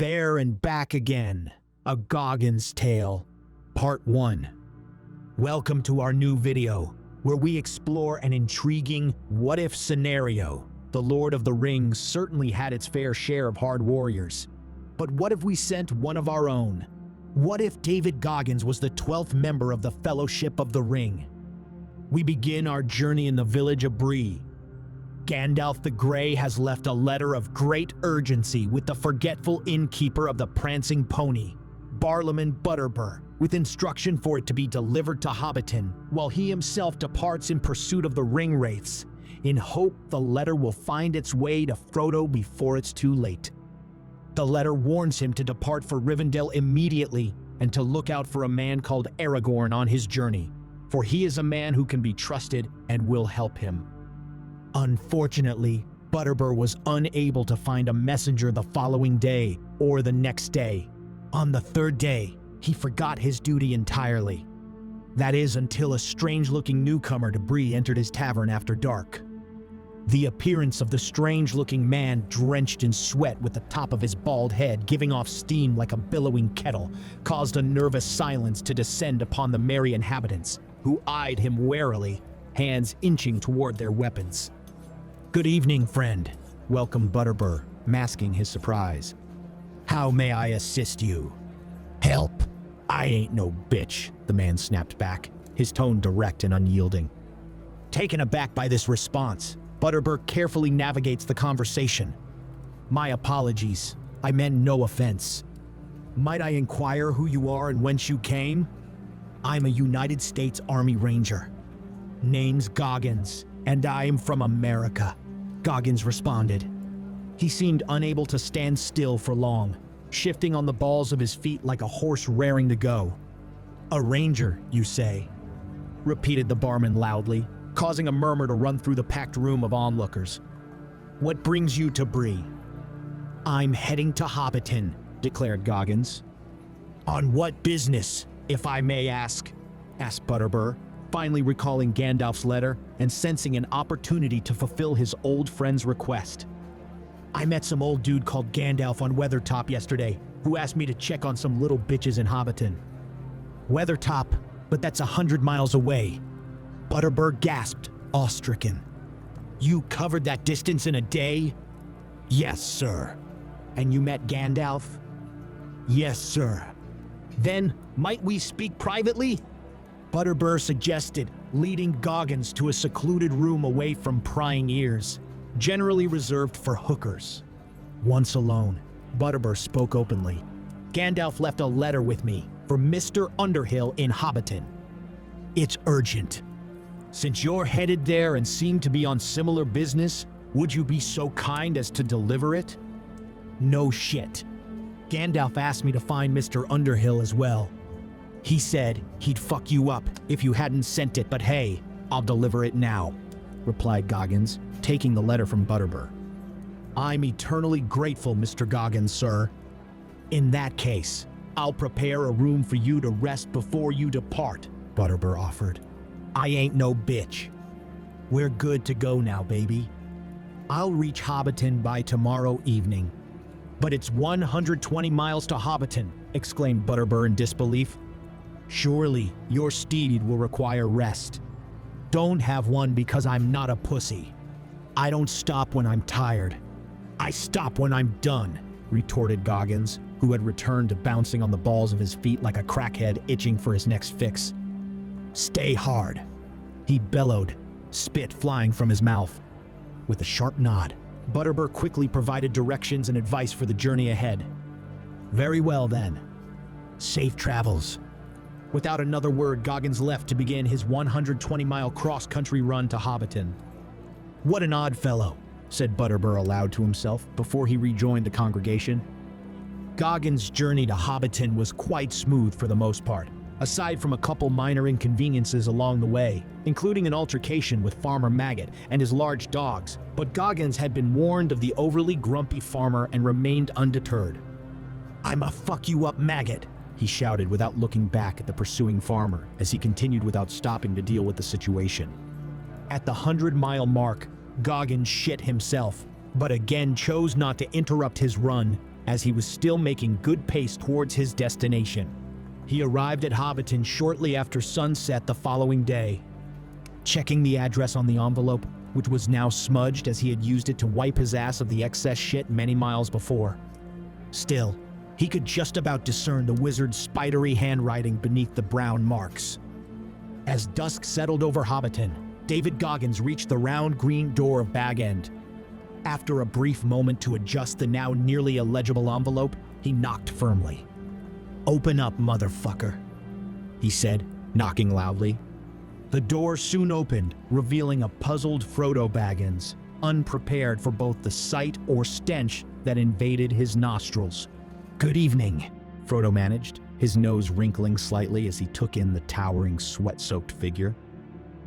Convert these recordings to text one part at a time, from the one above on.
There and Back Again, A Goggins Tale, Part 1. Welcome to our new video, where we explore an intriguing what-if scenario. The Lord of the Rings certainly had its fair share of hard warriors. But what if we sent one of our own? What if David Goggins was the 12th member of the Fellowship of the Ring? We begin our journey in the village of Bree. Gandalf the Grey has left a letter of great urgency with the forgetful innkeeper of the Prancing Pony, Barlaman Butterbur, with instruction for it to be delivered to Hobbiton, while he himself departs in pursuit of the ring wraiths, in hope the letter will find its way to Frodo before it's too late. The letter warns him to depart for Rivendell immediately and to look out for a man called Aragorn on his journey, for he is a man who can be trusted and will help him. Unfortunately, Butterbur was unable to find a messenger the following day or the next day. On the third day, he forgot his duty entirely. That is, until a strange-looking newcomer to Bree entered his tavern after dark. The appearance of the strange-looking man, drenched in sweat with the top of his bald head giving off steam like a billowing kettle, caused a nervous silence to descend upon the merry inhabitants, who eyed him warily, hands inching toward their weapons. "Good evening, friend," welcomed Butterbur, masking his surprise. "How may I assist you?" "Help! I ain't no bitch," the man snapped back, his tone direct and unyielding. Taken aback by this response, Butterbur carefully navigates the conversation. "My apologies. I meant no offense. Might I inquire who you are and whence you came?" "I'm a United States Army Ranger. Name's Goggins, and I'm from America," Goggins responded. He seemed unable to stand still for long, shifting on the balls of his feet like a horse raring to go. "A ranger, you say?" repeated the barman loudly, causing a murmur to run through the packed room of onlookers. "What brings you to Bree?" "I'm heading to Hobbiton," declared Goggins. "On what business, if I may ask?" asked Butterbur, finally recalling Gandalf's letter and sensing an opportunity to fulfill his old friend's request. "I met some old dude called Gandalf on Weathertop yesterday, who asked me to check on some little bitches in Hobbiton." "Weathertop? But that's 100 miles away." Butterbur gasped, awe-stricken. "You covered that distance in a day?" "Yes, sir." "And you met Gandalf?" "Yes, sir." "Then, might we speak privately?" Butterbur suggested, leading Goggins to a secluded room away from prying ears, generally reserved for hookers. Once alone, Butterbur spoke openly. "Gandalf left a letter with me for Mr. Underhill in Hobbiton. It's urgent. Since you're headed there and seem to be on similar business, would you be so kind as to deliver it?" "No shit. Gandalf asked me to find Mr. Underhill as well. He said he'd fuck you up if you hadn't sent it, but hey, I'll deliver it now," replied Goggins, taking the letter from Butterbur. "I'm eternally grateful, Mr. Goggins, sir. In that case, I'll prepare a room for you to rest before you depart," Butterbur offered. "I ain't no bitch. We're good to go now, baby. I'll reach Hobbiton by tomorrow evening." "But it's 120 miles to Hobbiton," exclaimed Butterbur in disbelief. "Surely your steed will require rest." "Don't have one because I'm not a pussy. I don't stop when I'm tired. I stop when I'm done," retorted Goggins, who had returned to bouncing on the balls of his feet like a crackhead itching for his next fix. "Stay hard," he bellowed, spit flying from his mouth. With a sharp nod, Butterbur quickly provided directions and advice for the journey ahead. "Very well then. Safe travels." Without another word, Goggins left to begin his 120-mile cross-country run to Hobbiton. "What an odd fellow," said Butterbur aloud to himself before he rejoined the congregation. Goggins' journey to Hobbiton was quite smooth for the most part, aside from a couple minor inconveniences along the way, including an altercation with Farmer Maggot and his large dogs, but Goggins had been warned of the overly grumpy farmer and remained undeterred. "I'ma fuck you up, Maggot," he shouted without looking back at the pursuing farmer as he continued without stopping to deal with the situation. At the 100-mile mark, Goggins shit himself, but again chose not to interrupt his run, as he was still making good pace towards his destination. He arrived at Hobbiton shortly after sunset the following day. Checking the address on the envelope, which was now smudged as he had used it to wipe his ass of the excess shit many miles before. Still, he could just about discern the wizard's spidery handwriting beneath the brown marks. As dusk settled over Hobbiton, David Goggins reached the round green door of Bag End. After a brief moment to adjust the now nearly illegible envelope, he knocked firmly. "Open up, motherfucker," he said, knocking loudly. The door soon opened, revealing a puzzled Frodo Baggins, unprepared for both the sight or stench that invaded his nostrils. "Good evening," Frodo managed, his nose wrinkling slightly as he took in the towering, sweat-soaked figure.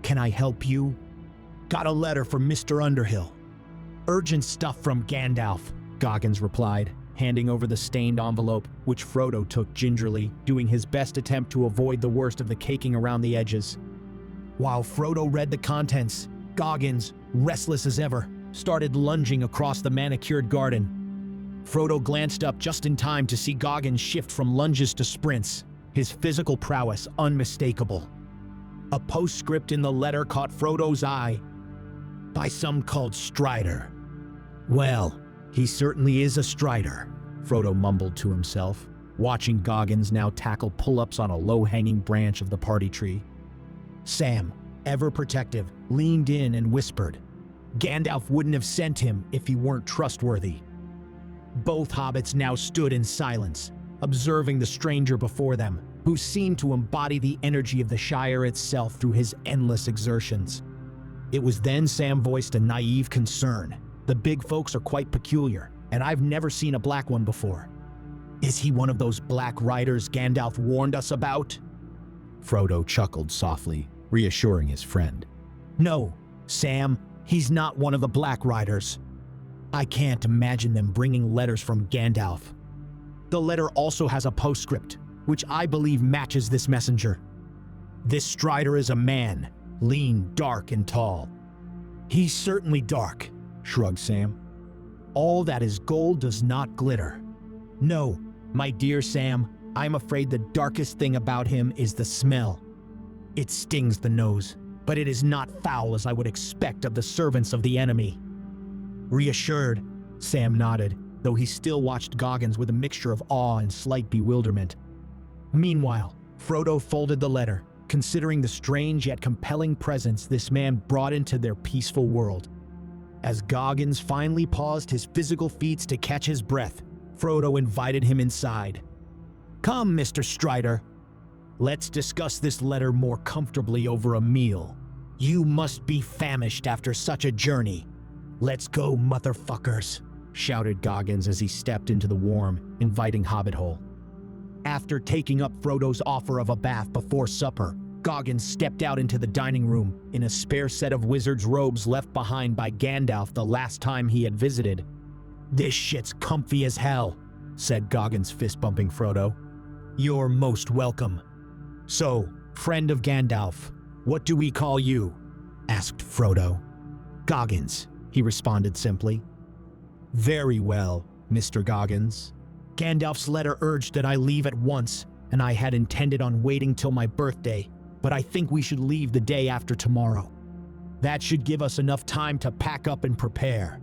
"Can I help you?" "Got a letter from Mr. Underhill." "Urgent stuff from Gandalf," Goggins replied, handing over the stained envelope, which Frodo took gingerly, doing his best attempt to avoid the worst of the caking around the edges. While Frodo read the contents, Goggins, restless as ever, started lunging across the manicured garden. Frodo glanced up just in time to see Goggins shift from lunges to sprints, his physical prowess unmistakable. A postscript in the letter caught Frodo's eye. "By some called Strider." "Well, he certainly is a Strider," Frodo mumbled to himself, watching Goggins now tackle pull-ups on a low-hanging branch of the party tree. Sam, ever protective, leaned in and whispered, "Gandalf wouldn't have sent him if he weren't trustworthy." Both hobbits now stood in silence, observing the stranger before them, who seemed to embody the energy of the Shire itself through his endless exertions. It was then Sam voiced a naive concern. "The big folks are quite peculiar, and I've never seen a black one before. Is he one of those black riders Gandalf warned us about?" Frodo chuckled softly, reassuring his friend. "No, Sam, he's not one of the Black Riders. I can't imagine them bringing letters from Gandalf. The letter also has a postscript, which I believe matches this messenger. This Strider is a man, lean, dark, and tall." "He's certainly dark," shrugged Sam. "All that is gold does not glitter. No, my dear Sam, I'm afraid the darkest thing about him is the smell. It stings the nose, but it is not foul as I would expect of the servants of the enemy." Reassured, Sam nodded, though he still watched Goggins with a mixture of awe and slight bewilderment. Meanwhile, Frodo folded the letter, considering the strange yet compelling presence this man brought into their peaceful world. As Goggins finally paused his physical feats to catch his breath, Frodo invited him inside. "Come, Mr. Strider. Let's discuss this letter more comfortably over a meal. You must be famished after such a journey. Let's go, motherfuckers," shouted Goggins as he stepped into the warm, inviting hobbit hole. After taking up Frodo's offer of a bath before supper, Goggins stepped out into the dining room in a spare set of wizard's robes left behind by Gandalf the last time he had visited. "This shit's comfy as hell," said Goggins, fist-bumping Frodo. "You're most welcome. So, friend of Gandalf, what do we call you?" asked Frodo. "Goggins," he responded simply. "Very well, Mr. Goggins. Gandalf's letter urged that I leave at once, and I had intended on waiting till my birthday, but I think we should leave the day after tomorrow. That should give us enough time to pack up and prepare."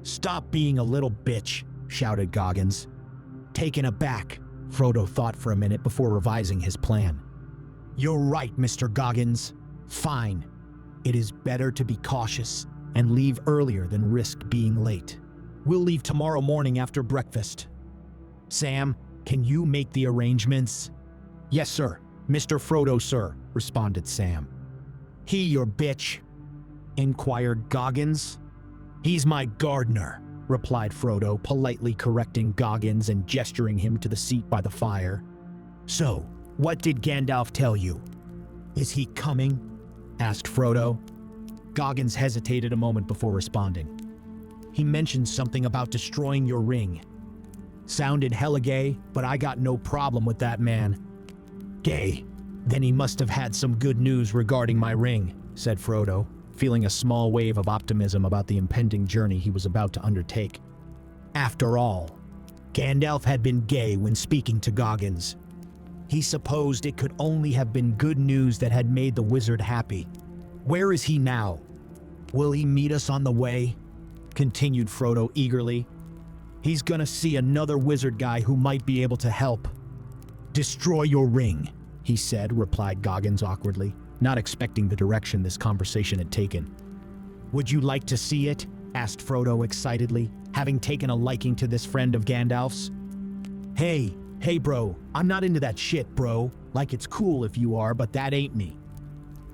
"Stop being a little bitch," shouted Goggins. Taken aback, Frodo thought for a minute before revising his plan. "You're right, Mr. Goggins. Fine. It is better to be cautious and leave earlier than risk being late. We'll leave tomorrow morning after breakfast. Sam, can you make the arrangements?" "Yes, sir. Mr. Frodo, sir," responded Sam. "He your bitch?" inquired Goggins. "He's my gardener," replied Frodo, politely correcting Goggins and gesturing him to the seat by the fire. "So, what did Gandalf tell you?" "Is he coming?" asked Frodo. Goggins hesitated a moment before responding. "He mentioned something about destroying your ring. Sounded hella gay, but I got no problem with that man." "Gay? Then he must have had some good news regarding my ring," said Frodo, feeling a small wave of optimism about the impending journey he was about to undertake. After all, Gandalf had been gay when speaking to Goggins. He supposed it could only have been good news that had made the wizard happy. Where is he now? Will he meet us on the way? Continued Frodo eagerly. He's gonna see another wizard guy who might be able to help. Destroy your ring, he said, replied Goggins awkwardly, not expecting the direction this conversation had taken. Would you like to see it? Asked Frodo excitedly, having taken a liking to this friend of Gandalf's. Hey bro, I'm not into that shit, bro. Like it's cool if you are, but that ain't me,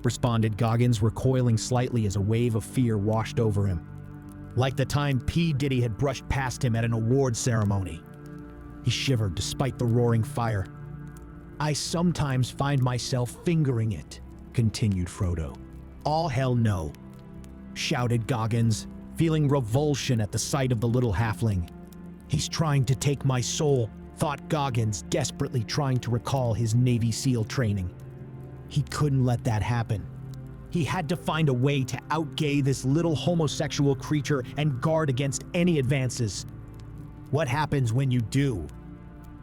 responded Goggins, recoiling slightly as a wave of fear washed over him. Like the time P. Diddy had brushed past him at an award ceremony. He shivered despite the roaring fire. I sometimes find myself fingering it, continued Frodo. All hell no, shouted Goggins, feeling revulsion at the sight of the little halfling. He's trying to take my soul, thought Goggins, desperately trying to recall his Navy SEAL training. He couldn't let that happen. He had to find a way to outgay this little homosexual creature and guard against any advances. What happens when you do?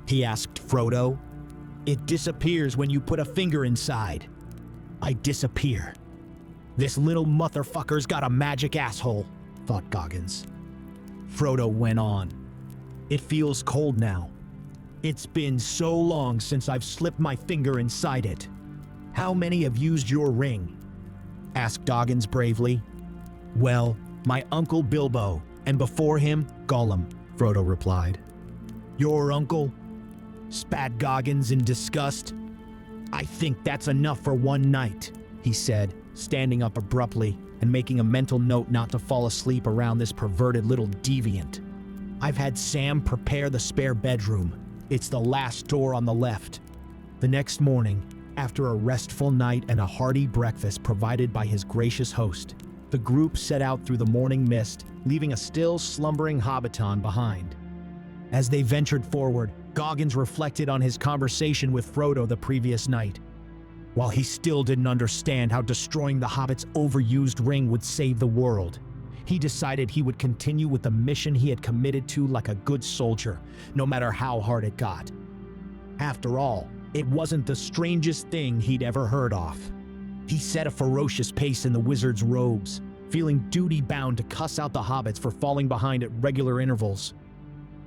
He asked Frodo. It disappears when you put a finger inside. I disappear. This little motherfucker's got a magic asshole, thought Goggins. Frodo went on. It feels cold now. It's been so long since I've slipped my finger inside it. How many have used your ring? Asked Goggins bravely. Well, my uncle Bilbo, and before him, Gollum, Frodo replied. Your uncle? Spat Goggins in disgust. I think that's enough for one night, he said, standing up abruptly and making a mental note not to fall asleep around this perverted little deviant. I've had Sam prepare the spare bedroom. It's the last door on the left. The next morning, after a restful night and a hearty breakfast provided by his gracious host, the group set out through the morning mist, leaving a still slumbering Hobbiton behind. As they ventured forward, Goggins reflected on his conversation with Frodo the previous night. While he still didn't understand how destroying the Hobbit's overused ring would save the world, he decided he would continue with the mission he had committed to like a good soldier, no matter how hard it got. After all, it wasn't the strangest thing he'd ever heard of. He set a ferocious pace in the wizard's robes, feeling duty-bound to cuss out the hobbits for falling behind at regular intervals.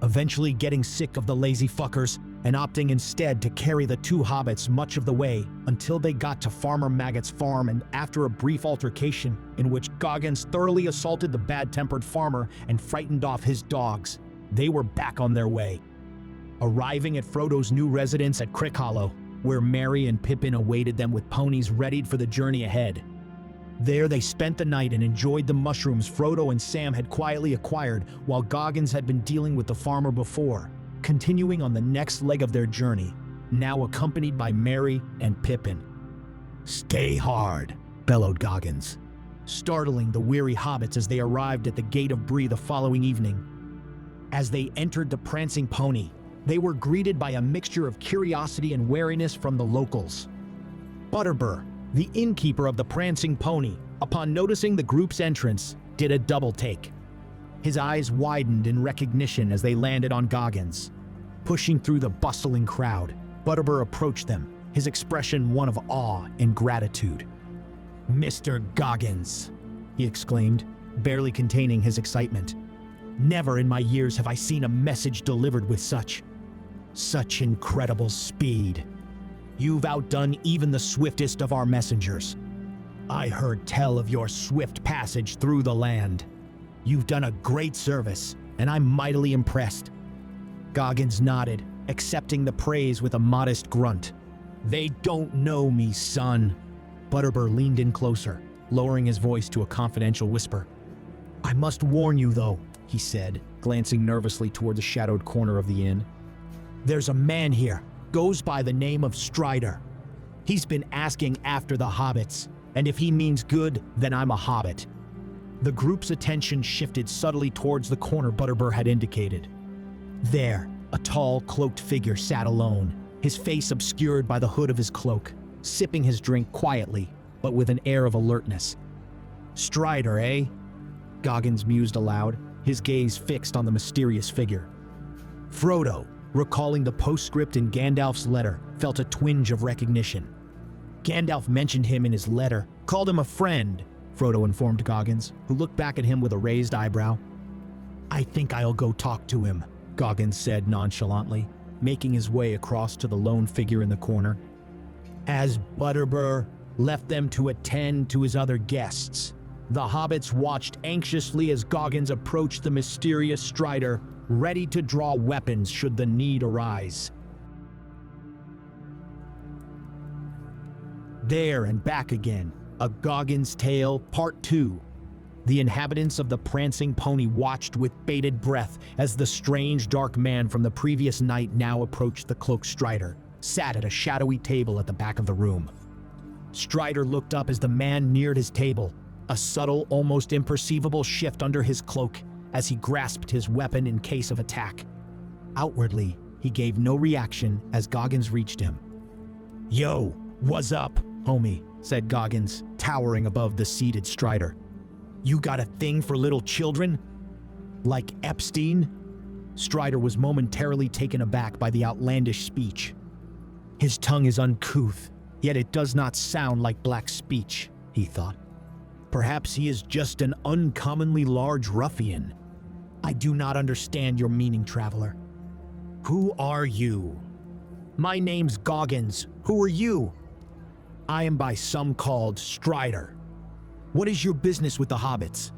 Eventually getting sick of the lazy fuckers and opting instead to carry the two hobbits much of the way until they got to Farmer Maggot's farm, and after a brief altercation in which Goggins thoroughly assaulted the bad-tempered farmer and frightened off his dogs, they were back on their way. Arriving at Frodo's new residence at Crick Hollow, where Merry and Pippin awaited them with ponies readied for the journey ahead. There they spent the night and enjoyed the mushrooms Frodo and Sam had quietly acquired while Goggins had been dealing with the farmer before, continuing on the next leg of their journey, now accompanied by Merry and Pippin. Stay hard, bellowed Goggins, startling the weary hobbits as they arrived at the Gate of Bree the following evening. As they entered the prancing pony, they were greeted by a mixture of curiosity and wariness from the locals. Butterbur, the innkeeper of the prancing pony, upon noticing the group's entrance, did a double take. His eyes widened in recognition as they landed on Goggins. Pushing through the bustling crowd, Butterbur approached them, his expression one of awe and gratitude. Mr. Goggins, he exclaimed, barely containing his excitement. Never in my years have I seen a message delivered with such incredible speed. You've outdone even the swiftest of our messengers. I heard tell of your swift passage through the land. You've done a great service, and I'm mightily impressed. Goggins nodded, accepting the praise with a modest grunt. They don't know me, son. Butterbur leaned in closer, lowering his voice to a confidential whisper. I must warn you, though, he said, glancing nervously toward the shadowed corner of the inn. There's a man here, goes by the name of Strider. He's been asking after the hobbits, and if he means good, then I'm a hobbit. The group's attention shifted subtly towards the corner Butterbur had indicated. There, a tall, cloaked figure sat alone, his face obscured by the hood of his cloak, sipping his drink quietly, but with an air of alertness. Strider, eh? Goggins mused aloud, his gaze fixed on the mysterious figure. Frodo, recalling the postscript in Gandalf's letter, felt a twinge of recognition. Gandalf mentioned him in his letter, called him a friend, Frodo informed Goggins, who looked back at him with a raised eyebrow. I think I'll go talk to him, Goggins said nonchalantly, making his way across to the lone figure in the corner. As Butterbur left them to attend to his other guests, the hobbits watched anxiously as Goggins approached the mysterious Strider, ready to draw weapons should the need arise. There and Back Again, A Goggins Tale, Part 2. The inhabitants of the Prancing Pony watched with bated breath as the strange dark man from the previous night now approached the cloaked Strider, sat at a shadowy table at the back of the room. Strider looked up as the man neared his table, a subtle, almost imperceivable shift under his cloak as he grasped his weapon in case of attack. Outwardly, he gave no reaction as Goggins reached him. Yo, what's up, homie, said Goggins, towering above the seated Strider. You got a thing for little children? Like Epstein? Strider was momentarily taken aback by the outlandish speech. His tongue is uncouth, yet it does not sound like black speech, he thought. Perhaps he is just an uncommonly large ruffian. I do not understand your meaning, traveler. Who are you? My name's Goggins. Who are you? I am by some called Strider. What is your business with the hobbits?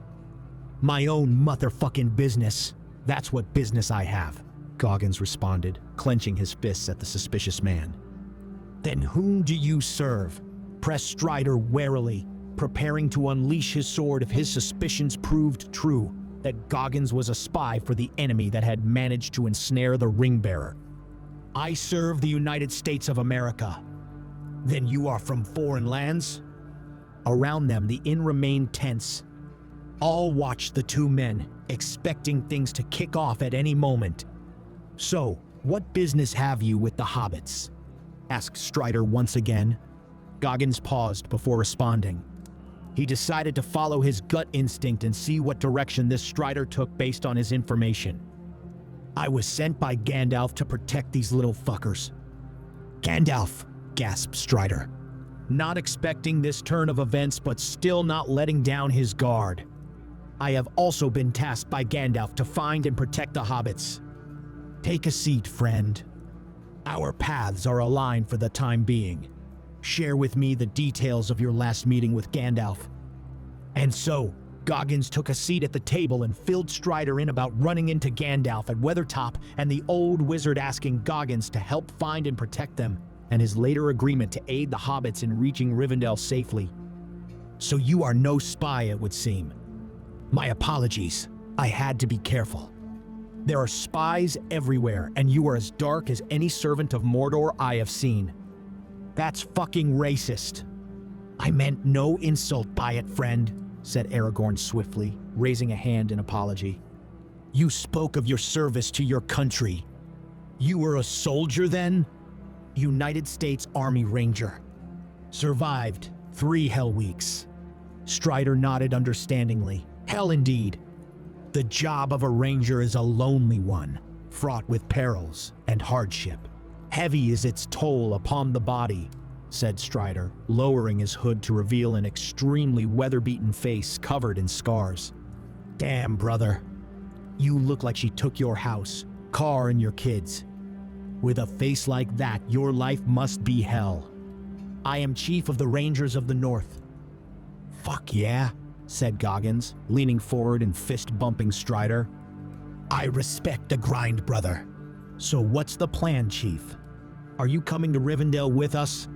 My own motherfucking business. That's what business I have, Goggins responded, clenching his fists at the suspicious man. Then whom do you serve? Pressed Strider warily, preparing to unleash his sword if his suspicions proved true, that Goggins was a spy for the enemy that had managed to ensnare the ring-bearer. I serve the United States of America. Then you are from foreign lands? Around them, the inn remained tense. All watched the two men, expecting things to kick off at any moment. So, what business have you with the hobbits? Asked Strider once again. Goggins paused before responding. He decided to follow his gut instinct and see what direction this Strider took based on his information. I was sent by Gandalf to protect these little fuckers. Gandalf, gasped Strider, not expecting this turn of events but still not letting down his guard. I have also been tasked by Gandalf to find and protect the hobbits. Take a seat, friend. Our paths are aligned for the time being. Share with me the details of your last meeting with Gandalf. And so, Goggins took a seat at the table and filled Strider in about running into Gandalf at Weathertop and the old wizard asking Goggins to help find and protect them, and his later agreement to aid the hobbits in reaching Rivendell safely. So you are no spy, it would seem. My apologies. I had to be careful. There are spies everywhere, and you are as dark as any servant of Mordor I have seen. That's fucking racist. I meant no insult by it, friend, said Aragorn swiftly, raising a hand in apology. You spoke of your service to your country. You were a soldier then? United States Army Ranger. Survived 3 hell weeks. Strider nodded understandingly. Hell indeed. The job of a ranger is a lonely one, fraught with perils and hardship. Heavy is its toll upon the body, said Strider, lowering his hood to reveal an extremely weather-beaten face covered in scars. Damn, brother. You look like she took your house, car, and your kids. With a face like that, your life must be hell. I am Chief of the Rangers of the North. Fuck yeah, said Goggins, leaning forward and fist-bumping Strider. I respect the grind, brother. So what's the plan, Chief? Are you coming to Rivendell with us?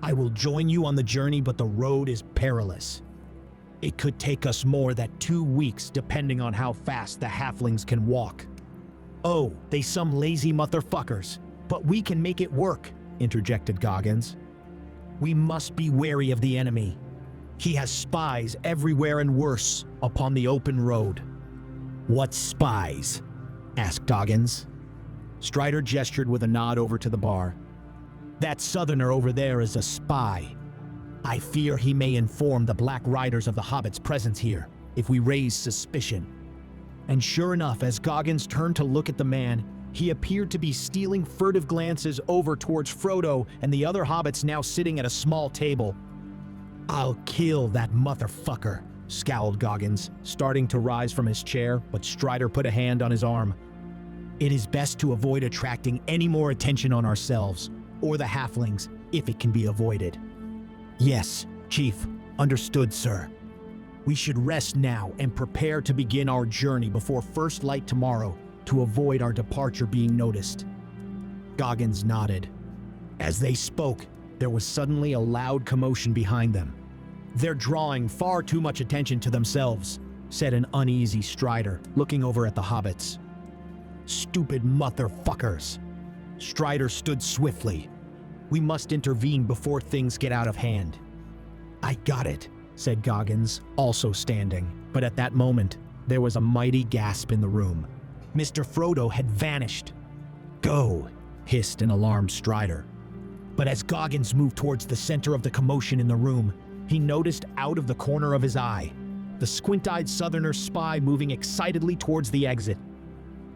I will join you on the journey, but the road is perilous. It could take us more than 2 weeks depending on how fast the halflings can walk. Oh, they some lazy motherfuckers, but we can make it work, interjected Goggins. We must be wary of the enemy. He has spies everywhere and worse upon the open road. What spies? Asked Goggins. Strider gestured with a nod over to the bar. That southerner over there is a spy. I fear he may inform the Black Riders of the Hobbits' presence here if we raise suspicion. And sure enough, as Goggins turned to look at the man, he appeared to be stealing furtive glances over towards Frodo and the other hobbits now sitting at a small table. "I'll kill that motherfucker," scowled Goggins, starting to rise from his chair, but Strider put a hand on his arm. "It is best to avoid attracting any more attention on ourselves, or the halflings, if it can be avoided." "Yes, Chief. Understood, sir. We should rest now and prepare to begin our journey before first light tomorrow to avoid our departure being noticed." Goggins nodded. As they spoke, there was suddenly a loud commotion behind them. "They're drawing far too much attention to themselves," said an uneasy Strider, looking over at the hobbits. "Stupid motherfuckers." Strider stood swiftly. "We must intervene before things get out of hand." "I got it," said Goggins, also standing. But at that moment, there was a mighty gasp in the room. Mr. Frodo had vanished. "Go," hissed an alarmed Strider. But as Goggins moved towards the center of the commotion in the room, he noticed out of the corner of his eye the squint-eyed Southerner spy moving excitedly towards the exit.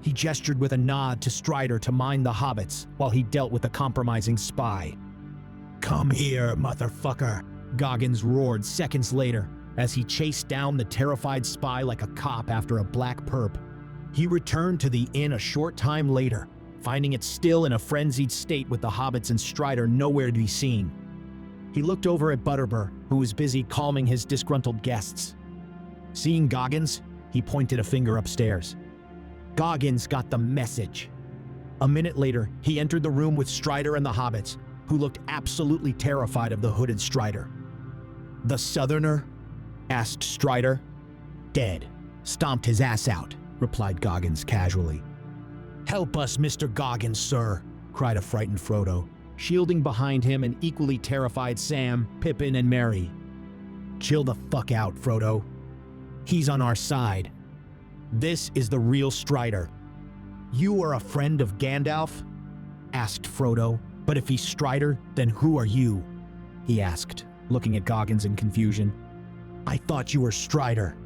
He gestured with a nod to Strider to mind the hobbits while he dealt with the compromising spy. "Come here, motherfucker," Goggins roared seconds later as he chased down the terrified spy like a cop after a black perp. He returned to the inn a short time later, finding it still in a frenzied state with the hobbits and Strider nowhere to be seen. He looked over at Butterbur, who was busy calming his disgruntled guests. Seeing Goggins, he pointed a finger upstairs. Goggins got the message. A minute later, he entered the room with Strider and the hobbits, who looked absolutely terrified of the hooded Strider. "The Southerner?" asked Strider. "Dead. Stomped his ass out," replied Goggins casually. "Help us, Mr. Goggins, sir," cried a frightened Frodo, shielding behind him an equally terrified Sam, Pippin, and Merry. "Chill the fuck out, Frodo. He's on our side. This is the real Strider." "You are a friend of Gandalf?" asked Frodo. "But if he's Strider, then who are you?" he asked, looking at Goggins in confusion. "I thought you were Strider."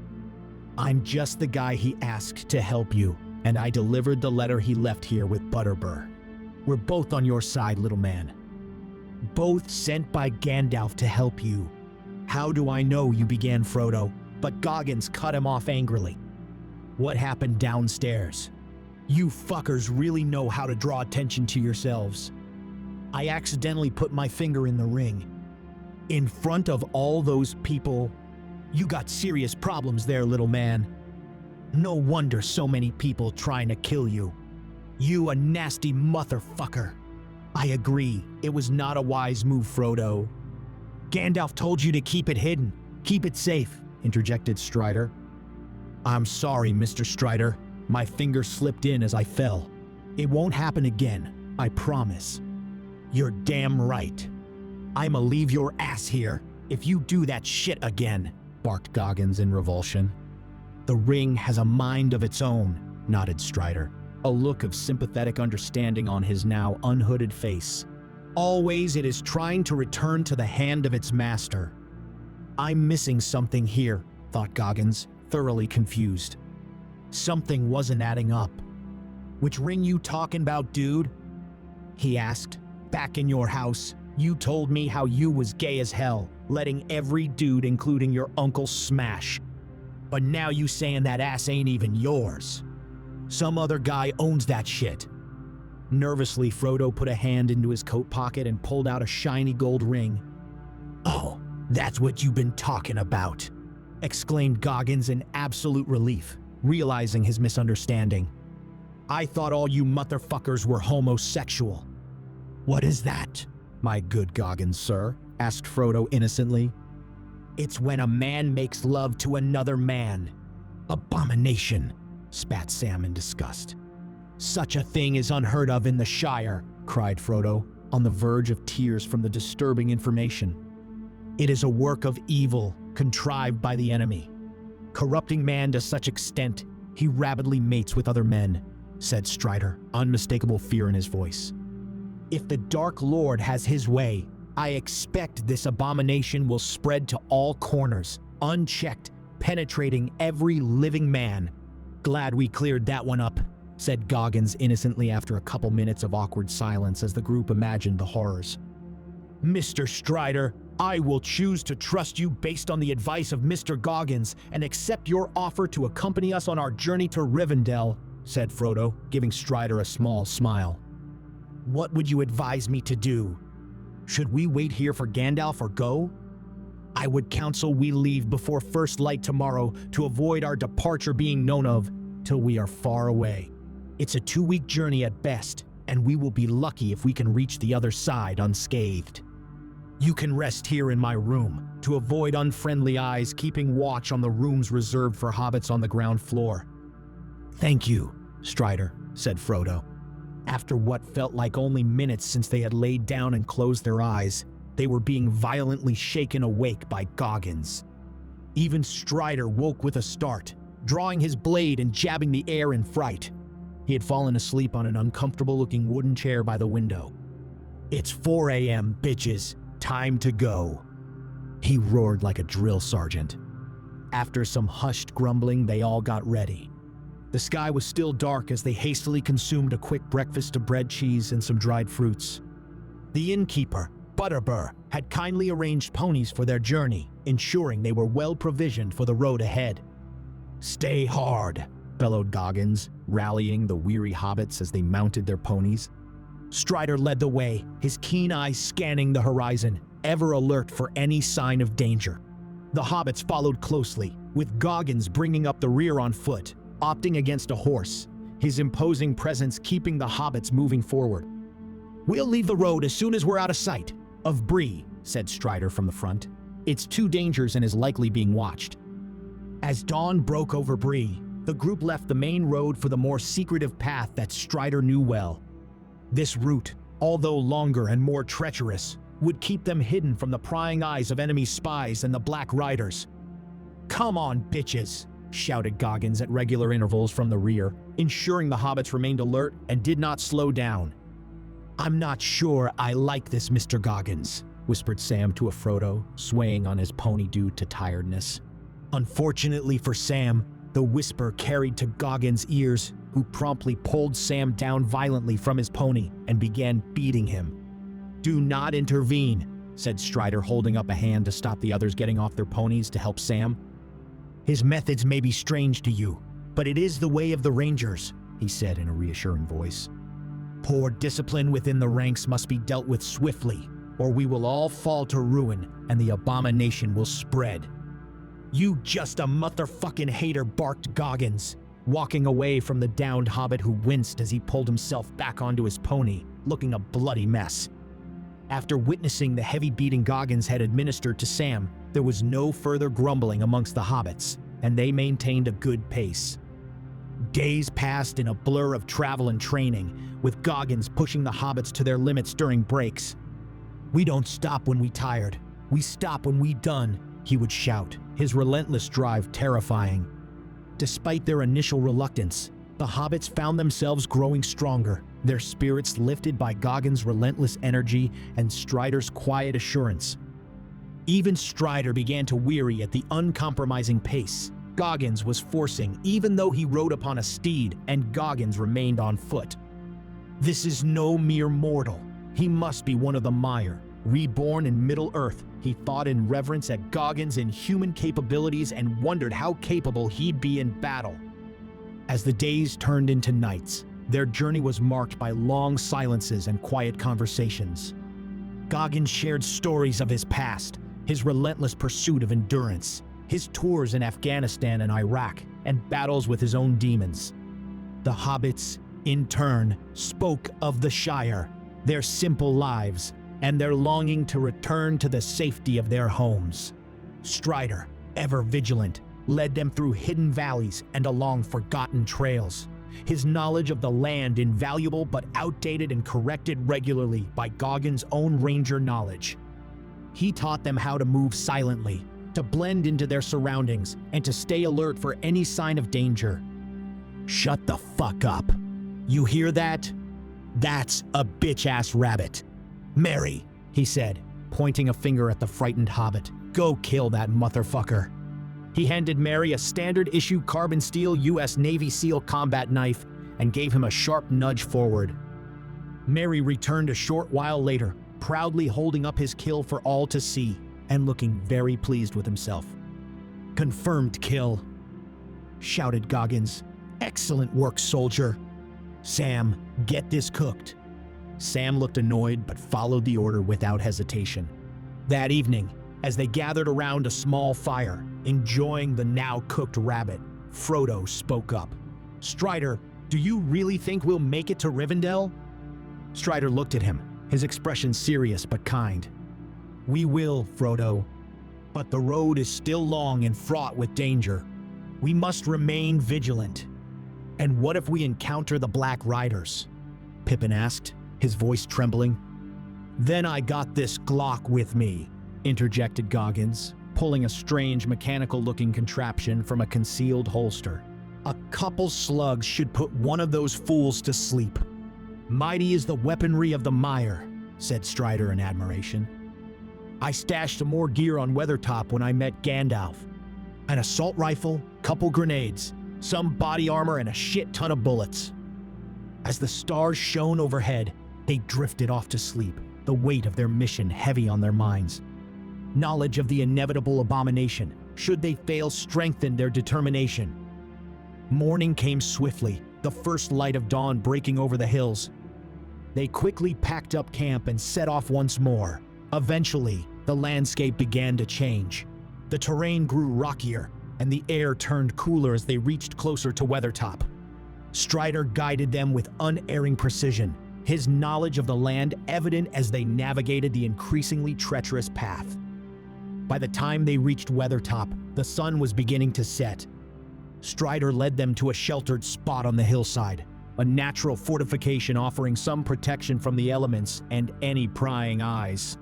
"I'm just the guy he asked to help you, and I delivered the letter he left here with Butterbur. We're both on your side, little man. Both sent by Gandalf to help you." "How do I know you?" began Frodo, but Goggins cut him off angrily. "What happened downstairs? You fuckers really know how to draw attention to yourselves. I accidentally put my finger in the ring. In front of all those people. You got serious problems there, little man. No wonder so many people trying to kill you. You a nasty motherfucker." "I agree. It was not a wise move, Frodo." "Gandalf told you to keep it hidden. Keep it safe," interjected Strider. "I'm sorry, Mr. Strider. My finger slipped in as I fell. It won't happen again, I promise." "You're damn right. I'ma leave your ass here if you do that shit again," barked Goggins in revulsion. "The ring has a mind of its own," nodded Strider, a look of sympathetic understanding on his now unhooded face. "Always it is trying to return to the hand of its master." "I'm missing something here," thought Goggins, thoroughly confused. Something wasn't adding up. "Which ring you talking about, dude?" he asked. "Back in your house, you told me how you was gay as hell, letting every dude, including your uncle, smash. But now you saying that ass ain't even yours. Some other guy owns that shit." Nervously, Frodo put a hand into his coat pocket and pulled out a shiny gold ring. "Oh, that's what you've been talking about," exclaimed Goggins in absolute relief, realizing his misunderstanding. "I thought all you motherfuckers were homosexual." "What is that, my good Goggins, sir?" asked Frodo innocently. "It's when a man makes love to another man." "Abomination," spat Sam in disgust. "Such a thing is unheard of in the Shire," cried Frodo, on the verge of tears from the disturbing information. "It is a work of evil contrived by the enemy. Corrupting man to such extent, he rapidly mates with other men," said Strider, unmistakable fear in his voice. "If the Dark Lord has his way, I expect this abomination will spread to all corners, unchecked, penetrating every living man. Glad we cleared that one up, said Goggins innocently after a couple minutes of awkward silence as the group imagined the horrors. Mr. Strider, I will choose to trust you based on the advice of Mr. Goggins and accept your offer to accompany us on our journey to Rivendell, said Frodo, giving Strider a small smile. What would you advise me to do? Should we wait here for Gandalf or go? I would counsel we leave before first light tomorrow to avoid our departure being known of till we are far away. It's a 2-week journey at best, and we will be lucky if we can reach the other side unscathed. You can rest here in my room to avoid unfriendly eyes keeping watch on the rooms reserved for hobbits on the ground floor. Thank you, Strider, said Frodo. After what felt like only minutes since they had laid down and closed their eyes, they were being violently shaken awake by Goggins. Even Strider woke with a start, drawing his blade and jabbing the air in fright. He had fallen asleep on an uncomfortable-looking wooden chair by the window. It's 4 a.m., bitches. Time to go. He roared like a drill sergeant. After some hushed grumbling, they all got ready. The sky was still dark as they hastily consumed a quick breakfast of bread, cheese, and some dried fruits. The innkeeper, Butterbur, had kindly arranged ponies for their journey, ensuring they were well provisioned for the road ahead. Stay hard, bellowed Goggins, rallying the weary hobbits as they mounted their ponies. Strider led the way, his keen eyes scanning the horizon, ever alert for any sign of danger. The hobbits followed closely, with Goggins bringing up the rear on foot, opting against a horse, his imposing presence keeping the hobbits moving forward. We'll leave the road as soon as we're out of sight of Bree, said Strider from the front. It's too dangerous and is likely being watched. As dawn broke over Bree, the group left the main road for the more secretive path that Strider knew well. This route, although longer and more treacherous, would keep them hidden from the prying eyes of enemy spies and the Black Riders. Come on, bitches, shouted Goggins at regular intervals from the rear, ensuring the hobbits remained alert and did not slow down. I'm not sure I like this, Mr. Goggins, whispered Sam to a Frodo, swaying on his pony due to tiredness. Unfortunately for Sam, the whisper carried to Goggins' ears, who promptly pulled Sam down violently from his pony and began beating him. Do not intervene, said Strider, holding up a hand to stop the others getting off their ponies to help Sam. His methods may be strange to you, but it is the way of the Rangers, he said in a reassuring voice. Poor discipline within the ranks must be dealt with swiftly, or we will all fall to ruin and the abomination will spread. You just a motherfucking hater, barked Goggins, walking away from the downed hobbit who winced as he pulled himself back onto his pony, looking a bloody mess. After witnessing the heavy beating Goggins had administered to Sam, there was no further grumbling amongst the hobbits, and they maintained a good pace. Days passed in a blur of travel and training, with Goggins pushing the hobbits to their limits during breaks. We don't stop when we tired. We stop when we done, he would shout, his relentless drive terrifying. Despite their initial reluctance, the hobbits found themselves growing stronger, their spirits lifted by Goggins' relentless energy and Strider's quiet assurance. Even Strider began to weary at the uncompromising pace Goggins was forcing, even though he rode upon a steed and Goggins remained on foot. This is no mere mortal. He must be one of the Mire, reborn in Middle-earth. He thought in reverence at Goggins' inhuman capabilities and wondered how capable he'd be in battle. As the days turned into nights, their journey was marked by long silences and quiet conversations. Goggins shared stories of his past, his relentless pursuit of endurance, his tours in Afghanistan and Iraq, and battles with his own demons. The hobbits, in turn, spoke of the Shire, their simple lives, and their longing to return to the safety of their homes. Strider, ever vigilant, led them through hidden valleys and along forgotten trails, his knowledge of the land invaluable but outdated and corrected regularly by Goggins' own ranger knowledge. He taught them how to move silently, to blend into their surroundings, and to stay alert for any sign of danger. Shut the fuck up. You hear that? That's a bitch-ass rabbit. Merry, he said, pointing a finger at the frightened hobbit. Go kill that motherfucker. He handed Merry a standard-issue carbon steel U.S. Navy SEAL combat knife and gave him a sharp nudge forward. Merry returned a short while later, proudly holding up his kill for all to see and looking very pleased with himself. "Confirmed kill," shouted Goggins. "Excellent work, soldier. Sam, get this cooked." Sam looked annoyed but followed the order without hesitation. That evening, as they gathered around a small fire, enjoying the now-cooked rabbit, Frodo spoke up. "Strider, do you really think we'll make it to Rivendell?" Strider looked at him, his expression serious but kind. "We will, Frodo. But the road is still long and fraught with danger. We must remain vigilant." "And what if we encounter the Black Riders?" Pippin asked, his voice trembling. "Then I got this Glock with me," interjected Goggins, pulling a strange mechanical-looking contraption from a concealed holster. "A couple slugs should put one of those fools to sleep." "Mighty is the weaponry of the mire," said Strider in admiration. "I stashed some more gear on Weathertop when I met Gandalf. An assault rifle, couple grenades, some body armor, and a shit ton of bullets." As the stars shone overhead, they drifted off to sleep, the weight of their mission heavy on their minds. Knowledge of the inevitable abomination, should they fail, strengthened their determination. Morning came swiftly, the first light of dawn breaking over the hills. They quickly packed up camp and set off once more. Eventually, the landscape began to change. The terrain grew rockier, and the air turned cooler as they reached closer to Weathertop. Strider guided them with unerring precision, his knowledge of the land evident as they navigated the increasingly treacherous path. By the time they reached Weathertop, the sun was beginning to set. Strider led them to a sheltered spot on the hillside, a natural fortification offering some protection from the elements and any prying eyes.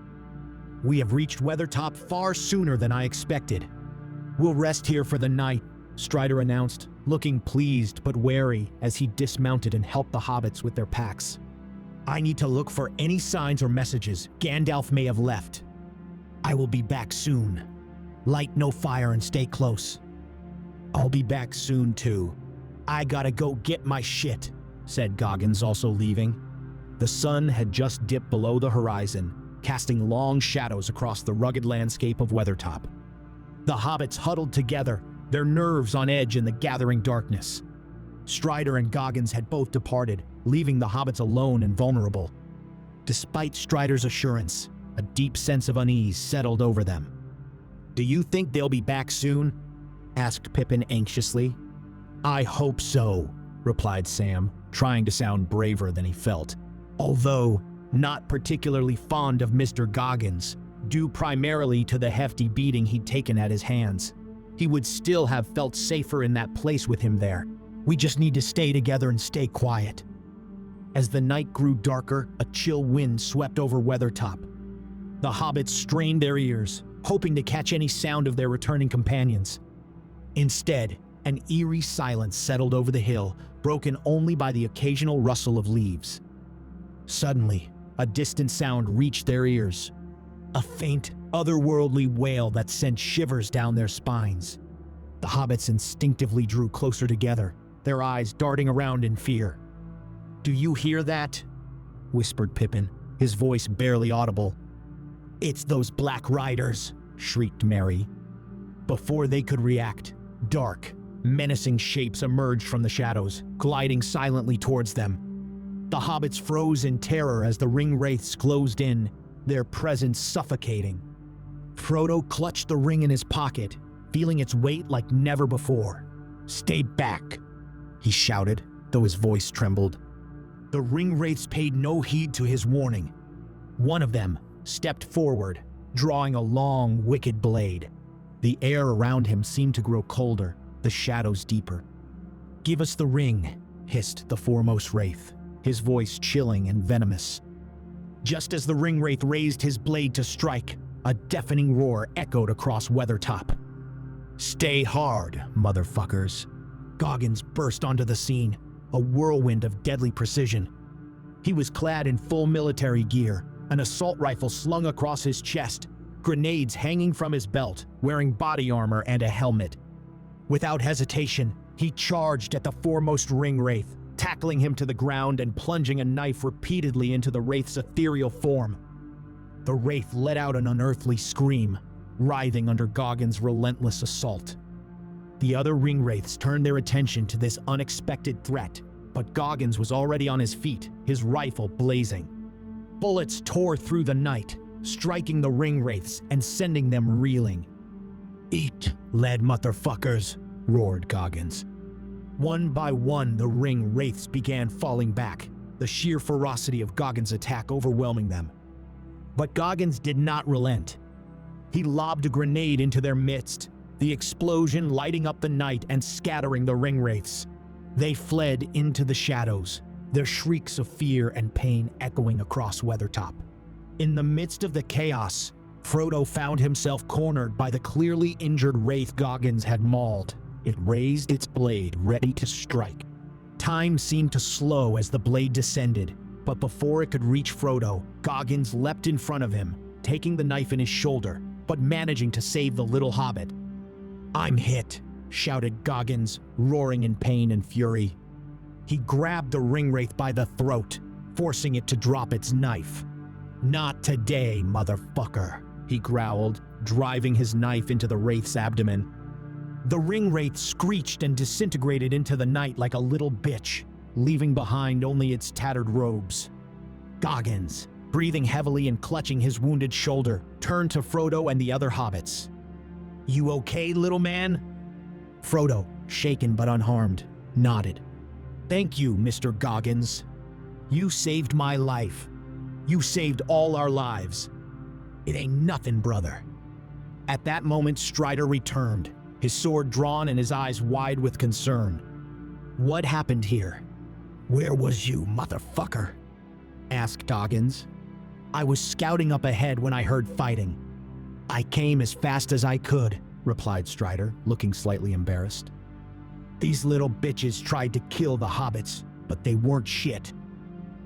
"We have reached Weathertop far sooner than I expected. We'll rest here for the night," Strider announced, looking pleased but wary as he dismounted and helped the hobbits with their packs. "I need to look for any signs or messages Gandalf may have left. I will be back soon. Light no fire and stay close." "I'll be back soon too. I gotta go get my shit," said Goggins, also leaving. The sun had just dipped below the horizon, casting long shadows across the rugged landscape of Weathertop. The hobbits huddled together, their nerves on edge in the gathering darkness. Strider and Goggins had both departed, leaving the hobbits alone and vulnerable. Despite Strider's assurance, a deep sense of unease settled over them. "Do you think they'll be back soon?" asked Pippin anxiously. "I hope so," replied Sam, trying to sound braver than he felt. Although not particularly fond of Mr. Goggins, due primarily to the hefty beating he'd taken at his hands. He would still have felt safer in that place with him there. "We just need to stay together and stay quiet." As the night grew darker, a chill wind swept over Weathertop. The hobbits strained their ears, hoping to catch any sound of their returning companions. Instead, an eerie silence settled over the hill, broken only by the occasional rustle of leaves. Suddenly, a distant sound reached their ears. A faint, otherworldly wail that sent shivers down their spines. The hobbits instinctively drew closer together, their eyes darting around in fear. "Do you hear that?" whispered Pippin, his voice barely audible. "It's those Black Riders," shrieked Merry. Before they could react, dark, menacing shapes emerged from the shadows, gliding silently towards them. The hobbits froze in terror as the ring wraiths closed in, their presence suffocating. Frodo clutched the ring in his pocket, feeling its weight like never before. "Stay back," he shouted, though his voice trembled. The ring wraiths paid no heed to his warning. One of them stepped forward, drawing a long, wicked blade. The air around him seemed to grow colder, the shadows deeper. "Give us the ring," hissed the foremost wraith, his voice chilling and venomous. Just as the ring wraith raised his blade to strike, a deafening roar echoed across Weathertop. "Stay hard, motherfuckers." Goggins burst onto the scene, a whirlwind of deadly precision. He was clad in full military gear, an assault rifle slung across his chest, grenades hanging from his belt, wearing body armor and a helmet. Without hesitation, he charged at the foremost ring wraith, tackling him to the ground and plunging a knife repeatedly into the wraith's ethereal form. The wraith let out an unearthly scream, writhing under Goggins' relentless assault. The other ring wraiths turned their attention to this unexpected threat, but Goggins was already on his feet, his rifle blazing. Bullets tore through the night, striking the ring wraiths and sending them reeling. "Eat, lead motherfuckers," roared Goggins. One by one, the ring wraiths began falling back, the sheer ferocity of Goggins' attack overwhelming them. But Goggins did not relent. He lobbed a grenade into their midst, the explosion lighting up the night and scattering the ring wraiths. They fled into the shadows, their shrieks of fear and pain echoing across Weathertop. In the midst of the chaos, Frodo found himself cornered by the clearly injured wraith Goggins had mauled. It raised its blade, ready to strike. Time seemed to slow as the blade descended, but before it could reach Frodo, Goggins leapt in front of him, taking the knife in his shoulder, but managing to save the little hobbit. "I'm hit," shouted Goggins, roaring in pain and fury. He grabbed the ringwraith by the throat, forcing it to drop its knife. "Not today, motherfucker," he growled, driving his knife into the wraith's abdomen. The ringwraith screeched and disintegrated into the night like a little bitch, leaving behind only its tattered robes. Goggins, breathing heavily and clutching his wounded shoulder, turned to Frodo and the other hobbits. "You okay, little man?" Frodo, shaken but unharmed, nodded. "Thank you, Mr. Goggins. You saved my life. You saved all our lives. It ain't nothing, brother." At that moment, Strider returned, his sword drawn and his eyes wide with concern. "What happened here?" "Where was you, motherfucker?" asked Goggins. "I was scouting up ahead when I heard fighting. I came as fast as I could," replied Strider, looking slightly embarrassed. "These little bitches tried to kill the hobbits, but they weren't shit."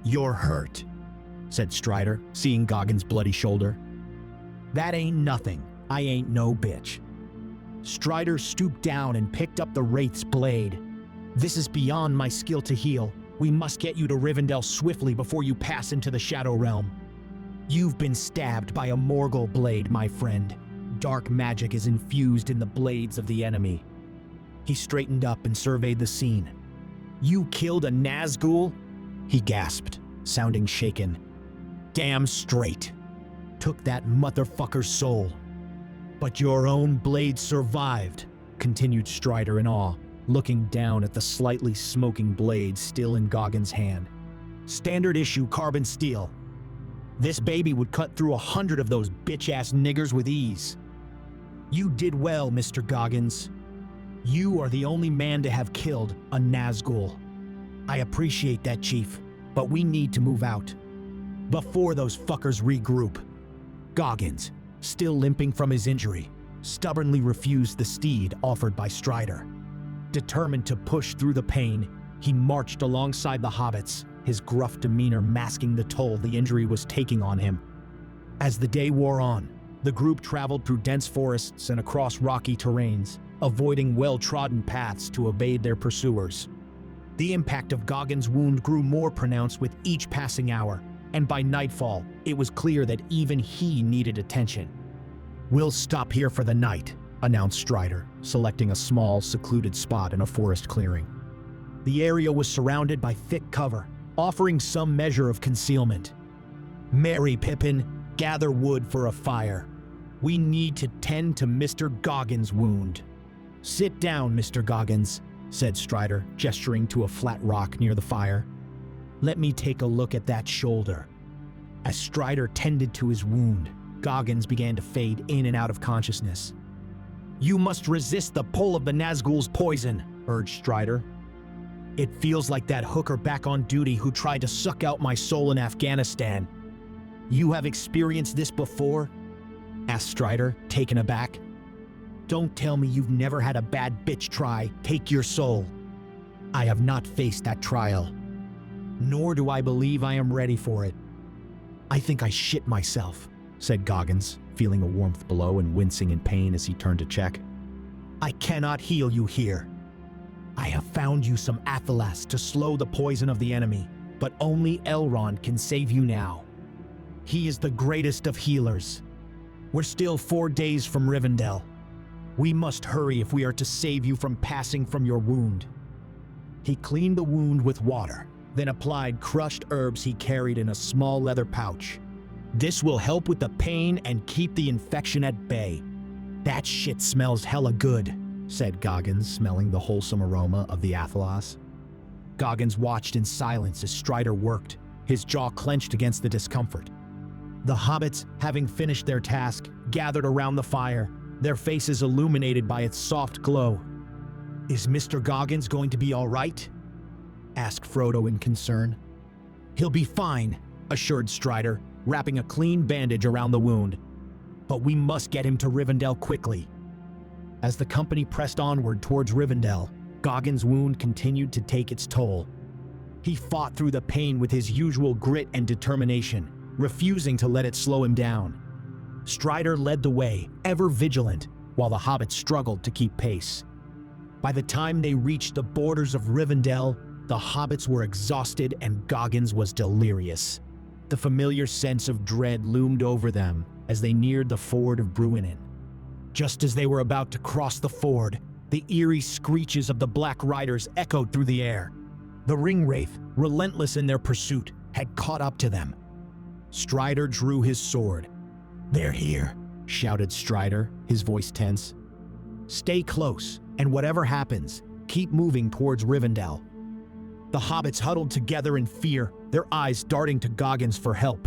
"You're hurt," said Strider, seeing Goggins' bloody shoulder. "That ain't nothing. I ain't no bitch." Strider stooped down and picked up the wraith's blade. "This is beyond my skill to heal. We must get you to Rivendell swiftly before you pass into the Shadow Realm. You've been stabbed by a Morgul blade, my friend. Dark magic is infused in the blades of the enemy." He straightened up and surveyed the scene. "You killed a Nazgul?" he gasped, sounding shaken. "Damn straight. Took that motherfucker's soul. But your own blade survived," continued Strider in awe, looking down at the slightly smoking blade still in Goggins' hand. "Standard issue carbon steel. This baby would cut through 100 of those bitch-ass niggers with ease. You did well, Mr. Goggins. You are the only man to have killed a Nazgul. I appreciate that, Chief, but we need to move out before those fuckers regroup." Goggins, still limping from his injury, stubbornly refused the steed offered by Strider. Determined to push through the pain, he marched alongside the hobbits, his gruff demeanor masking the toll the injury was taking on him. As the day wore on, the group traveled through dense forests and across rocky terrains, avoiding well-trodden paths to evade their pursuers. The impact of Goggins' wound grew more pronounced with each passing hour, and by nightfall, it was clear that even he needed attention. "We'll stop here for the night," announced Strider, selecting a small, secluded spot in a forest clearing. The area was surrounded by thick cover, offering some measure of concealment. "Merry Pippin, gather wood for a fire. We need to tend to Mr. Goggins' wound." "Sit down, Mr. Goggins," said Strider, gesturing to a flat rock near the fire. "Let me take a look at that shoulder." As Strider tended to his wound, Goggins began to fade in and out of consciousness. "You must resist the pull of the Nazgul's poison," urged Strider. "It feels like that hooker back on duty who tried to suck out my soul in Afghanistan." "You have experienced this before?" asked Strider, taken aback. "Don't tell me you've never had a bad bitch try take your soul." "I have not faced that trial. Nor do I believe I am ready for it." "I think I shit myself," said Goggins, feeling a warmth below and wincing in pain as he turned to check. I cannot heal you here. I have found you some athelas to slow the poison of the enemy, but only Elrond can save you now. He is the greatest of healers. We're still 4 days from Rivendell. We must hurry if we are to save you from passing from your wound." He cleaned the wound with water, then applied crushed herbs he carried in a small leather pouch. "This will help with the pain and keep the infection at bay." "That shit smells hella good," said Goggins, smelling the wholesome aroma of the athelas. Goggins watched in silence as Strider worked, his jaw clenched against the discomfort. The hobbits, having finished their task, gathered around the fire, their faces illuminated by its soft glow. "Is Mr. Goggins going to be all right?" asked Frodo in concern. "He'll be fine," assured Strider, wrapping a clean bandage around the wound. "But we must get him to Rivendell quickly." As the company pressed onward towards Rivendell, Goggins' wound continued to take its toll. He fought through the pain with his usual grit and determination, refusing to let it slow him down. Strider led the way, ever vigilant, while the hobbits struggled to keep pace. By the time they reached the borders of Rivendell, the hobbits were exhausted and Goggins was delirious. The familiar sense of dread loomed over them as they neared the ford of Bruinen. Just as they were about to cross the ford, the eerie screeches of the Black Riders echoed through the air. The Ringwraith, relentless in their pursuit, had caught up to them. Strider drew his sword. "They're here," shouted Strider, his voice tense. "Stay close, and whatever happens, keep moving towards Rivendell." The hobbits huddled together in fear, their eyes darting to Goggins for help.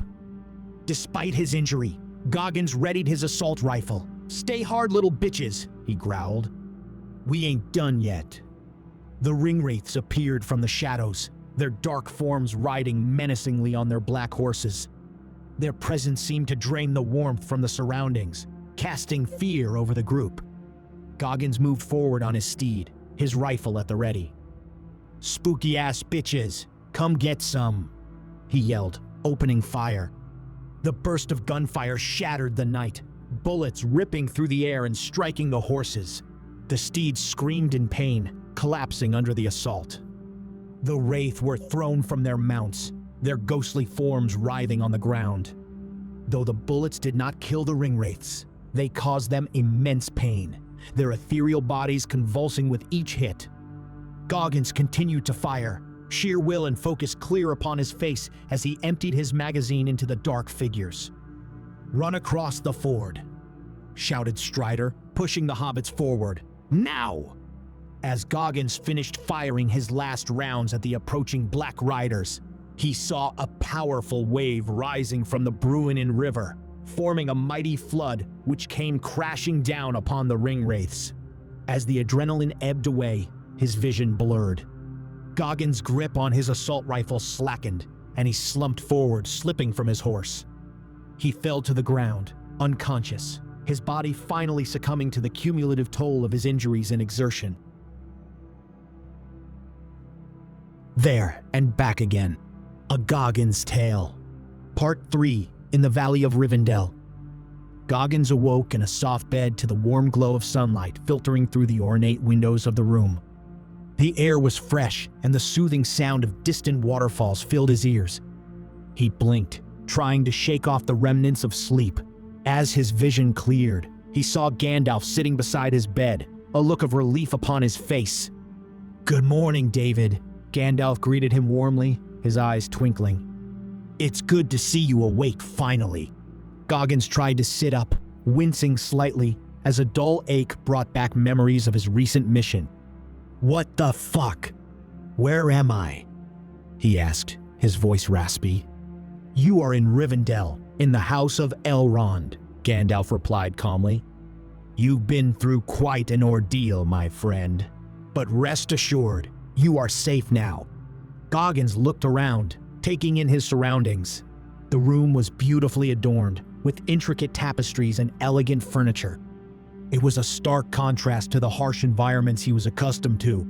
Despite his injury, Goggins readied his assault rifle. "Stay hard, little bitches," he growled. "We ain't done yet." The Ringwraiths appeared from the shadows, their dark forms riding menacingly on their black horses. Their presence seemed to drain the warmth from the surroundings, casting fear over the group. Goggins moved forward on his steed, his rifle at the ready. "Spooky-ass bitches, come get some," he yelled, opening fire. The burst of gunfire shattered the night, bullets ripping through the air and striking the horses. The steeds screamed in pain, collapsing under the assault. The Wraith were thrown from their mounts, their ghostly forms writhing on the ground. Though the bullets did not kill the Ringwraiths, they caused them immense pain, their ethereal bodies convulsing with each hit. Goggins continued to fire, sheer will and focus clear upon his face as he emptied his magazine into the dark figures. "Run across the ford," shouted Strider, pushing the hobbits forward. "Now!" As Goggins finished firing his last rounds at the approaching Black Riders, he saw a powerful wave rising from the Bruinen River, forming a mighty flood which came crashing down upon the Ringwraiths. As the adrenaline ebbed away, his vision blurred. Goggins' grip on his assault rifle slackened, and he slumped forward, slipping from his horse. He fell to the ground, unconscious, his body finally succumbing to the cumulative toll of his injuries and exertion. There and back again. A Goggins Tale. Part 3, in the Valley of Rivendell. Goggins awoke in a soft bed to the warm glow of sunlight filtering through the ornate windows of the room. The air was fresh, and the soothing sound of distant waterfalls filled his ears. He blinked, trying to shake off the remnants of sleep. As his vision cleared, he saw Gandalf sitting beside his bed, a look of relief upon his face. "Good morning, David," Gandalf greeted him warmly, his eyes twinkling. "It's good to see you awake finally." Goggins tried to sit up, wincing slightly as a dull ache brought back memories of his recent mission. "What the fuck? Where am I?" he asked, his voice raspy. "You are in Rivendell, in the House of Elrond," Gandalf replied calmly. "You've been through quite an ordeal, my friend. But rest assured, you are safe now." Goggins looked around, taking in his surroundings. The room was beautifully adorned, with intricate tapestries and elegant furniture. It was a stark contrast to the harsh environments he was accustomed to.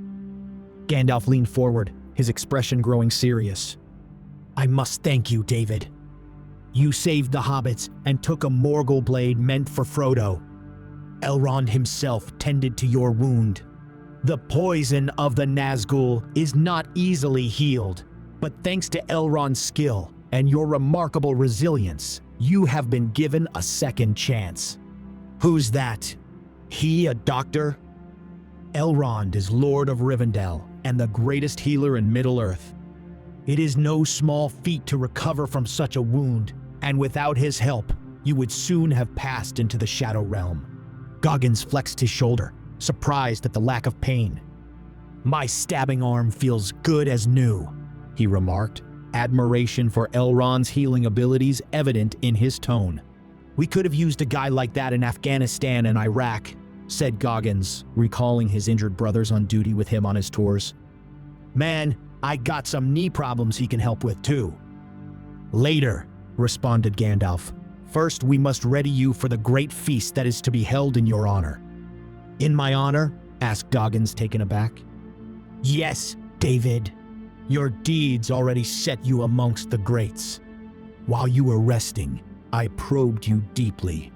Gandalf leaned forward, his expression growing serious. "I must thank you, David. You saved the hobbits and took a Morgul blade meant for Frodo. Elrond himself tended to your wound. The poison of the Nazgul is not easily healed, but thanks to Elrond's skill and your remarkable resilience, you have been given a second chance. Who's that? He a doctor? Elrond is Lord of Rivendell and the greatest healer in Middle-earth. It is no small feat to recover from such a wound, and without his help, you would soon have passed into the Shadow Realm. Goggins flexed his shoulder, surprised at the lack of pain. My stabbing arm feels good as new, he remarked, admiration for Elrond's healing abilities evident in his tone. We could have used a guy like that in Afghanistan and Iraq, said Goggins, recalling his injured brothers on duty with him on his tours. Man, I got some knee problems he can help with too. Later, responded Gandalf. First, we must ready you for the great feast that is to be held in your honor. In my honor? Asked Goggins, taken aback. Yes, David. Your deeds already set you amongst the greats. While you were resting, I probed you deeply.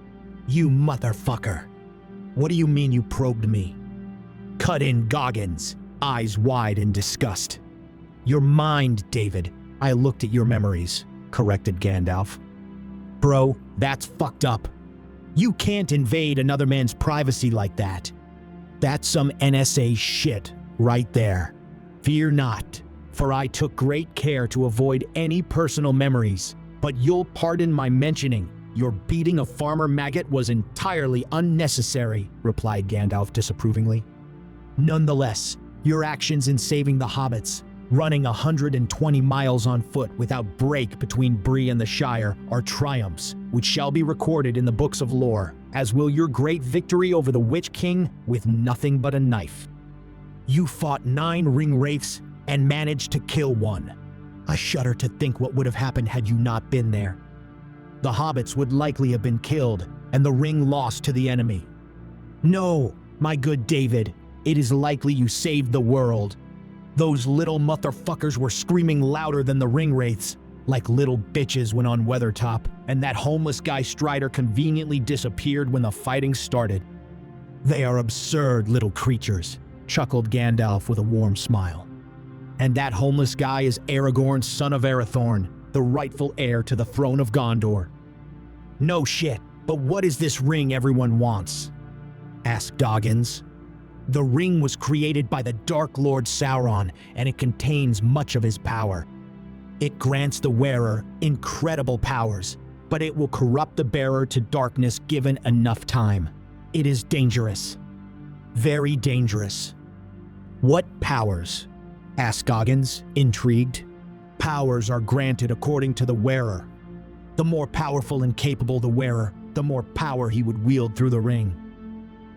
You motherfucker. What do you mean you probed me? Cut in Goggins, eyes wide in disgust. Your mind, David. I looked at your memories, corrected Gandalf. Bro, that's fucked up. You can't invade another man's privacy like that. That's some NSA shit right there. Fear not, for I took great care to avoid any personal memories, but you'll pardon my mentioning your beating a farmer maggot was entirely unnecessary, replied Gandalf disapprovingly. Nonetheless, your actions in saving the hobbits, running 120 miles on foot without break between Bree and the Shire, are triumphs which shall be recorded in the books of lore, as will your great victory over the Witch King with nothing but a knife. You fought 9 ring wraiths and managed to kill one. I shudder to think what would have happened had you not been there. The hobbits would likely have been killed and the ring lost to the enemy. No, my good David, it is likely you saved the world. Those little motherfuckers were screaming louder than the ring wraiths, like little bitches when on Weathertop, and that homeless guy Strider conveniently disappeared when the fighting started. They are absurd little creatures, chuckled Gandalf with a warm smile. And that homeless guy is Aragorn, son of Arathorn, the rightful heir to the throne of Gondor. No shit, but what is this ring everyone wants? Asked Goggins. The ring was created by the Dark Lord Sauron, and it contains much of his power. It grants the wearer incredible powers, but it will corrupt the bearer to darkness given enough time. It is dangerous. Very dangerous. What powers? Asked Goggins, intrigued. Powers are granted according to the wearer. The more powerful and capable the wearer, the more power he would wield through the ring.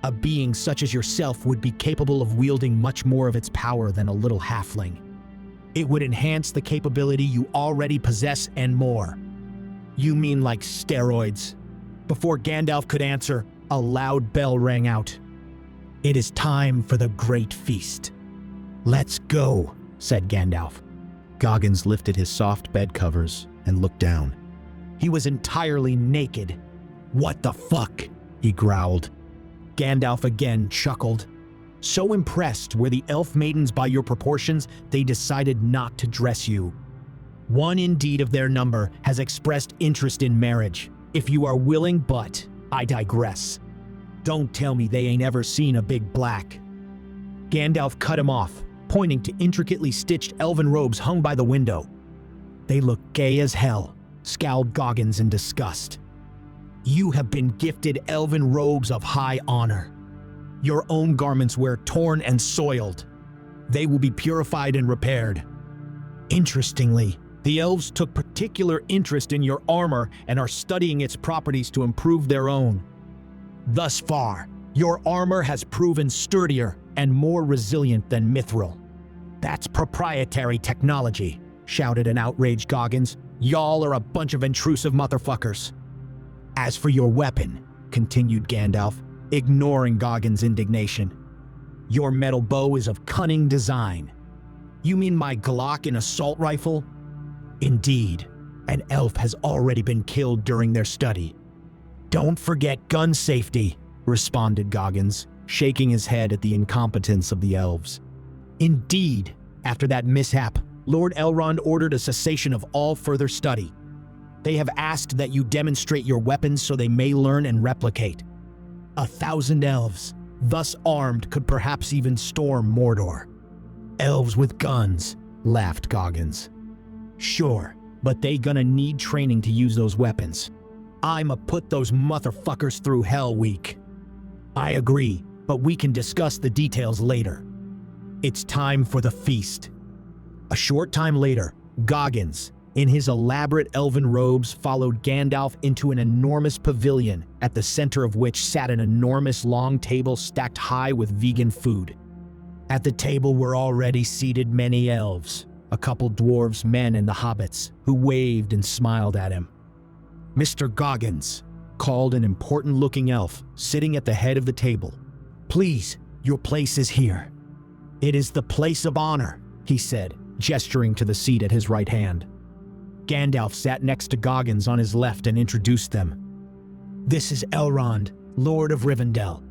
A being such as yourself would be capable of wielding much more of its power than a little halfling. It would enhance the capability you already possess and more. You mean like steroids? Before Gandalf could answer, a loud bell rang out. It is time for the great feast. Let's go, said Gandalf. Goggins lifted his soft bed covers and looked down. He was entirely naked. What the fuck? He growled. Gandalf again chuckled. So impressed were the elf maidens by your proportions, they decided not to dress you. One indeed of their number has expressed interest in marriage, if you are willing, but I digress. Don't tell me they ain't ever seen a big black. Gandalf cut him off, pointing to intricately stitched elven robes hung by the window. They look gay as hell, scowled Goggins in disgust. You have been gifted elven robes of high honor. Your own garments wear torn and soiled. They will be purified and repaired. Interestingly, the elves took particular interest in your armor and are studying its properties to improve their own. Thus far, your armor has proven sturdier and more resilient than mithril. That's proprietary technology, shouted an outraged Goggins. Y'all are a bunch of intrusive motherfuckers. As for your weapon, continued Gandalf, ignoring Goggins' indignation, your metal bow is of cunning design. You mean my Glock and assault rifle? Indeed, an elf has already been killed during their study. Don't forget gun safety, responded Goggins, shaking his head at the incompetence of the elves. Indeed, after that mishap, Lord Elrond ordered a cessation of all further study. They have asked that you demonstrate your weapons so they may learn and replicate. 1,000 elves, thus armed, could perhaps even storm Mordor. Elves with guns, laughed Goggins. Sure, but they gonna need training to use those weapons. I'ma put those motherfuckers through Hell Week. I agree, but we can discuss the details later. It's time for the feast. A short time later, Goggins, in his elaborate elven robes, followed Gandalf into an enormous pavilion, at the center of which sat an enormous long table stacked high with vegan food. At the table were already seated many elves, a couple dwarves, men, and the hobbits, who waved and smiled at him. Mr. Goggins, called an important-looking elf, sitting at the head of the table. Please, your place is here. It is the place of honor, he said, gesturing to the seat at his right hand. Gandalf sat next to Goggins on his left and introduced them. This is Elrond, Lord of Rivendell.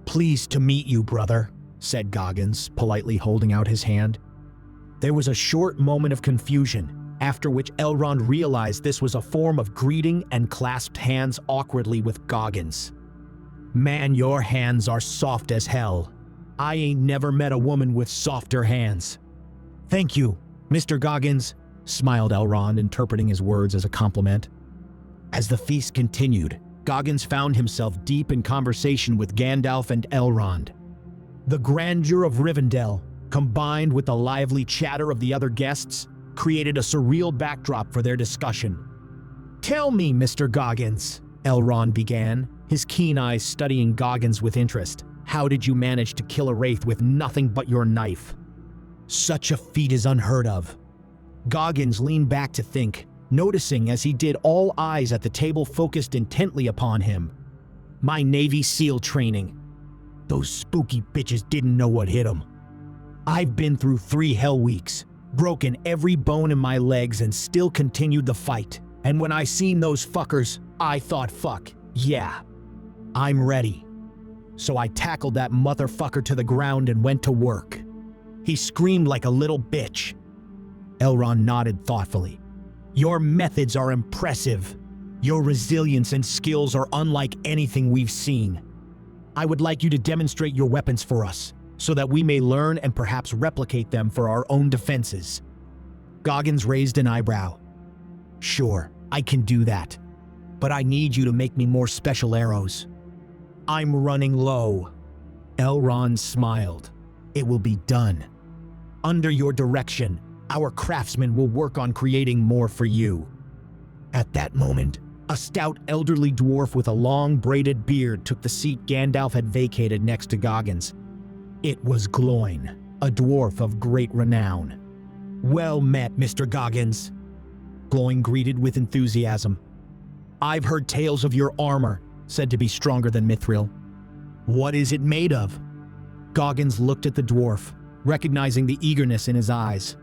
Pleased to meet you, brother, said Goggins, politely holding out his hand. There was a short moment of confusion, after which Elrond realized this was a form of greeting and clasped hands awkwardly with Goggins. Man, your hands are soft as hell. I ain't never met a woman with softer hands. Thank you, Mr. Goggins, smiled Elrond, interpreting his words as a compliment. As the feast continued, Goggins found himself deep in conversation with Gandalf and Elrond. The grandeur of Rivendell, combined with the lively chatter of the other guests, created a surreal backdrop for their discussion. Tell me, Mr. Goggins, Elrond began, his keen eyes studying Goggins with interest. How did you manage to kill a wraith with nothing but your knife? Such a feat is unheard of. Goggins leaned back to think, noticing as he did all eyes at the table focused intently upon him. My Navy SEAL training. Those spooky bitches didn't know what hit them. I've been through 3 Hell Weeks, broken every bone in my legs and still continued the fight. And when I seen those fuckers, I thought, fuck, yeah, I'm ready. So I tackled that motherfucker to the ground and went to work. He screamed like a little bitch. Elrond nodded thoughtfully. Your methods are impressive. Your resilience and skills are unlike anything we've seen. I would like you to demonstrate your weapons for us, so that we may learn and perhaps replicate them for our own defenses. Goggins raised an eyebrow. Sure, I can do that. But I need you to make me more special arrows. I'm running low. Elrond smiled. It will be done. Under your direction, our craftsmen will work on creating more for you. At that moment, a stout elderly dwarf with a long braided beard took the seat Gandalf had vacated next to Goggins. It was Gloin, a dwarf of great renown. Well met, Mr. Goggins. Gloin greeted with enthusiasm. I've heard tales of your armor, said to be stronger than Mithril. What is it made of? Goggins looked at the dwarf, recognizing the eagerness in his eyes.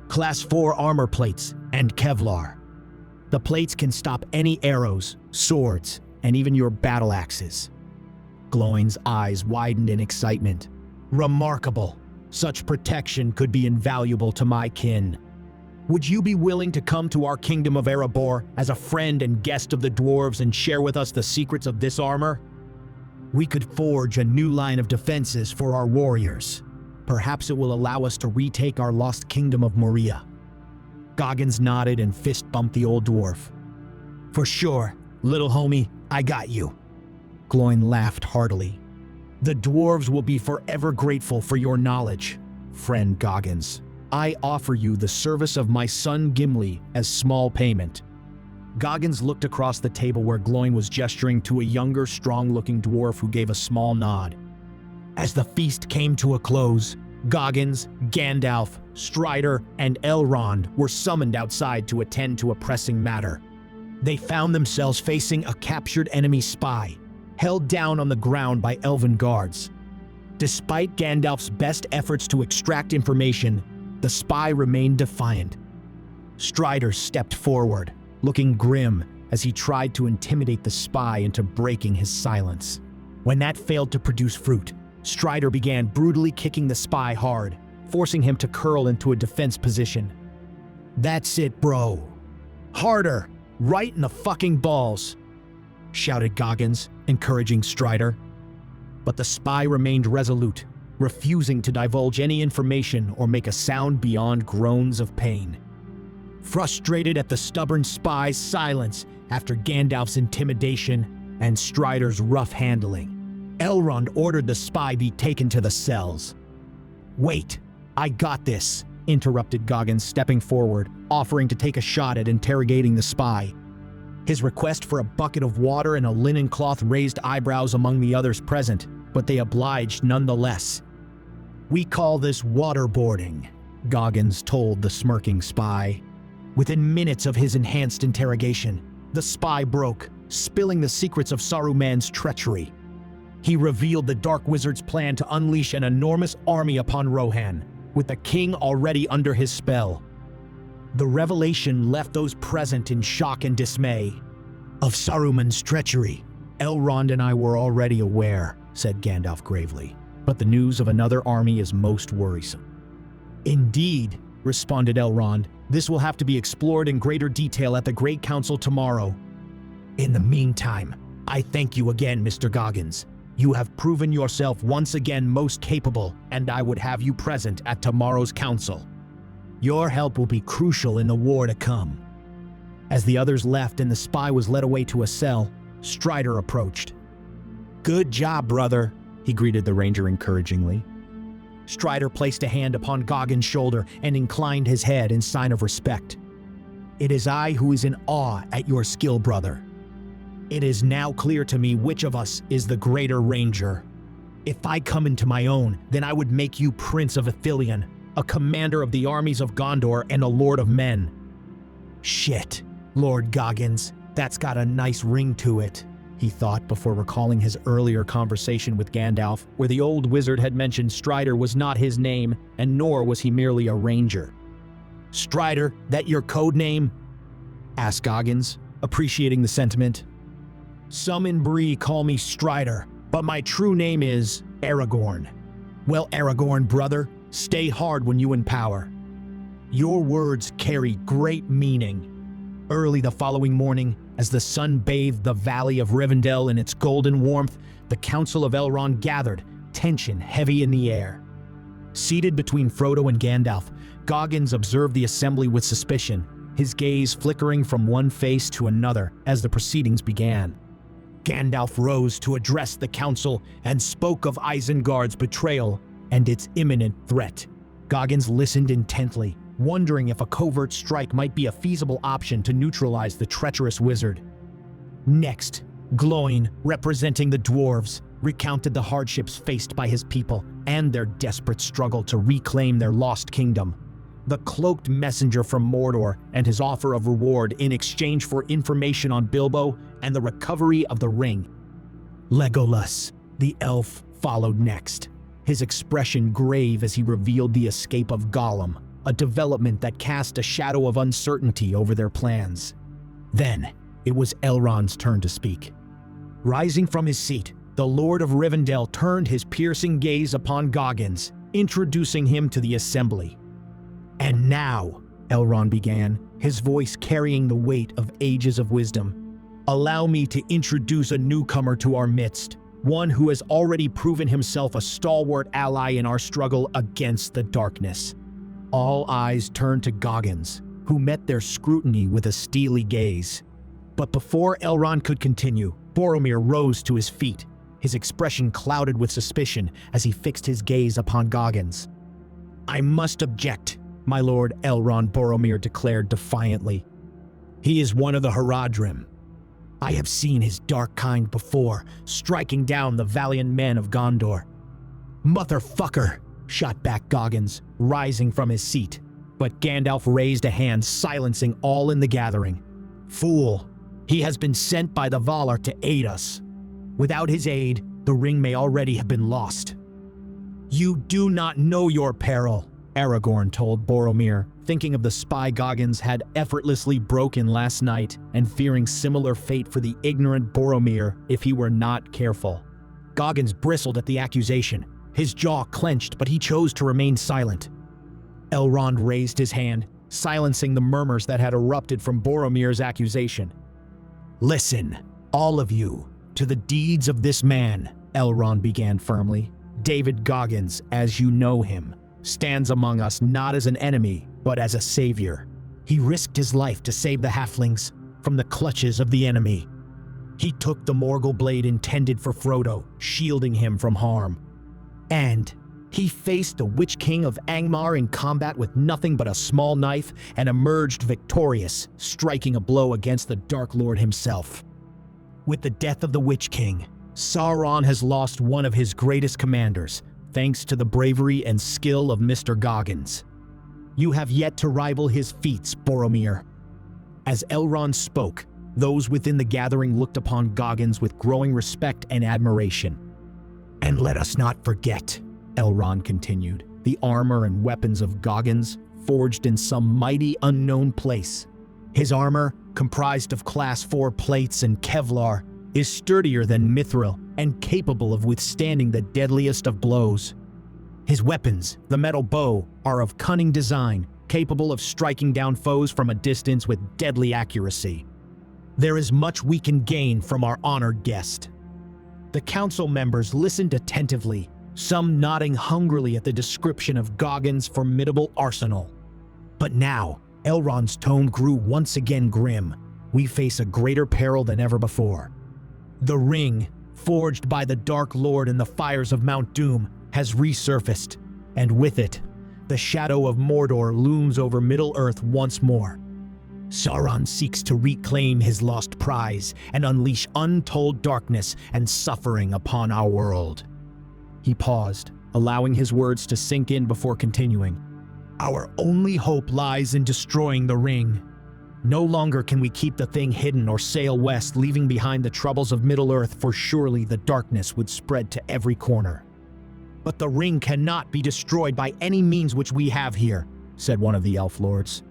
Class 4 armor plates and Kevlar. The plates can stop any arrows, swords, and even your battle axes. Gloin's eyes widened in excitement. Remarkable. Such protection could be invaluable to my kin. Would you be willing to come to our kingdom of Erebor as a friend and guest of the dwarves and share with us the secrets of this armor? We could forge a new line of defenses for our warriors. Perhaps it will allow us to retake our lost kingdom of Moria. Goggins nodded and fist bumped the old dwarf. For sure, little homie, I got you. Gloin laughed heartily. The dwarves will be forever grateful for your knowledge, friend Goggins. I offer you the service of my son Gimli as small payment. Goggins looked across the table where Gloin was gesturing to a younger, strong-looking dwarf who gave a small nod. As the feast came to a close, Goggins, Gandalf, Strider, and Elrond were summoned outside to attend to a pressing matter. They found themselves facing a captured enemy spy, held down on the ground by elven guards. Despite Gandalf's best efforts to extract information, the spy remained defiant. Strider stepped forward, looking grim as he tried to intimidate the spy into breaking his silence. When that failed to produce fruit, Strider began brutally kicking the spy hard, forcing him to curl into a defense position. "That's it, bro. Harder, right in the fucking balls," shouted Goggins, encouraging Strider. But the spy remained resolute, refusing to divulge any information or make a sound beyond groans of pain. Frustrated at the stubborn spy's silence after Gandalf's intimidation and Strider's rough handling, Elrond ordered the spy be taken to the cells. "Wait, I got this," interrupted Goggins, stepping forward, offering to take a shot at interrogating the spy. His request for a bucket of water and a linen cloth raised eyebrows among the others present, but they obliged nonetheless. "We call this waterboarding," Goggins told the smirking spy. Within minutes of his enhanced interrogation, the spy broke, spilling the secrets of Saruman's treachery. He revealed the Dark Wizard's plan to unleash an enormous army upon Rohan, with the king already under his spell. The revelation left those present in shock and dismay. "Of Saruman's treachery, Elrond and I were already aware," said Gandalf gravely, "but the news of another army is most worrisome." "Indeed," responded Elrond, "this will have to be explored in greater detail at the Great Council tomorrow. In the meantime, I thank you again, Mr. Goggins. You have proven yourself once again most capable, and I would have you present at tomorrow's council. Your help will be crucial in the war to come." As the others left and the spy was led away to a cell, Strider approached. "Good job, brother," he greeted the ranger encouragingly. Strider placed a hand upon Goggins' shoulder and inclined his head in sign of respect. "It is I who is in awe at your skill, brother. It is now clear to me which of us is the greater ranger. If I come into my own, then I would make you Prince of Ithilien, a commander of the armies of Gondor and a lord of men." "Shit, Lord Goggins, that's got a nice ring to it," he thought before recalling his earlier conversation with Gandalf, where the old wizard had mentioned Strider was not his name, and nor was he merely a ranger. "Strider, that your code name?" asked Goggins, appreciating the sentiment. "Some in Bree call me Strider, but my true name is Aragorn." "Well, Aragorn, brother, stay hard when you in power. Your words carry great meaning." Early the following morning, as the sun bathed the valley of Rivendell in its golden warmth, the Council of Elrond gathered, tension heavy in the air. Seated between Frodo and Gandalf, Goggins observed the assembly with suspicion, his gaze flickering from one face to another as the proceedings began. Gandalf rose to address the council and spoke of Isengard's betrayal and its imminent threat. Goggins listened intently, wondering if a covert strike might be a feasible option to neutralize the treacherous wizard. Next, Gloin, representing the dwarves, recounted the hardships faced by his people and their desperate struggle to reclaim their lost kingdom. The cloaked messenger from Mordor and his offer of reward in exchange for information on Bilbo and the recovery of the ring. Legolas, the elf, followed next, his expression grave as he revealed the escape of Gollum, a development that cast a shadow of uncertainty over their plans. Then, it was Elrond's turn to speak. Rising from his seat, the Lord of Rivendell turned his piercing gaze upon Goggins, introducing him to the assembly. "And now," Elrond began, his voice carrying the weight of ages of wisdom, "allow me to introduce a newcomer to our midst, one who has already proven himself a stalwart ally in our struggle against the darkness." All eyes turned to Goggins, who met their scrutiny with a steely gaze. But before Elrond could continue, Boromir rose to his feet, his expression clouded with suspicion as he fixed his gaze upon Goggins. "I must object, my lord," Elrond Boromir declared defiantly. "He is one of the Haradrim. I have seen his dark kind before, striking down the valiant men of Gondor." "Motherfucker!" shot back Goggins, rising from his seat. But Gandalf raised a hand, silencing all in the gathering. "Fool! He has been sent by the Valar to aid us. Without his aid, the ring may already have been lost." "You do not know your peril," Aragorn told Boromir, thinking of the spy Goggins had effortlessly broken last night and fearing similar fate for the ignorant Boromir if he were not careful. Goggins bristled at the accusation. His jaw clenched, but he chose to remain silent. Elrond raised his hand, silencing the murmurs that had erupted from Boromir's accusation. "Listen, all of you, to the deeds of this man," Elrond began firmly. "David Goggins, as you know him, stands among us not as an enemy, but as a savior. He risked his life to save the halflings from the clutches of the enemy. He took the Morgul blade intended for Frodo, shielding him from harm. And he faced the Witch King of Angmar in combat with nothing but a small knife and emerged victorious, striking a blow against the Dark Lord himself. With the death of the Witch King, Sauron has lost one of his greatest commanders, thanks to the bravery and skill of Mr. Goggins. You have yet to rival his feats, Boromir." As Elrond spoke, those within the gathering looked upon Goggins with growing respect and admiration. "And let us not forget," Elrond continued, "the armor and weapons of Goggins, forged in some mighty unknown place. His armor, comprised of Class 4 plates and Kevlar, is sturdier than mithril and capable of withstanding the deadliest of blows. His weapons, the metal bow, are of cunning design, capable of striking down foes from a distance with deadly accuracy. There is much we can gain from our honored guest." The council members listened attentively, some nodding hungrily at the description of Goggins' formidable arsenal. But now, Elrond's tone grew once again grim. "We face a greater peril than ever before. The ring, forged by the Dark Lord in the fires of Mount Doom, has resurfaced, and with it, the shadow of Mordor looms over Middle-earth once more. Sauron seeks to reclaim his lost prize and unleash untold darkness and suffering upon our world." He paused, allowing his words to sink in before continuing. "Our only hope lies in destroying the ring. No longer can we keep the thing hidden or sail west, leaving behind the troubles of Middle-earth, for surely the darkness would spread to every corner. But the ring cannot be destroyed by any means which we have here," said one of the elf lords.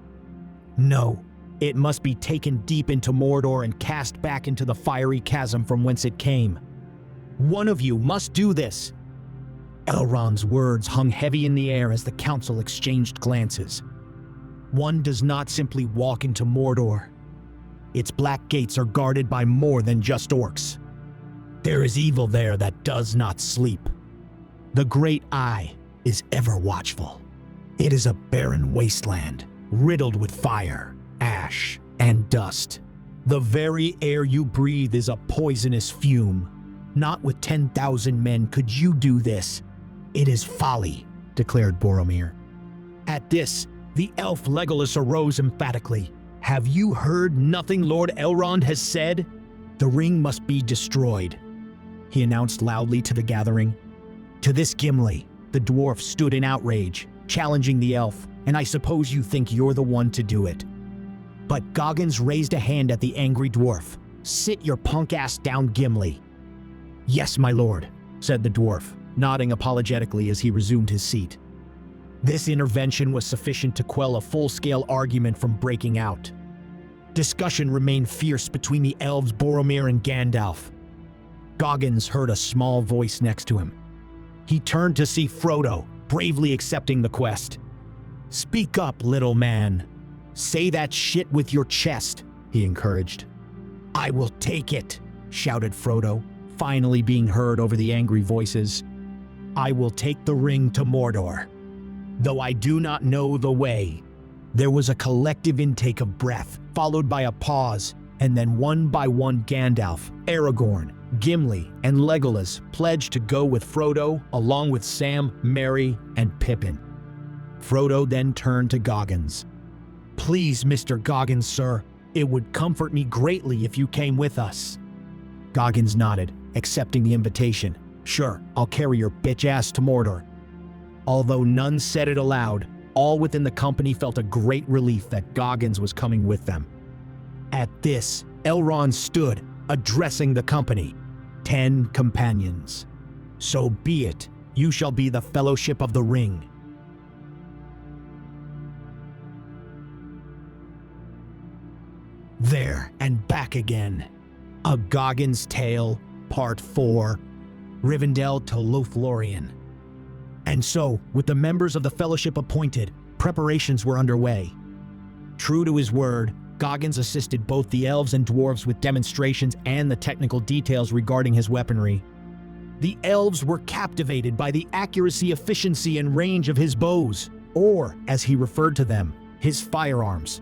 "No, it must be taken deep into Mordor and cast back into the fiery chasm from whence it came. One of you must do this." Elrond's words hung heavy in the air as the council exchanged glances. "One does not simply walk into Mordor. Its black gates are guarded by more than just orcs. There is evil there that does not sleep. The Great Eye is ever watchful. It is a barren wasteland, riddled with fire, ash, and dust. The very air you breathe is a poisonous fume. Not with 10,000 men could you do this. It is folly," declared Boromir. At this, the elf Legolas arose emphatically. "Have you heard nothing Lord Elrond has said? The ring must be destroyed," he announced loudly to the gathering. To this Gimli, the dwarf stood in outrage, challenging the elf, "And I suppose you think you're the one to do it." But Goggins raised a hand at the angry dwarf. "Sit your punk ass down, Gimli." "Yes, my lord," said the dwarf, nodding apologetically as he resumed his seat. This intervention was sufficient to quell a full-scale argument from breaking out. Discussion remained fierce between the elves Boromir and Gandalf. Goggins heard a small voice next to him. He turned to see Frodo, bravely accepting the quest. "Speak up, little man. Say that shit with your chest," he encouraged. "I will take it," shouted Frodo, finally being heard over the angry voices. "I will take the ring to Mordor, though I do not know the way." There was a collective intake of breath, followed by a pause, and then one by one Gandalf, Aragorn, Gimli, and Legolas pledged to go with Frodo, along with Sam, Merry, and Pippin. Frodo then turned to Goggins. "Please, Mr. Goggins, sir, it would comfort me greatly if you came with us." Goggins nodded, accepting the invitation. "Sure, I'll carry your bitch ass to Mordor." Although none said it aloud, all within the company felt a great relief that Goggins was coming with them. At this, Elrond stood, addressing the company. 10 companions. So be it, you shall be the Fellowship of the Ring. There and back again. A Goggins Tale, Part 4. Rivendell to Lothlorien. And so, with the members of the Fellowship appointed, preparations were underway. True to his word, Goggins assisted both the elves and dwarves with demonstrations and the technical details regarding his weaponry. The elves were captivated by the accuracy, efficiency, and range of his bows, or, as he referred to them, his firearms.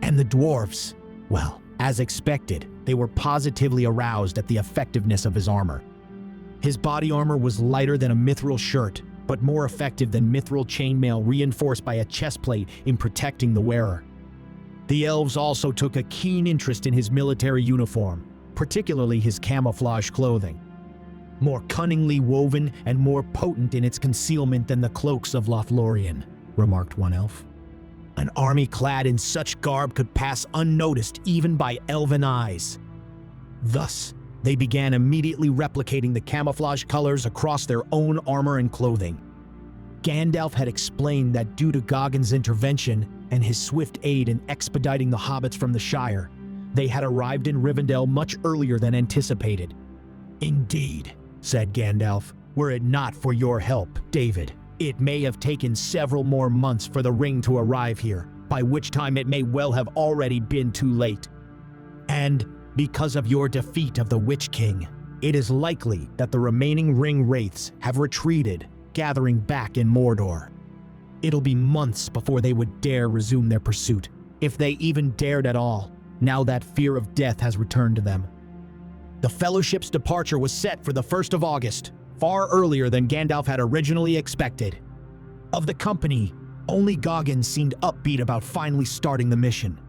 And the dwarves, well, as expected, they were positively aroused at the effectiveness of his armor. His body armor was lighter than a mithril shirt, but more effective than mithril chainmail reinforced by a chestplate in protecting the wearer. The elves also took a keen interest in his military uniform, particularly his camouflage clothing. More cunningly woven and more potent in its concealment than the cloaks of Lothlorien, remarked one elf. An army clad in such garb could pass unnoticed even by elven eyes. Thus, they began immediately replicating the camouflage colors across their own armor and clothing. Gandalf had explained that due to Goggins' intervention and his swift aid in expediting the hobbits from the Shire, they had arrived in Rivendell much earlier than anticipated. Indeed, said Gandalf, were it not for your help, David, it may have taken several more months for the ring to arrive here, by which time it may well have already been too late. And because of your defeat of the Witch King, it is likely that the remaining ring wraiths have retreated, gathering back in Mordor. It'll be months before they would dare resume their pursuit, if they even dared at all, now that fear of death has returned to them. The Fellowship's departure was set for the 1st of August, far earlier than Gandalf had originally expected. Of the company, only Goggins seemed upbeat about finally starting the mission.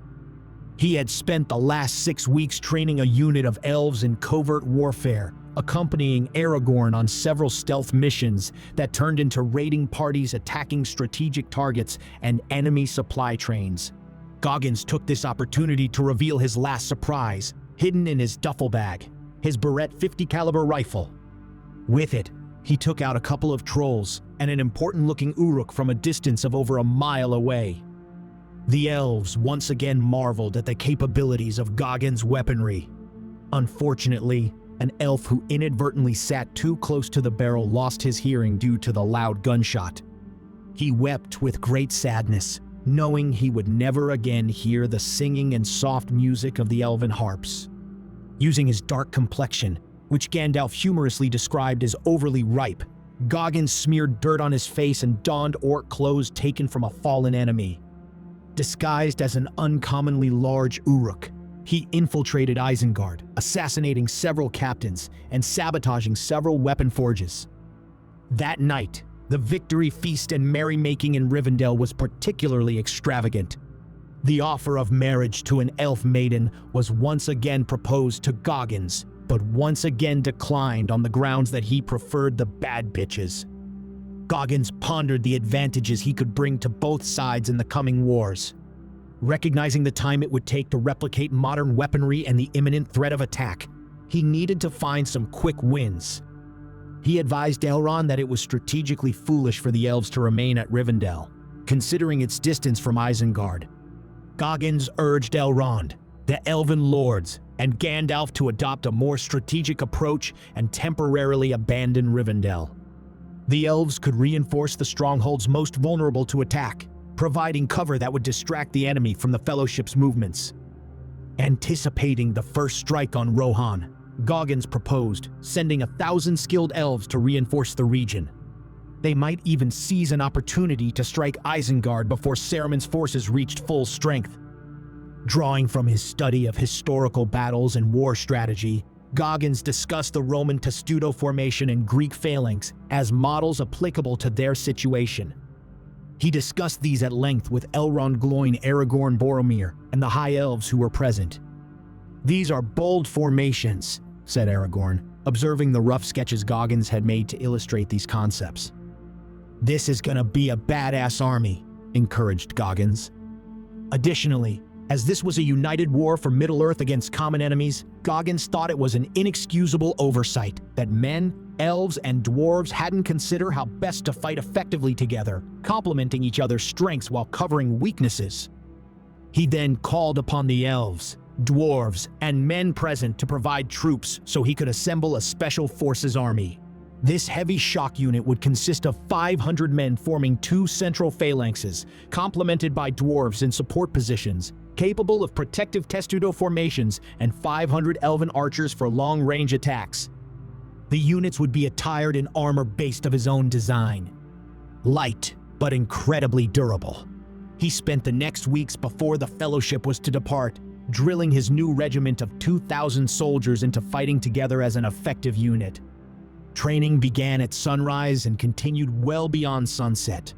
He had spent the last 6 weeks training a unit of elves in covert warfare, accompanying Aragorn on several stealth missions that turned into raiding parties attacking strategic targets and enemy supply trains. Goggins took this opportunity to reveal his last surprise, hidden in his duffel bag, his Barrett 50 caliber rifle. With it, he took out a couple of trolls and an important-looking Uruk from a distance of over a mile away. The elves once again marveled at the capabilities of Goggins' weaponry. Unfortunately, an elf who inadvertently sat too close to the barrel lost his hearing due to the loud gunshot. He wept with great sadness, knowing he would never again hear the singing and soft music of the elven harps. Using his dark complexion, which Gandalf humorously described as overly ripe, Goggins smeared dirt on his face and donned orc clothes taken from a fallen enemy. Disguised as an uncommonly large Uruk, he infiltrated Isengard, assassinating several captains and sabotaging several weapon forges. That night, the victory feast and merrymaking in Rivendell was particularly extravagant. The offer of marriage to an elf maiden was once again proposed to Goggins, but once again declined on the grounds that he preferred the bad bitches. Goggins pondered the advantages he could bring to both sides in the coming wars. Recognizing the time it would take to replicate modern weaponry and the imminent threat of attack, he needed to find some quick wins. He advised Elrond that it was strategically foolish for the elves to remain at Rivendell, considering its distance from Isengard. Goggins urged Elrond, the Elven Lords, and Gandalf to adopt a more strategic approach and temporarily abandon Rivendell. The elves could reinforce the strongholds most vulnerable to attack, providing cover that would distract the enemy from the Fellowship's movements. Anticipating the first strike on Rohan, Goggins proposed sending 1,000 skilled elves to reinforce the region. They might even seize an opportunity to strike Isengard before Saruman's forces reached full strength. Drawing from his study of historical battles and war strategy, Goggins discussed the Roman testudo formation and Greek phalanx as models applicable to their situation. He discussed these at length with Elrond Gloin, Aragorn, Boromir, and the High Elves who were present. "These are bold formations," said Aragorn, observing the rough sketches Goggins had made to illustrate these concepts. "This is gonna be a badass army," encouraged Goggins. Additionally, as this was a united war for Middle-earth against common enemies, Goggins thought it was an inexcusable oversight that men, elves, and dwarves hadn't considered how best to fight effectively together, complementing each other's strengths while covering weaknesses. He then called upon the elves, dwarves, and men present to provide troops so he could assemble a special forces army. This heavy shock unit would consist of 500 men forming 2 central phalanxes, complemented by dwarves in support positions, capable of protective testudo formations, and 500 elven archers for long-range attacks. The units would be attired in armor based of his own design. Light, but incredibly durable. He spent the next weeks before the Fellowship was to depart, drilling his new regiment of 2,000 soldiers into fighting together as an effective unit. Training began at sunrise and continued well beyond sunset.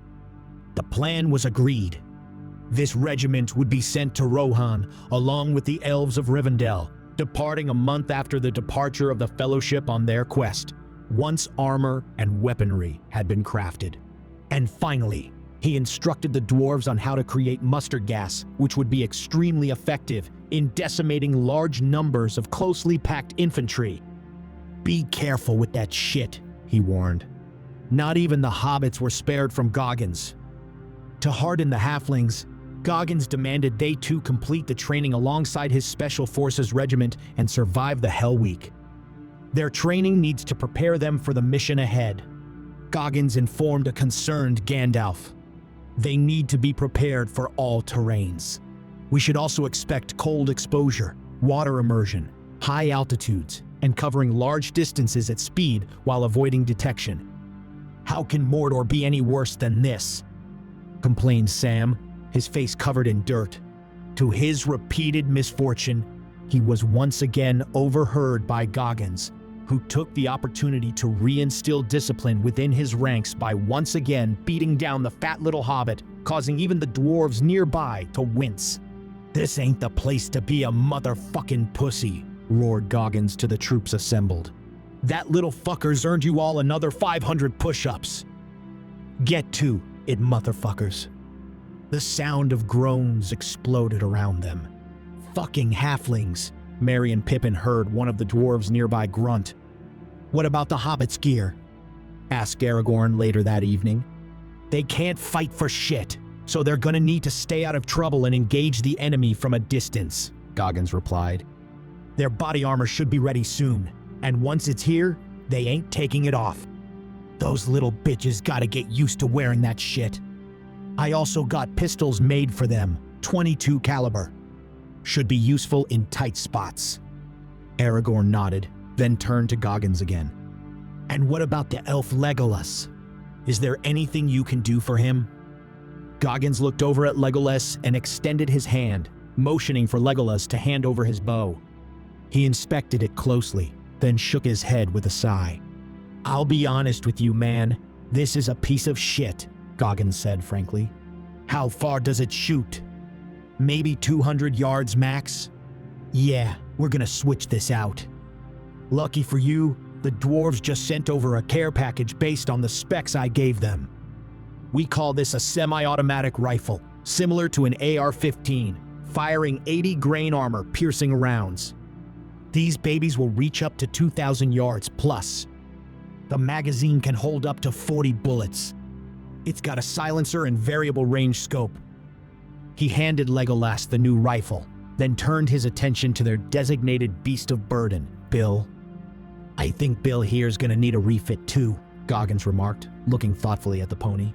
The plan was agreed. This regiment would be sent to Rohan along with the elves of Rivendell, departing a month after the departure of the Fellowship on their quest, once armor and weaponry had been crafted. And finally, he instructed the dwarves on how to create mustard gas, which would be extremely effective in decimating large numbers of closely packed infantry. "Be careful with that shit," he warned. Not even the hobbits were spared from Goggins. To harden the halflings, Goggins demanded they too complete the training alongside his Special Forces regiment and survive the Hell Week. Their training needs to prepare them for the mission ahead. Goggins informed a concerned Gandalf. They need to be prepared for all terrains. We should also expect cold exposure, water immersion, high altitudes, and covering large distances at speed while avoiding detection. "How can Mordor be any worse than this?" complained Sam, his face covered in dirt. To his repeated misfortune, he was once again overheard by Goggins, who took the opportunity to reinstill discipline within his ranks by once again beating down the fat little hobbit, causing even the dwarves nearby to wince. "This ain't the place to be a motherfucking pussy," roared Goggins to the troops assembled. "That little fucker's earned you all another 500 push-ups. Get to it, motherfuckers." The sound of groans exploded around them. "Fucking halflings," Merry and Pippin heard one of the dwarves nearby grunt. "What about the hobbits' gear?" asked Aragorn later that evening. "They can't fight for shit, so they're gonna need to stay out of trouble and engage the enemy from a distance," Goggins replied. "Their body armor should be ready soon, and once it's here, they ain't taking it off. Those little bitches gotta get used to wearing that shit. I also got pistols made for them, 22 caliber. Should be useful in tight spots." Aragorn nodded, then turned to Goggins again. "And what about the elf Legolas? Is there anything you can do for him?" Goggins looked over at Legolas and extended his hand, motioning for Legolas to hand over his bow. He inspected it closely, then shook his head with a sigh. "I'll be honest with you, man. This is a piece of shit," Goggins said frankly. "How far does it shoot? Maybe 200 yards max? Yeah, we're gonna switch this out. Lucky for you, the dwarves just sent over a care package based on the specs I gave them. We call this a semi-automatic rifle, similar to an AR-15, firing 80 grain armor piercing rounds. These babies will reach up to 2,000 yards plus. The magazine can hold up to 40 bullets. It's got a silencer and variable range scope." He handed Legolas the new rifle, then turned his attention to their designated beast of burden, Bill. "I think Bill here's gonna need a refit too," Goggins remarked, looking thoughtfully at the pony.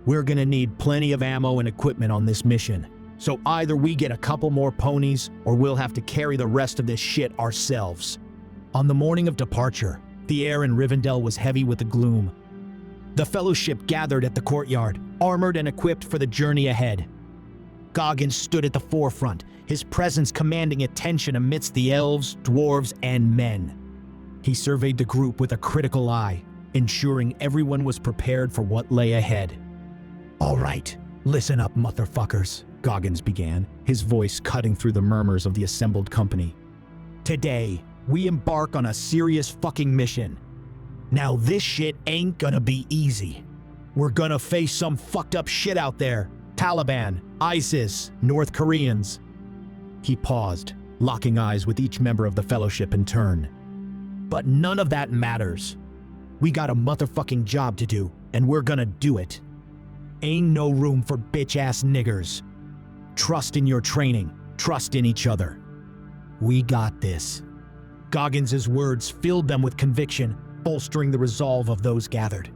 "We're gonna need plenty of ammo and equipment on this mission, so either we get a couple more ponies or we'll have to carry the rest of this shit ourselves." On the morning of departure, the air in Rivendell was heavy with the gloom. The Fellowship gathered at the courtyard, armored and equipped for the journey ahead. Goggins stood at the forefront, his presence commanding attention amidst the elves, dwarves, and men. He surveyed the group with a critical eye, ensuring everyone was prepared for what lay ahead. "All right, listen up, motherfuckers," Goggins began, his voice cutting through the murmurs of the assembled company. "Today, we embark on a serious fucking mission. Now this shit ain't gonna be easy. We're gonna face some fucked up shit out there. Taliban, ISIS, North Koreans." He paused, locking eyes with each member of the Fellowship in turn. "But none of that matters. We got a motherfucking job to do, and we're gonna do it. Ain't no room for bitch-ass niggers. Trust in your training, trust in each other. We got this." Goggins' words filled them with conviction, bolstering the resolve of those gathered.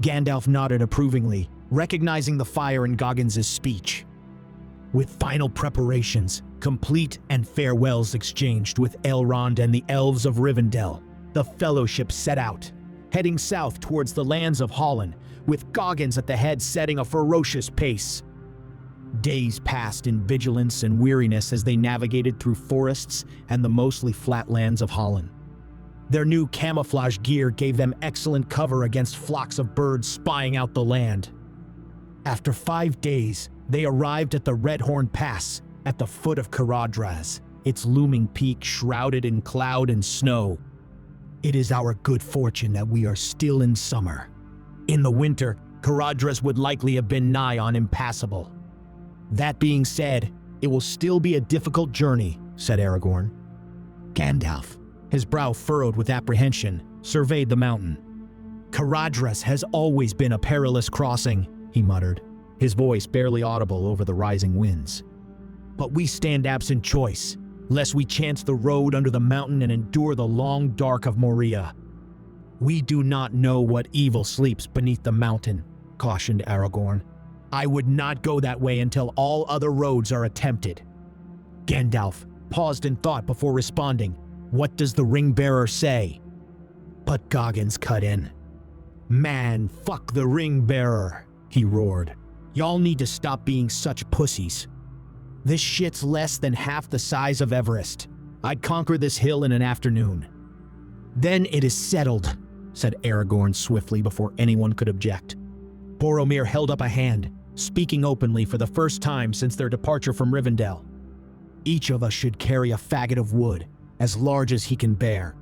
Gandalf nodded approvingly, recognizing the fire in Goggins' speech. With final preparations complete and farewells exchanged with Elrond and the elves of Rivendell, the Fellowship set out, heading south towards the lands of Holland, with Goggins at the head setting a ferocious pace. Days passed in vigilance and weariness as they navigated through forests and the mostly flat lands of Holland. Their new camouflage gear gave them excellent cover against flocks of birds spying out the land. After 5 days, they arrived at the Redhorn Pass at the foot of Caradhras, its looming peak shrouded in cloud and snow. It is our good fortune that we are still in summer. In the winter, Caradhras would likely have been nigh on impassable. That being said, it will still be a difficult journey, said Aragorn. Gandalf, his brow furrowed with apprehension, surveyed the mountain. Caradhras has always been a perilous crossing, he muttered, his voice barely audible over the rising winds. But we stand absent choice, lest we chance the road under the mountain and endure the long dark of Moria. We do not know what evil sleeps beneath the mountain, cautioned Aragorn. I would not go that way until all other roads are attempted. Gandalf paused in thought before responding. What does the ring-bearer say? But Goggins cut in. Man, fuck the ring-bearer, he roared. Y'all need to stop being such pussies. This shit's less than half the size of Everest. I'd conquer this hill in an afternoon. Then it is settled, said Aragorn swiftly before anyone could object. Boromir held up a hand, speaking openly for the first time since their departure from Rivendell. Each of us should carry a faggot of wood, as large as he can bear.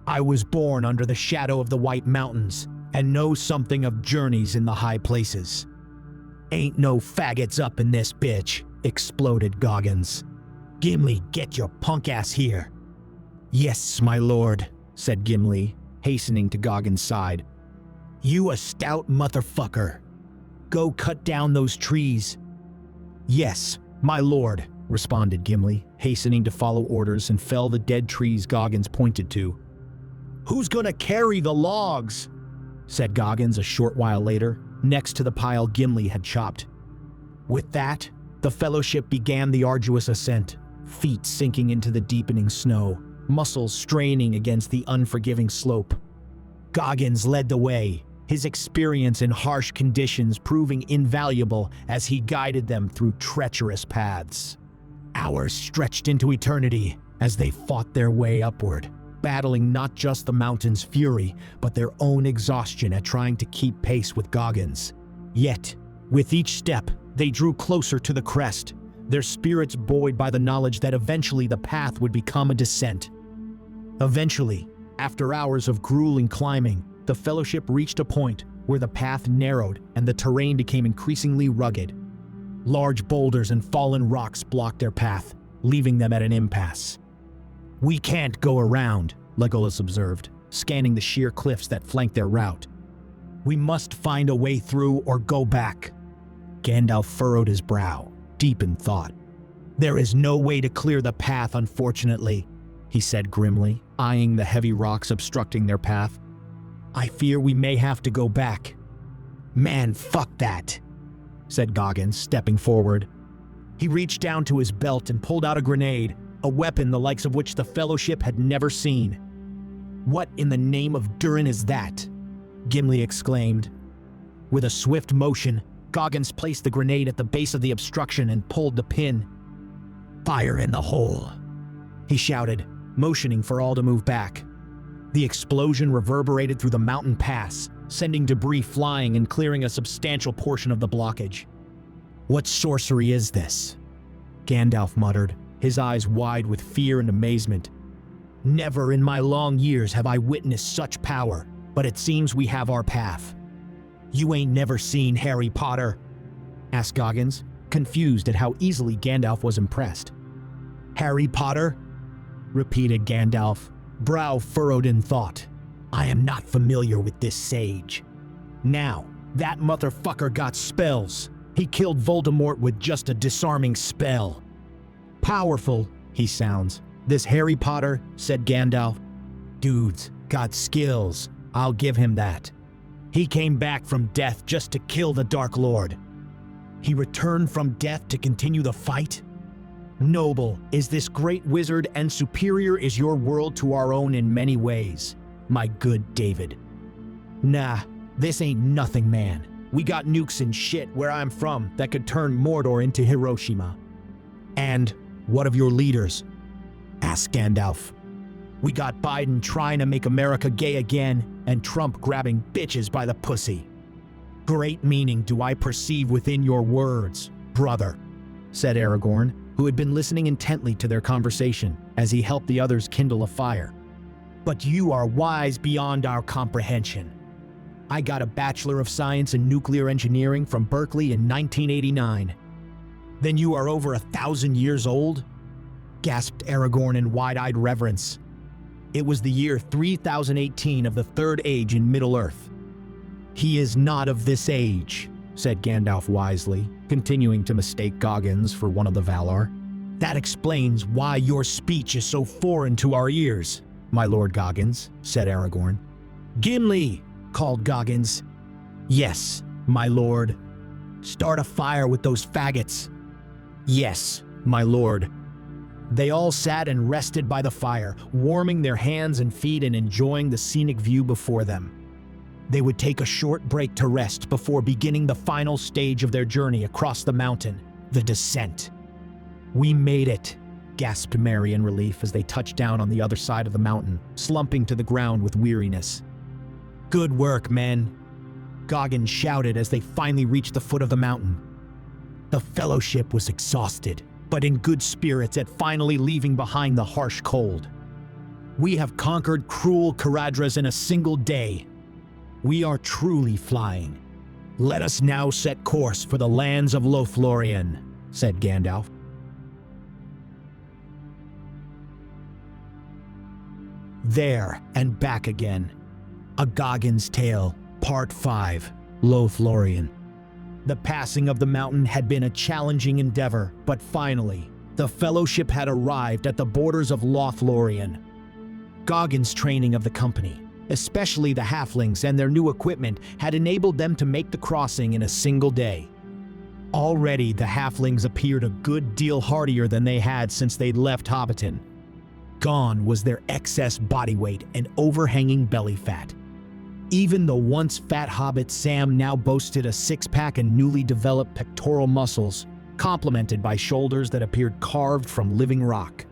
I was born under the shadow of the White Mountains, and know something of journeys in the high places. Ain't no faggots up in this bitch, exploded Goggins. Gimli, get your punk ass here. Yes, my lord, said Gimli, hastening to Goggins' side. You a stout motherfucker. Go cut down those trees. Yes, my lord, responded Gimli, hastening to follow orders and fell the dead trees Goggins pointed to. Who's gonna carry the logs? Said Goggins a short while later, next to the pile Gimli had chopped. With that, the Fellowship began the arduous ascent, feet sinking into the deepening snow, muscles straining against the unforgiving slope. Goggins led the way, his experience in harsh conditions proving invaluable as he guided them through treacherous paths. Hours stretched into eternity as they fought their way upward, battling not just the mountain's fury, but their own exhaustion at trying to keep pace with Goggins. Yet, with each step, they drew closer to the crest, their spirits buoyed by the knowledge that eventually the path would become a descent. Eventually, after hours of grueling climbing, the Fellowship reached a point where the path narrowed and the terrain became increasingly rugged. Large boulders and fallen rocks blocked their path, leaving them at an impasse. We can't go around, Legolas observed, scanning the sheer cliffs that flanked their route. We must find a way through or go back. Gandalf furrowed his brow, deep in thought. There is no way to clear the path, unfortunately, he said grimly, eyeing the heavy rocks obstructing their path. I fear we may have to go back. Man, fuck that, said Goggins, stepping forward. He reached down to his belt and pulled out a grenade, a weapon the likes of which the Fellowship had never seen. What in the name of Durin is that? Gimli exclaimed. With a swift motion, Goggins placed the grenade at the base of the obstruction and pulled the pin. Fire in the hole, he shouted, motioning for all to move back. The explosion reverberated through the mountain pass, sending debris flying and clearing a substantial portion of the blockage. What sorcery is this? Gandalf muttered, his eyes wide with fear and amazement. Never in my long years have I witnessed such power, but it seems we have our path. You ain't never seen Harry Potter? Asked Goggins, confused at how easily Gandalf was impressed. Harry Potter? Repeated Gandalf, brow furrowed in thought. I am not familiar with this sage. Now, that motherfucker got spells. He killed Voldemort with just a disarming spell. Powerful, he sounds. This Harry Potter, said Gandalf. Dudes, got skills, I'll give him that. He came back from death just to kill the Dark Lord. He returned from death to continue the fight? Noble is this great wizard, and superior is your world to our own in many ways, my good David. Nah, this ain't nothing, man. We got nukes and shit where I'm from that could turn Mordor into Hiroshima. And what of your leaders? Asked Gandalf. We got Biden trying to make America gay again, and Trump grabbing bitches by the pussy. Great meaning do I perceive within your words, brother, said Aragorn, who had been listening intently to their conversation as he helped the others kindle a fire. But you are wise beyond our comprehension. I got a Bachelor of Science in Nuclear Engineering from Berkeley in 1989. Then you are over 1,000 years old? Gasped Aragorn in wide-eyed reverence. It was the year 3018 of the Third Age in Middle-earth. He is not of this age, said Gandalf wisely, continuing to mistake Goggins for one of the Valar. That explains why your speech is so foreign to our ears, my Lord Goggins, said Aragorn. Gimli, called Goggins. Yes, my lord. Start a fire with those faggots. Yes, my lord. They all sat and rested by the fire, warming their hands and feet and enjoying the scenic view before them. They would take a short break to rest before beginning the final stage of their journey across the mountain, the descent. We made it, gasped Merry in relief as they touched down on the other side of the mountain, slumping to the ground with weariness. Good work, men, Goggins shouted as they finally reached the foot of the mountain. The Fellowship was exhausted, but in good spirits at finally leaving behind the harsh cold. We have conquered cruel Caradhras in a single day. We are truly flying. Let us now set course for the lands of Lothlorien, said Gandalf. There and back again. A Goggins Tale, Part 5, Lothlorien. The passing of the mountain had been a challenging endeavor, but finally, the Fellowship had arrived at the borders of Lothlorien. Goggins' training of the company, especially the halflings and their new equipment, had enabled them to make the crossing in a single day. Already, the halflings appeared a good deal hardier than they had since they'd left Hobbiton. Gone was their excess body weight and overhanging belly fat. Even the once fat hobbit Sam now boasted a six-pack and newly developed pectoral muscles, complemented by shoulders that appeared carved from living rock.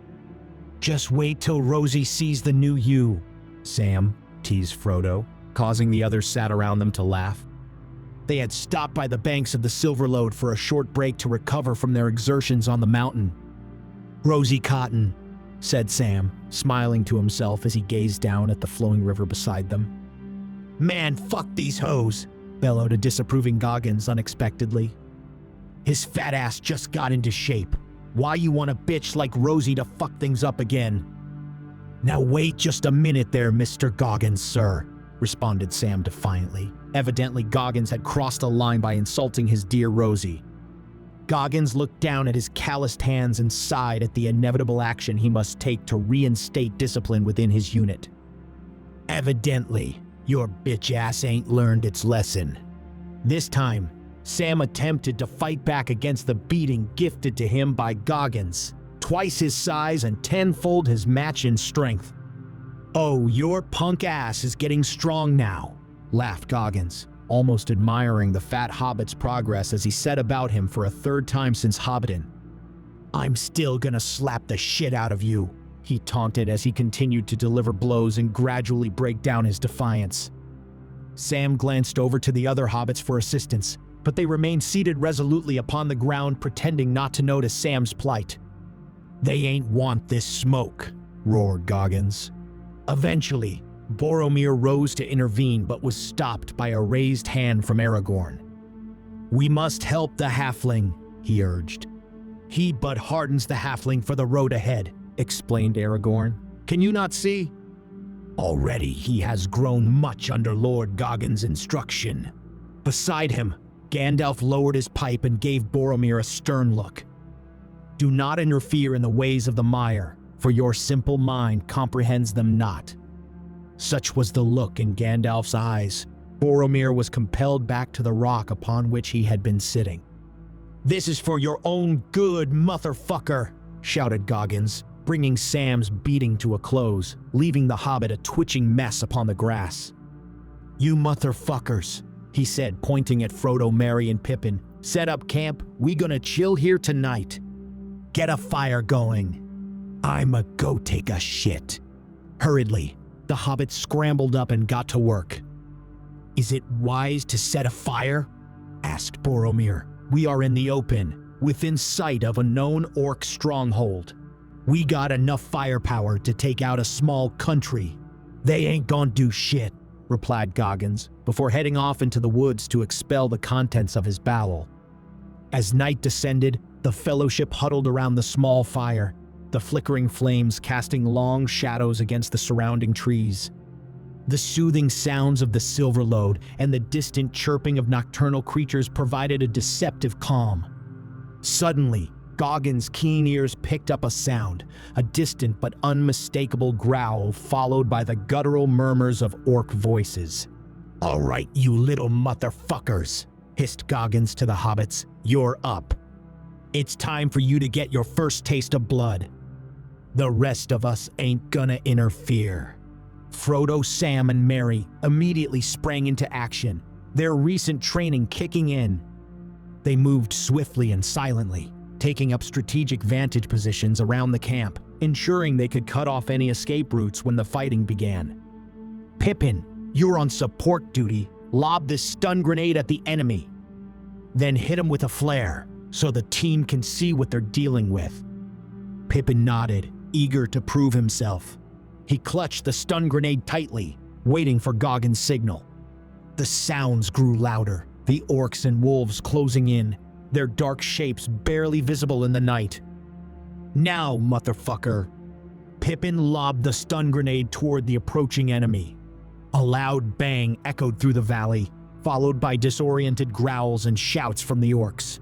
Just wait till Rosie sees the new you, Sam teased Frodo, causing the others sat around them to laugh. They had stopped by the banks of the Silverlode for a short break to recover from their exertions on the mountain. Rosie Cotton, said Sam, smiling to himself as he gazed down at the flowing river beside them. Man, fuck these hoes, bellowed a disapproving Goggins unexpectedly. His fat ass just got into shape. Why you want a bitch like Rosie to fuck things up again? Now wait just a minute there, Mr. Goggins, sir, responded Sam defiantly. Evidently, Goggins had crossed a line by insulting his dear Rosie. Goggins looked down at his calloused hands and sighed at the inevitable action he must take to reinstate discipline within his unit. Evidently, your bitch ass ain't learned its lesson. This time, Sam attempted to fight back against the beating gifted to him by Goggins, twice his size and tenfold his match in strength. Oh, your punk ass is getting strong now, laughed Goggins, almost admiring the fat hobbit's progress as he set about him for a third time since Hobbiton. I'm still gonna slap the shit out of you, he taunted as he continued to deliver blows and gradually break down his defiance. Sam glanced over to the other hobbits for assistance, but they remained seated resolutely upon the ground, pretending not to notice Sam's plight. They ain't want this smoke, roared Goggins. Eventually, Boromir rose to intervene but was stopped by a raised hand from Aragorn. We must help the halfling, he urged. He but hardens the halfling for the road ahead, explained Aragorn. Can you not see? Already he has grown much under Lord Goggins' instruction. Beside him, Gandalf lowered his pipe and gave Boromir a stern look. Do not interfere in the ways of the mire, for your simple mind comprehends them not. Such was the look in Gandalf's eyes. Boromir was compelled back to the rock upon which he had been sitting. "This is for your own good, motherfucker!" shouted Goggins, bringing Sam's beating to a close, leaving the hobbit a twitching mess upon the grass. "You motherfuckers," he said, pointing at Frodo, Merry, and Pippin. "Set up camp. We gonna chill here tonight. Get a fire going. I'ma go take a shit." Hurriedly, the hobbits scrambled up and got to work. "Is it wise to set a fire?" asked Boromir. "We are in the open, within sight of a known orc stronghold. We got enough firepower to take out a small country." "They ain't gonna do shit," replied Goggins, before heading off into the woods to expel the contents of his bowel. As night descended, the fellowship huddled around the small fire, the flickering flames casting long shadows against the surrounding trees. The soothing sounds of the Silverlode and the distant chirping of nocturnal creatures provided a deceptive calm. Suddenly, Goggins' keen ears picked up a sound, a distant but unmistakable growl followed by the guttural murmurs of orc voices. "All right, you little motherfuckers," hissed Goggins to the hobbits. "You're up. It's time for you to get your first taste of blood. The rest of us ain't gonna interfere." Frodo, Sam, and Merry immediately sprang into action, their recent training kicking in. They moved swiftly and silently, taking up strategic vantage positions around the camp, ensuring they could cut off any escape routes when the fighting began. "Pippin, you're on support duty. Lob this stun grenade at the enemy. Then hit him with a flare, so the team can see what they're dealing with." Pippin nodded, eager to prove himself. He clutched the stun grenade tightly, waiting for Goggins' signal. The sounds grew louder, the orcs and wolves closing in, their dark shapes barely visible in the night. "Now, motherfucker!" Pippin lobbed the stun grenade toward the approaching enemy. A loud bang echoed through the valley, followed by disoriented growls and shouts from the orcs.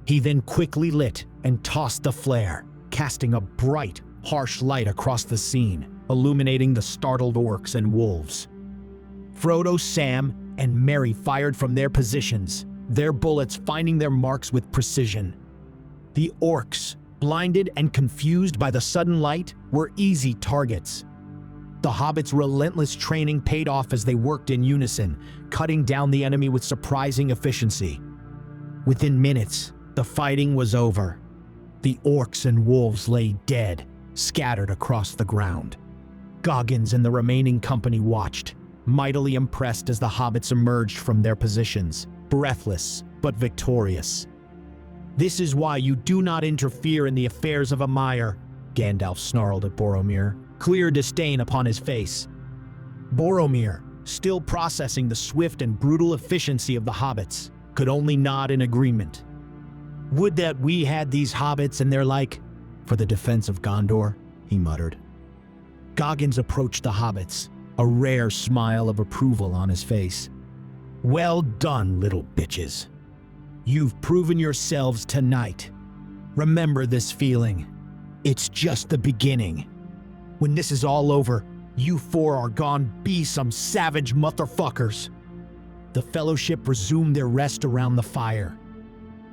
He then quickly lit and tossed the flare, casting a bright, harsh light across the scene, illuminating the startled orcs and wolves. Frodo, Sam, and Merry fired from their positions, their bullets finding their marks with precision. The orcs, blinded and confused by the sudden light, were easy targets. The hobbits' relentless training paid off as they worked in unison, cutting down the enemy with surprising efficiency. Within minutes, the fighting was over. The orcs and wolves lay dead, scattered across the ground. Goggins and the remaining company watched, mightily impressed as the hobbits emerged from their positions, breathless but victorious. "This is why you do not interfere in the affairs of a mire," Gandalf snarled at Boromir, clear disdain upon his face. Boromir, still processing the swift and brutal efficiency of the hobbits, could only nod in agreement. "Would that we had these hobbits and their like for the defense of Gondor," he muttered. Goggins approached the hobbits, a rare smile of approval on his face. "Well done, little bitches. You've proven yourselves tonight. Remember this feeling. It's just the beginning. When this is all over, you four are gonna be some savage motherfuckers." The fellowship resumed their rest around the fire,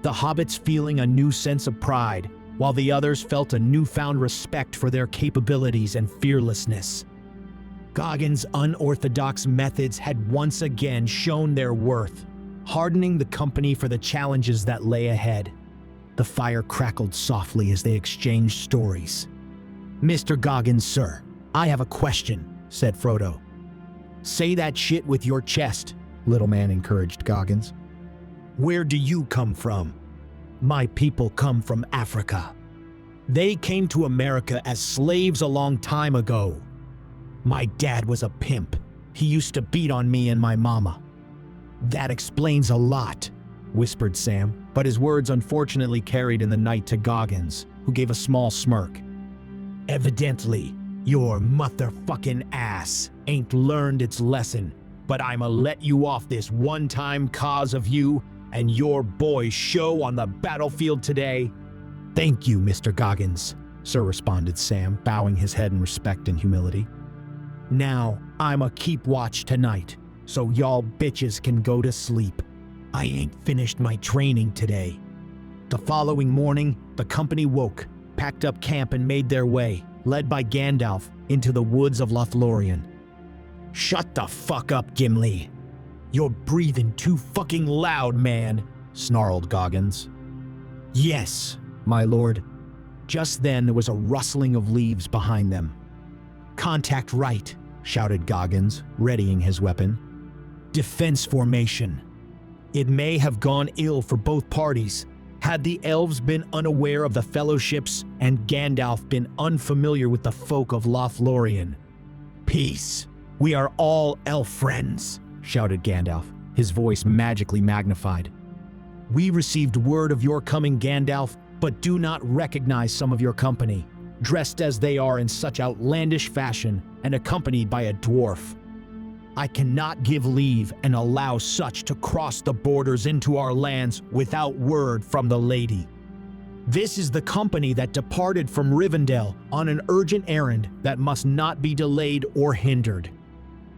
the hobbits feeling a new sense of pride, while the others felt a newfound respect for their capabilities and fearlessness. Goggins' unorthodox methods had once again shown their worth, hardening the company for the challenges that lay ahead. The fire crackled softly as they exchanged stories. "Mr. Goggins, sir, I have a question," said Frodo. "Say that shit with your chest," Little Man encouraged Goggins. "Where do you come from?" "My people come from Africa. They came to America as slaves a long time ago. My dad was a pimp. He used to beat on me and my mama." "That explains a lot," whispered Sam, but his words unfortunately carried in the night to Goggins, who gave a small smirk. "Evidently, your motherfucking ass ain't learned its lesson, but I'ma let you off this one time cause of you and your boy's show on the battlefield today." "Thank you, Mr. Goggins," Sir responded Sam, bowing his head in respect and humility. Now, I'ma keep watch tonight, so y'all bitches can go to sleep. I ain't finished my training today." The following morning, the company woke, packed up camp and made their way, led by Gandalf, into the woods of Lothlorien. "Shut the fuck up, Gimli. You're breathing too fucking loud, man," snarled Goggins. "Yes, my lord." Just then there was a rustling of leaves behind them. "Contact right," shouted Goggins, readying his weapon. "Defense formation." It may have gone ill for both parties had the elves been unaware of the fellowships and Gandalf been unfamiliar with the folk of Lothlorien. "Peace. We are all elf friends," shouted Gandalf, his voice magically magnified. "We received word of your coming, Gandalf, but do not recognize some of your company, dressed as they are in such outlandish fashion and accompanied by a dwarf. I cannot give leave and allow such to cross the borders into our lands without word from the lady. This is the company that departed from Rivendell on an urgent errand that must not be delayed or hindered.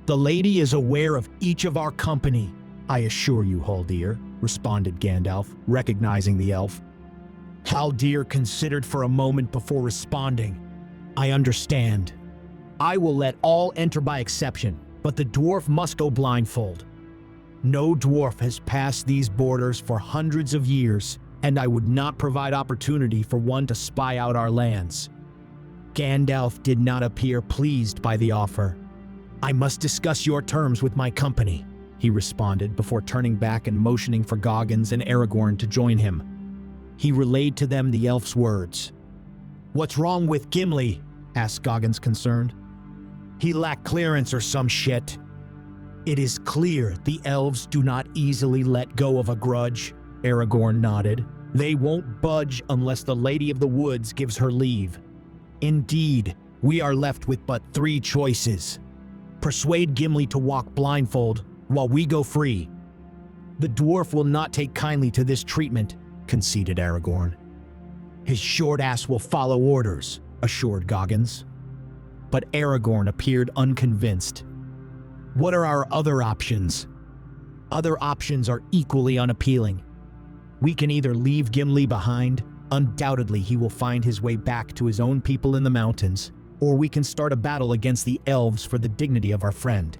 The lady is aware of each of our company, I assure you, Haldir," responded Gandalf, recognizing the elf. Haldir considered for a moment before responding. "I understand. I will let all enter by exception, but the dwarf must go blindfold. No dwarf has passed these borders for hundreds of years, and I would not provide opportunity for one to spy out our lands." Gandalf did not appear pleased by the offer. "I must discuss your terms with my company," he responded before turning back and motioning for Goggins and Aragorn to join him. He relayed to them the elf's words. "What's wrong with Gimli?" asked Goggins, concerned. "He lacked clearance or some shit." "It is clear the elves do not easily let go of a grudge," Aragorn nodded. "They won't budge unless the Lady of the Woods gives her leave. Indeed, we are left with but 3 choices. Persuade Gimli to walk blindfold while we go free." "The dwarf will not take kindly to this treatment," conceded Aragorn. "His short ass will follow orders," assured Goggins. But Aragorn appeared unconvinced. "What are our other options?" "Other options are equally unappealing. We can either leave Gimli behind, undoubtedly he will find his way back to his own people in the mountains, or we can start a battle against the elves for the dignity of our friend."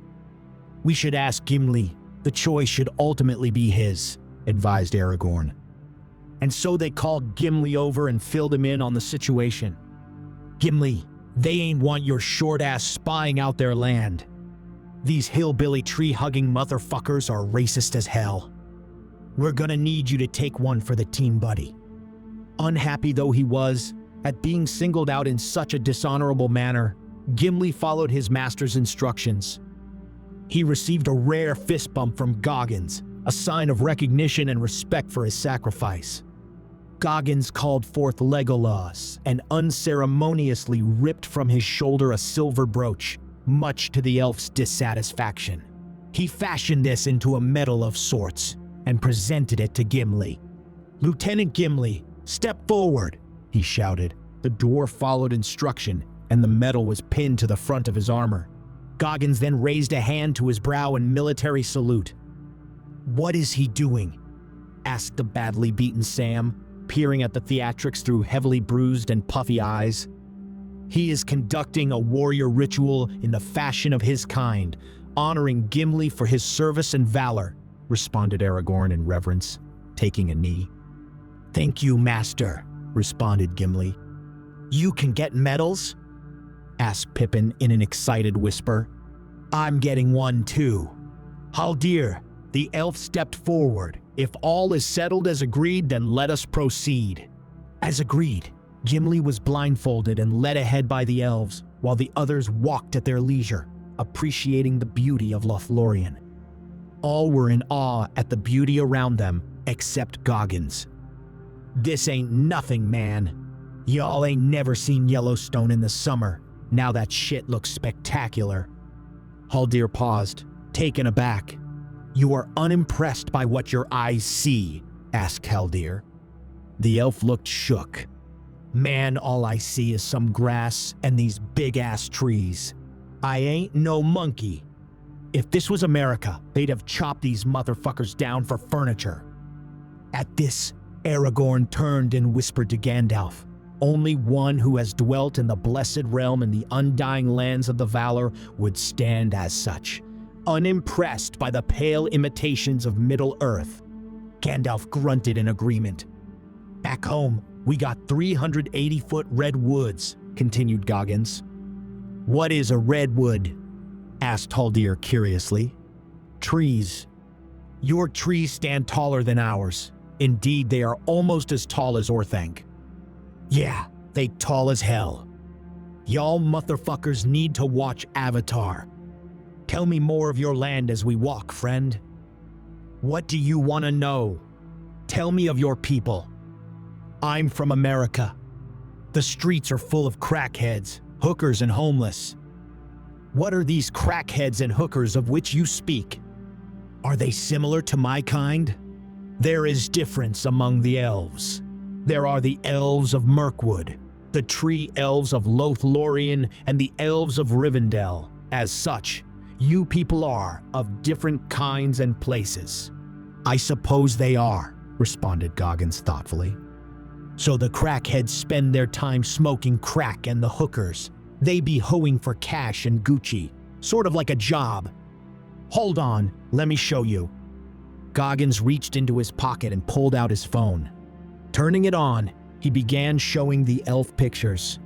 "We should ask Gimli. The choice should ultimately be his," advised Aragorn. And so they called Gimli over and filled him in on the situation. "Gimli, they ain't want your short ass spying out their land. These hillbilly tree-hugging motherfuckers are racist as hell. We're gonna need you to take one for the team, buddy." Unhappy though he was at being singled out in such a dishonorable manner, Gimli followed his master's instructions. He received a rare fist bump from Goggins, a sign of recognition and respect for his sacrifice. Goggins called forth Legolas and unceremoniously ripped from his shoulder a silver brooch, much to the elf's dissatisfaction. He fashioned this into a medal of sorts and presented it to Gimli. "Lieutenant Gimli, step forward," he shouted. The dwarf followed instruction, and the medal was pinned to the front of his armor. Goggins then raised a hand to his brow in military salute. "What is he doing?" asked the badly beaten Sam, peering at the theatrics through heavily bruised and puffy eyes. "He is conducting a warrior ritual in the fashion of his kind, honoring Gimli for his service and valor," responded Aragorn in reverence, taking a knee. "Thank you, master," responded Gimli. "You can get medals?" asked Pippin in an excited whisper. "I'm getting one too." "Haldir," the elf stepped forward. "If all is settled as agreed, then let us proceed." As agreed, Gimli was blindfolded and led ahead by the elves, while the others walked at their leisure, appreciating the beauty of Lothlorien. All were in awe at the beauty around them, except Goggins. "This ain't nothing, man. Y'all ain't never seen Yellowstone in the summer. Now that shit looks spectacular." Haldir paused, taken aback. "You are unimpressed by what your eyes see?" asked Haldir. The elf looked shook. "Man, all I see is some grass and these big-ass trees." I ain't no monkey. If this was America, they'd have chopped these motherfuckers down for furniture. At this, Aragorn turned and whispered to Gandalf, "Only one who has dwelt in the blessed realm and the undying lands of the Valor would stand as such, unimpressed by the pale imitations of Middle-earth." Gandalf grunted in agreement. "Back home, we got 380-foot redwoods," continued Goggins. "What is a redwood?" asked Haldir curiously. "Trees. Your trees stand taller than ours. Indeed, they are almost as tall as Orthanc." "Yeah, they tall as hell. Y'all motherfuckers need to watch Avatar. Tell me more of your land as we walk, friend. What do you want to know? Tell me of your people." "I'm from America. The streets are full of crackheads, hookers, and homeless." "What are these crackheads and hookers of which you speak? Are they similar to my kind?" "There is difference among the elves. There are the elves of Mirkwood, the tree elves of Lothlorien, and the elves of Rivendell. As such, you people are of different kinds and places." "I suppose they are," responded Goggins thoughtfully. "So the crackheads spend their time smoking crack, and the hookers, they be hoeing for cash and Gucci, sort of like a job. Hold on, let me show you." Goggins reached into his pocket and pulled out his phone. Turning it on, he began showing the elf pictures.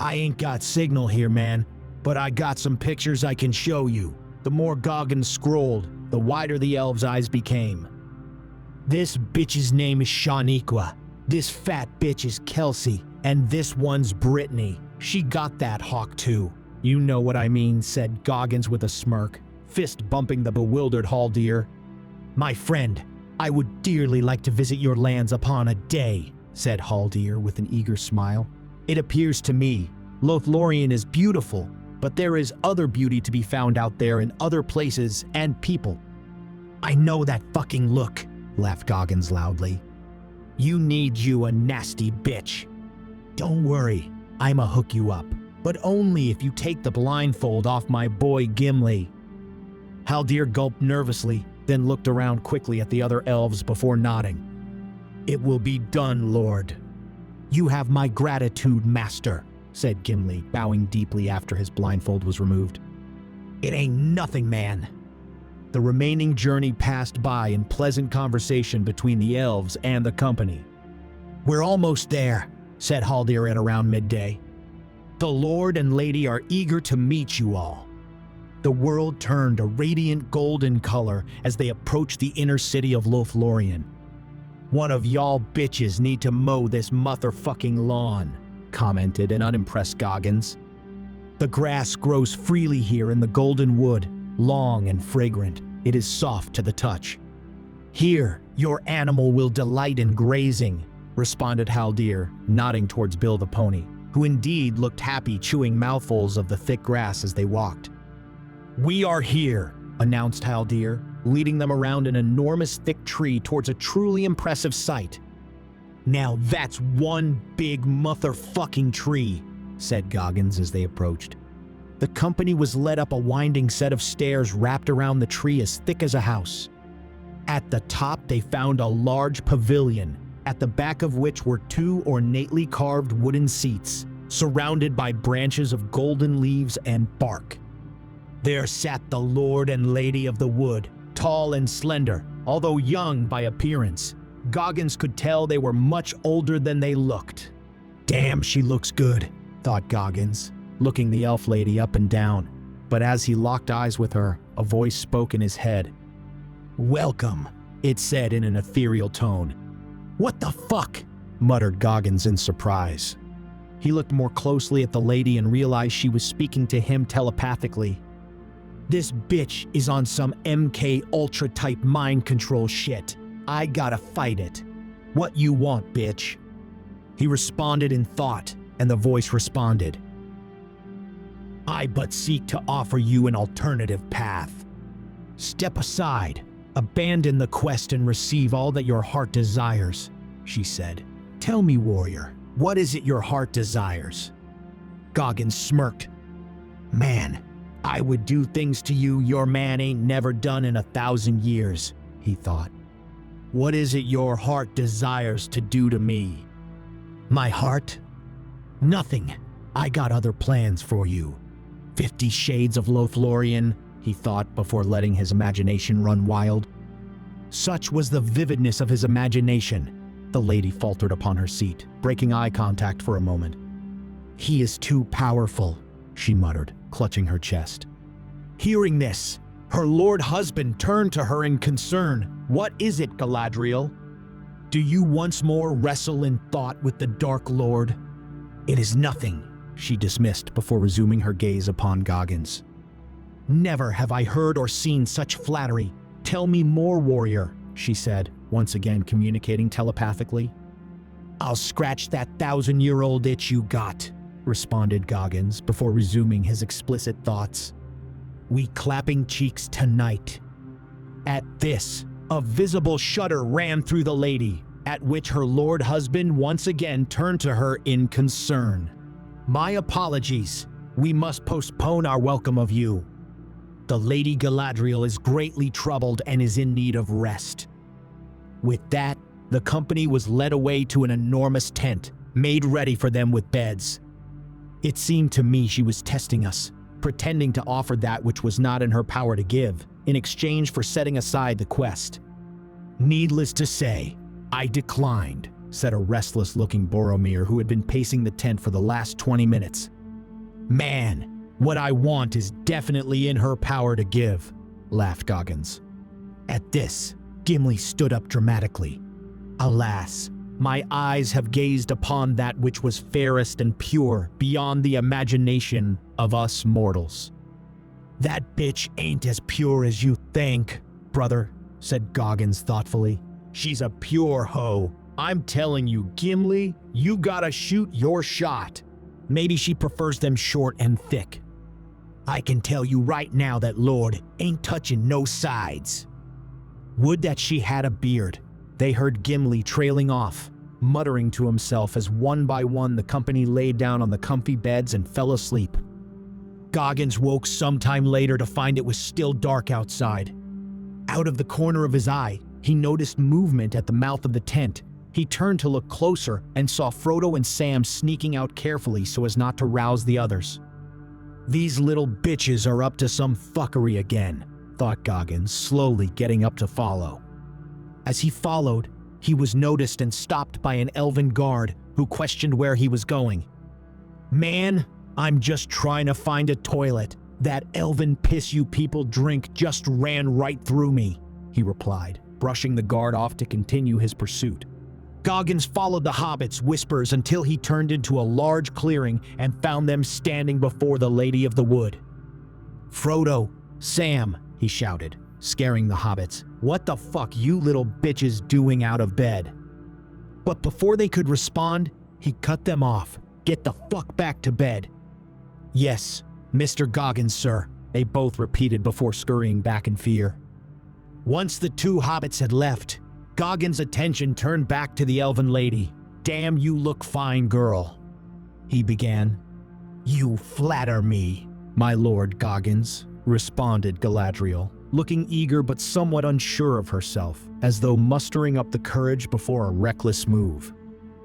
"I ain't got signal here, man, but I got some pictures I can show you." The more Goggins scrolled, the wider the elf's eyes became. "This bitch's name is Shaniqua. This fat bitch is Kelsey, and this one's Brittany. She got that hawk too." "You know what I mean," said Goggins with a smirk, fist bumping the bewildered Haldir. "My friend, I would dearly like to visit your lands upon a day," said Haldir with an eager smile. "It appears to me Lothlorien is beautiful, but there is other beauty to be found out there in other places and people." "I know that fucking look," laughed Goggins loudly. "You need you a nasty bitch. Don't worry, I'ma hook you up, but only if you take the blindfold off my boy Gimli." Haldir gulped nervously, then looked around quickly at the other elves before nodding. "It will be done, Lord." "You have my gratitude, Master," said Gimli, bowing deeply after his blindfold was removed. "It ain't nothing, man." The remaining journey passed by in pleasant conversation between the elves and the company. "We're almost there," said Haldir at around midday. "The Lord and Lady are eager to meet you all." The world turned a radiant golden color as they approached the inner city of Lothlorien. "One of y'all bitches need to mow this motherfucking lawn," commented an unimpressed Goggins. "The grass grows freely here in the golden wood, long and fragrant. It is soft to the touch. Here, your animal will delight in grazing," responded Haldir, nodding towards Bill the pony, who indeed looked happy chewing mouthfuls of the thick grass as they walked. "We are here," announced Haldir, leading them around an enormous thick tree towards a truly impressive sight. "Now that's one big motherfucking tree," said Goggins as they approached. The company was led up a winding set of stairs wrapped around the tree as thick as a house. At the top they found a large pavilion, at the back of which were two ornately carved wooden seats, surrounded by branches of golden leaves and bark. There sat the Lord and Lady of the Wood, tall and slender, although young by appearance. Goggins could tell they were much older than they looked. "Damn, she looks good," thought Goggins, looking the elf lady up and down. But as he locked eyes with her, a voice spoke in his head. "Welcome," it said in an ethereal tone. "What the fuck?" muttered Goggins in surprise. He looked more closely at the lady and realized she was speaking to him telepathically. "This bitch is on some MK Ultra type mind control shit. I gotta fight it. What you want, bitch?" He responded in thought, and the voice responded. "I but seek to offer you an alternative path. Step aside, abandon the quest and receive all that your heart desires," she said. "Tell me, warrior, what is it your heart desires?" Goggins smirked. "Man, I would do things to you your man ain't never done in 1,000 years, he thought. What is it your heart desires to do to me? My heart? Nothing. I got other plans for you. 50 Shades of Lothlorien, he thought before letting his imagination run wild. Such was the vividness of his imagination. The lady faltered upon her seat, breaking eye contact for a moment. He is too powerful, she muttered, clutching her chest. Hearing this, her lord husband turned to her in concern. What is it, Galadriel? Do you once more wrestle in thought with the Dark Lord? It is nothing, she dismissed before resuming her gaze upon Goggins. Never have I heard or seen such flattery. Tell me more, warrior, she said, once again communicating telepathically. I'll scratch that 1,000-year-old itch you got, responded Goggins before resuming his explicit thoughts. We clapping cheeks tonight. At this, a visible shudder ran through the lady, at which her lord husband once again turned to her in concern. My apologies. We must postpone our welcome of you. The Lady Galadriel is greatly troubled and is in need of rest. With that, the company was led away to an enormous tent, made ready for them with beds. It seemed to me she was testing us, pretending to offer that which was not in her power to give, in exchange for setting aside the quest. Needless to say, I declined, said a restless-looking Boromir who had been pacing the tent for the last 20 minutes. Man, what I want is definitely in her power to give, laughed Goggins. At this, Gimli stood up dramatically. Alas, my eyes have gazed upon that which was fairest and pure beyond the imagination of us mortals. That bitch ain't as pure as you think, brother, said Goggins thoughtfully. She's a pure hoe. I'm telling you, Gimli, you gotta shoot your shot. Maybe she prefers them short and thick. I can tell you right now that Lord ain't touching no sides. Would that she had a beard. They heard Gimli trailing off, muttering to himself as one by one the company laid down on the comfy beds and fell asleep. Goggins woke sometime later to find it was still dark outside. Out of the corner of his eye, he noticed movement at the mouth of the tent. He turned to look closer and saw Frodo and Sam sneaking out carefully so as not to rouse the others. These little bitches are up to some fuckery again, thought Goggins, slowly getting up to follow. As he followed, he was noticed and stopped by an elven guard who questioned where he was going. Man, I'm just trying to find a toilet. That elven piss you people drink just ran right through me, he replied, brushing the guard off to continue his pursuit. Goggins followed the hobbits' whispers until he turned into a large clearing and found them standing before the Lady of the Wood. Frodo, Sam, he shouted, scaring the hobbits. What the fuck you little bitches doing out of bed? But before they could respond, he cut them off. Get the fuck back to bed. Yes, Mr. Goggins, sir, they both repeated before scurrying back in fear. Once the two hobbits had left, Goggins' attention turned back to the elven lady. Damn, you look fine, girl, he began. You flatter me, my lord Goggins, responded Galadriel, looking eager but somewhat unsure of herself, as though mustering up the courage before a reckless move.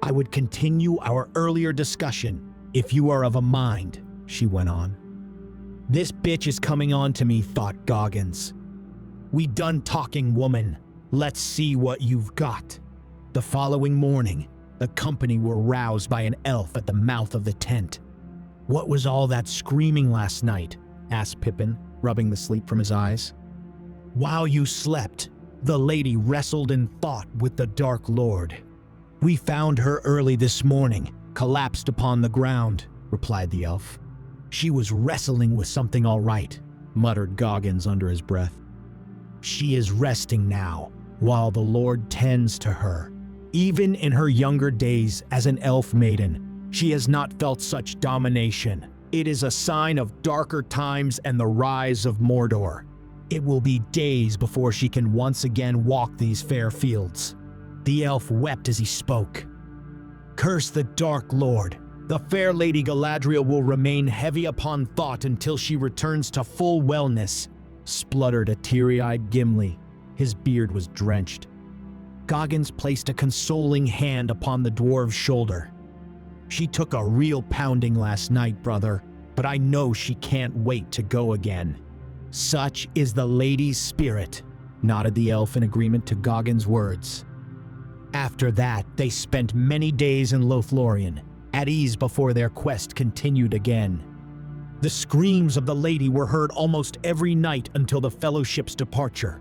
I would continue our earlier discussion, if you are of a mind, she went on. This bitch is coming on to me, thought Goggins. We done talking, woman. Let's see what you've got. The following morning, the company were roused by an elf at the mouth of the tent. What was all that screaming last night? Asked Pippin, rubbing the sleep from his eyes. While you slept, the lady wrestled in thought with the Dark Lord. We found her early this morning, collapsed upon the ground, replied the elf. She was wrestling with something all right, muttered Goggins under his breath. She is resting now, while the Lord tends to her. Even in her younger days as an elf maiden, she has not felt such domination. It is a sign of darker times and the rise of Mordor. It will be days before she can once again walk these fair fields. The elf wept as he spoke. Curse the Dark Lord. The fair Lady Galadriel will remain heavy upon thought until she returns to full wellness, spluttered a teary-eyed Gimli. His beard was drenched. Goggins placed a consoling hand upon the dwarf's shoulder. She took a real pounding last night, brother, but I know she can't wait to go again. Such is the lady's spirit, nodded the elf in agreement to Goggins' words. After that, they spent many days in Lothlorien, at ease before their quest continued again. The screams of the lady were heard almost every night until the Fellowship's departure.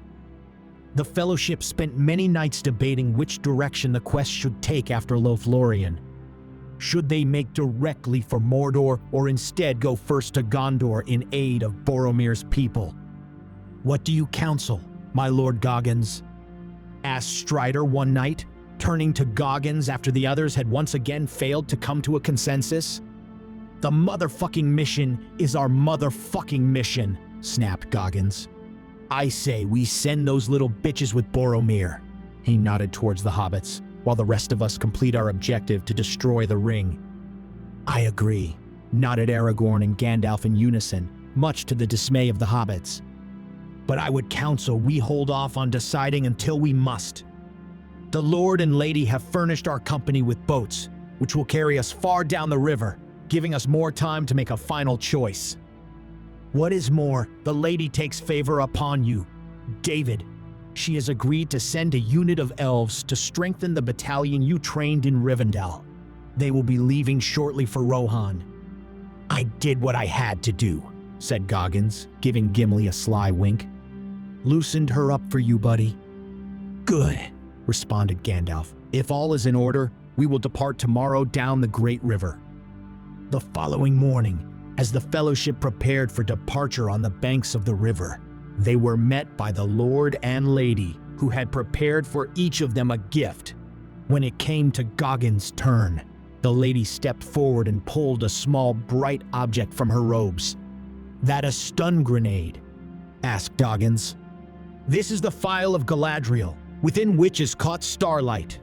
The Fellowship spent many nights debating which direction the quest should take after Lothlorien. Should they make directly for Mordor or instead go first to Gondor in aid of Boromir's people? "What do you counsel, my Lord Goggins?" asked Strider one night, turning to Goggins after the others had once again failed to come to a consensus. "The motherfucking mission is our motherfucking mission," snapped Goggins. "I say we send those little bitches with Boromir." He nodded towards the hobbits, while the rest of us complete our objective to destroy the ring. "I agree," nodded Aragorn and Gandalf in unison, much to the dismay of the hobbits. "But I would counsel we hold off on deciding until we must. The Lord and Lady have furnished our company with boats, which will carry us far down the river, giving us more time to make a final choice. What is more, the Lady takes favor upon you, David. She has agreed to send a unit of elves to strengthen the battalion you trained in Rivendell. They will be leaving shortly for Rohan." "I did what I had to do," said Goggins, giving Gimli a sly wink. "Loosened her up for you, buddy." "Good," responded Gandalf. "If all is in order, we will depart tomorrow down the Great River." The following morning, as the Fellowship prepared for departure on the banks of the river, they were met by the Lord and Lady, who had prepared for each of them a gift. When it came to Goggins' turn, the Lady stepped forward and pulled a small, bright object from her robes. "That a stun grenade?" asked Goggins. "This is the Phial of Galadriel, within which is caught starlight.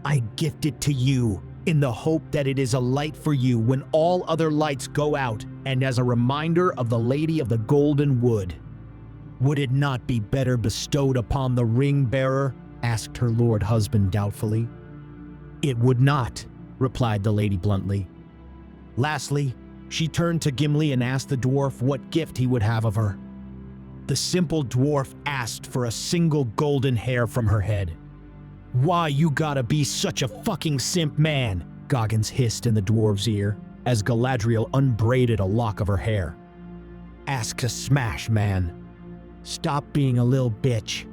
I gift it to you, in the hope that it is a light for you when all other lights go out, and as a reminder of the Lady of the Golden Wood." "Would it not be better bestowed upon the ring-bearer?" asked her lord husband doubtfully. "It would not," replied the lady bluntly. Lastly, she turned to Gimli and asked the dwarf what gift he would have of her. The simple dwarf asked for a single golden hair from her head. "Why you gotta be such a fucking simp, man?" Goggins hissed in the dwarf's ear, as Galadriel unbraided a lock of her hair. "Ask to smash, man. Stop being a lil bitch."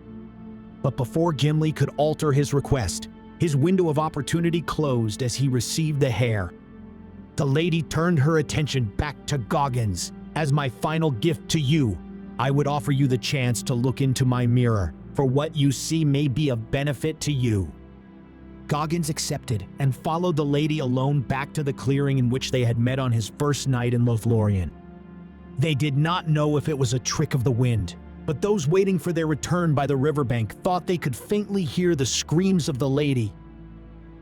But before Gimli could alter his request, his window of opportunity closed as he received the hair. The lady turned her attention back to Goggins. "As my final gift to you, I would offer you the chance to look into my mirror, for what you see may be of benefit to you." Goggins accepted and followed the lady alone back to the clearing in which they had met on his first night in Lothlorien. They did not know if it was a trick of the wind, but those waiting for their return by the riverbank thought they could faintly hear the screams of the lady.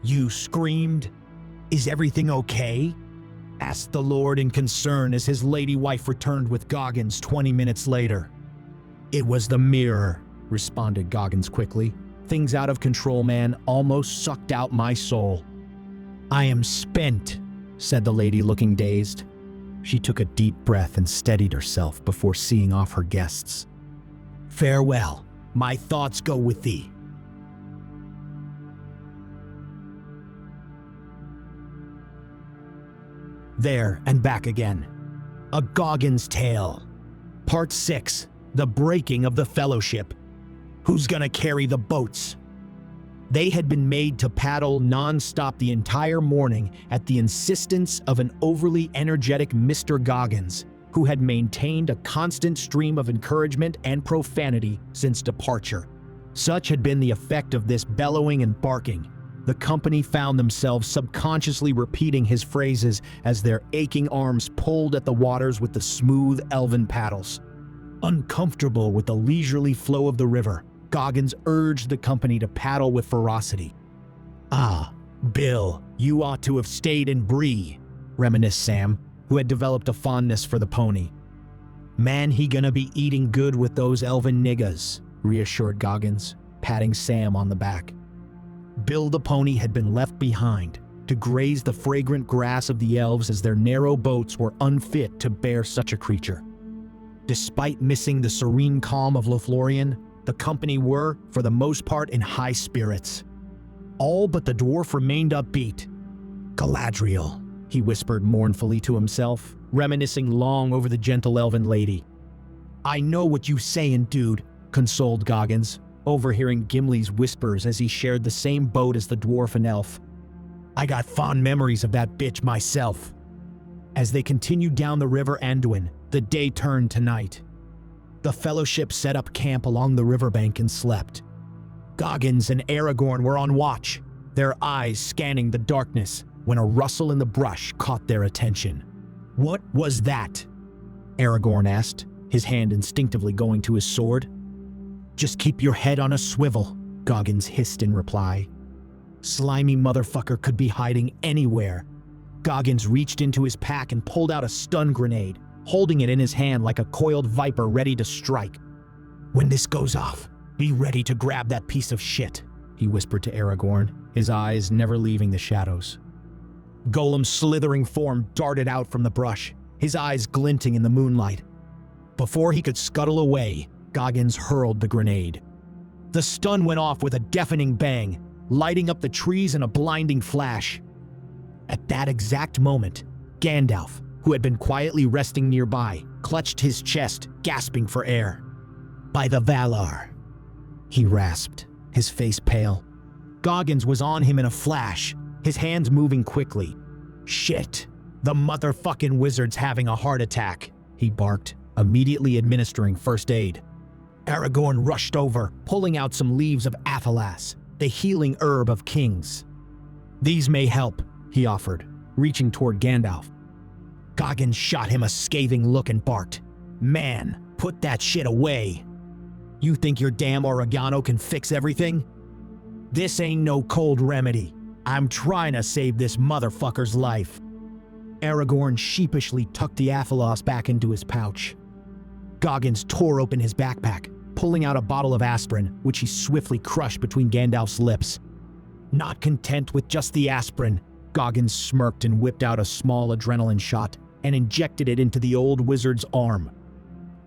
"You screamed? Is everything okay?" asked the Lord in concern as his lady wife returned with Goggins 20 minutes later. "It was the mirror," responded Goggins quickly. "Things out of control, man, almost sucked out my soul." "I am spent," said the lady, looking dazed. She took a deep breath and steadied herself before seeing off her guests. "Farewell. My thoughts go with thee." There and back again. A Goggins Tale. Part 6. The Breaking of the Fellowship. Who's gonna carry the boats? They had been made to paddle non-stop the entire morning at the insistence of an overly energetic Mr. Goggins, who had maintained a constant stream of encouragement and profanity since departure. Such had been the effect of this bellowing and barking. The company found themselves subconsciously repeating his phrases as their aching arms pulled at the waters with the smooth elven paddles. Uncomfortable with the leisurely flow of the river, Goggins urged the company to paddle with ferocity. "Ah, Bill, you ought to have stayed in Bree," reminisced Sam, who had developed a fondness for the pony. Man, he gonna be eating good with those elven niggas, reassured Goggins, patting Sam on the back. Bill the pony had been left behind to graze the fragrant grass of the elves as their narrow boats were unfit to bear such a creature. Despite missing the serene calm of Lothlorien, the company were, for the most part, in high spirits. All but the dwarf remained upbeat. Galadriel, he whispered mournfully to himself, reminiscing long over the gentle elven lady. I know what you sayin', dude, consoled Goggins, overhearing Gimli's whispers as he shared the same boat as the dwarf and elf. I got fond memories of that bitch myself. As they continued down the river Anduin, the day turned to night. The Fellowship set up camp along the riverbank and slept. Goggins and Aragorn were on watch, their eyes scanning the darkness, when a rustle in the brush caught their attention. What was that? Aragorn asked, his hand instinctively going to his sword. Just keep your head on a swivel, Goggins hissed in reply. Slimy motherfucker could be hiding anywhere. Goggins reached into his pack and pulled out a stun grenade, holding it in his hand like a coiled viper ready to strike. When this goes off, be ready to grab that piece of shit, he whispered to Aragorn, his eyes never leaving the shadows. Gollum's slithering form darted out from the brush, his eyes glinting in the moonlight. Before he could scuttle away, Goggins hurled the grenade. The stun went off with a deafening bang, lighting up the trees in a blinding flash. At that exact moment, Gandalf, who had been quietly resting nearby, clutched his chest, gasping for air. By the Valar, he rasped, his face pale. Goggins was on him in a flash, his hands moving quickly. Shit, the motherfucking wizard's having a heart attack, he barked, immediately administering first aid. Aragorn rushed over, pulling out some leaves of Athalas, the healing herb of kings. These may help, he offered, reaching toward Gandalf. Goggins shot him a scathing look and barked, Man, put that shit away. You think your damn oregano can fix everything? This ain't no cold remedy. I'm trying to save this motherfucker's life. Aragorn sheepishly tucked the Athalas back into his pouch. Goggins tore open his backpack, pulling out a bottle of aspirin, which he swiftly crushed between Gandalf's lips. Not content with just the aspirin, Goggins smirked and whipped out a small adrenaline shot and injected it into the old wizard's arm.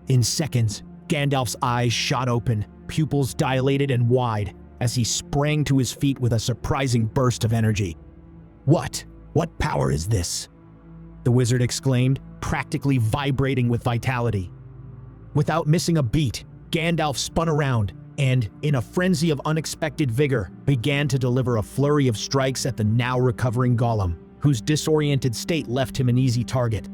In seconds, Gandalf's eyes shot open, pupils dilated and wide, as he sprang to his feet with a surprising burst of energy. What power is this? The wizard exclaimed, practically vibrating with vitality. Without missing a beat, Gandalf spun around and, in a frenzy of unexpected vigor, began to deliver a flurry of strikes at the now recovering Gollum, whose disoriented state left him an easy target.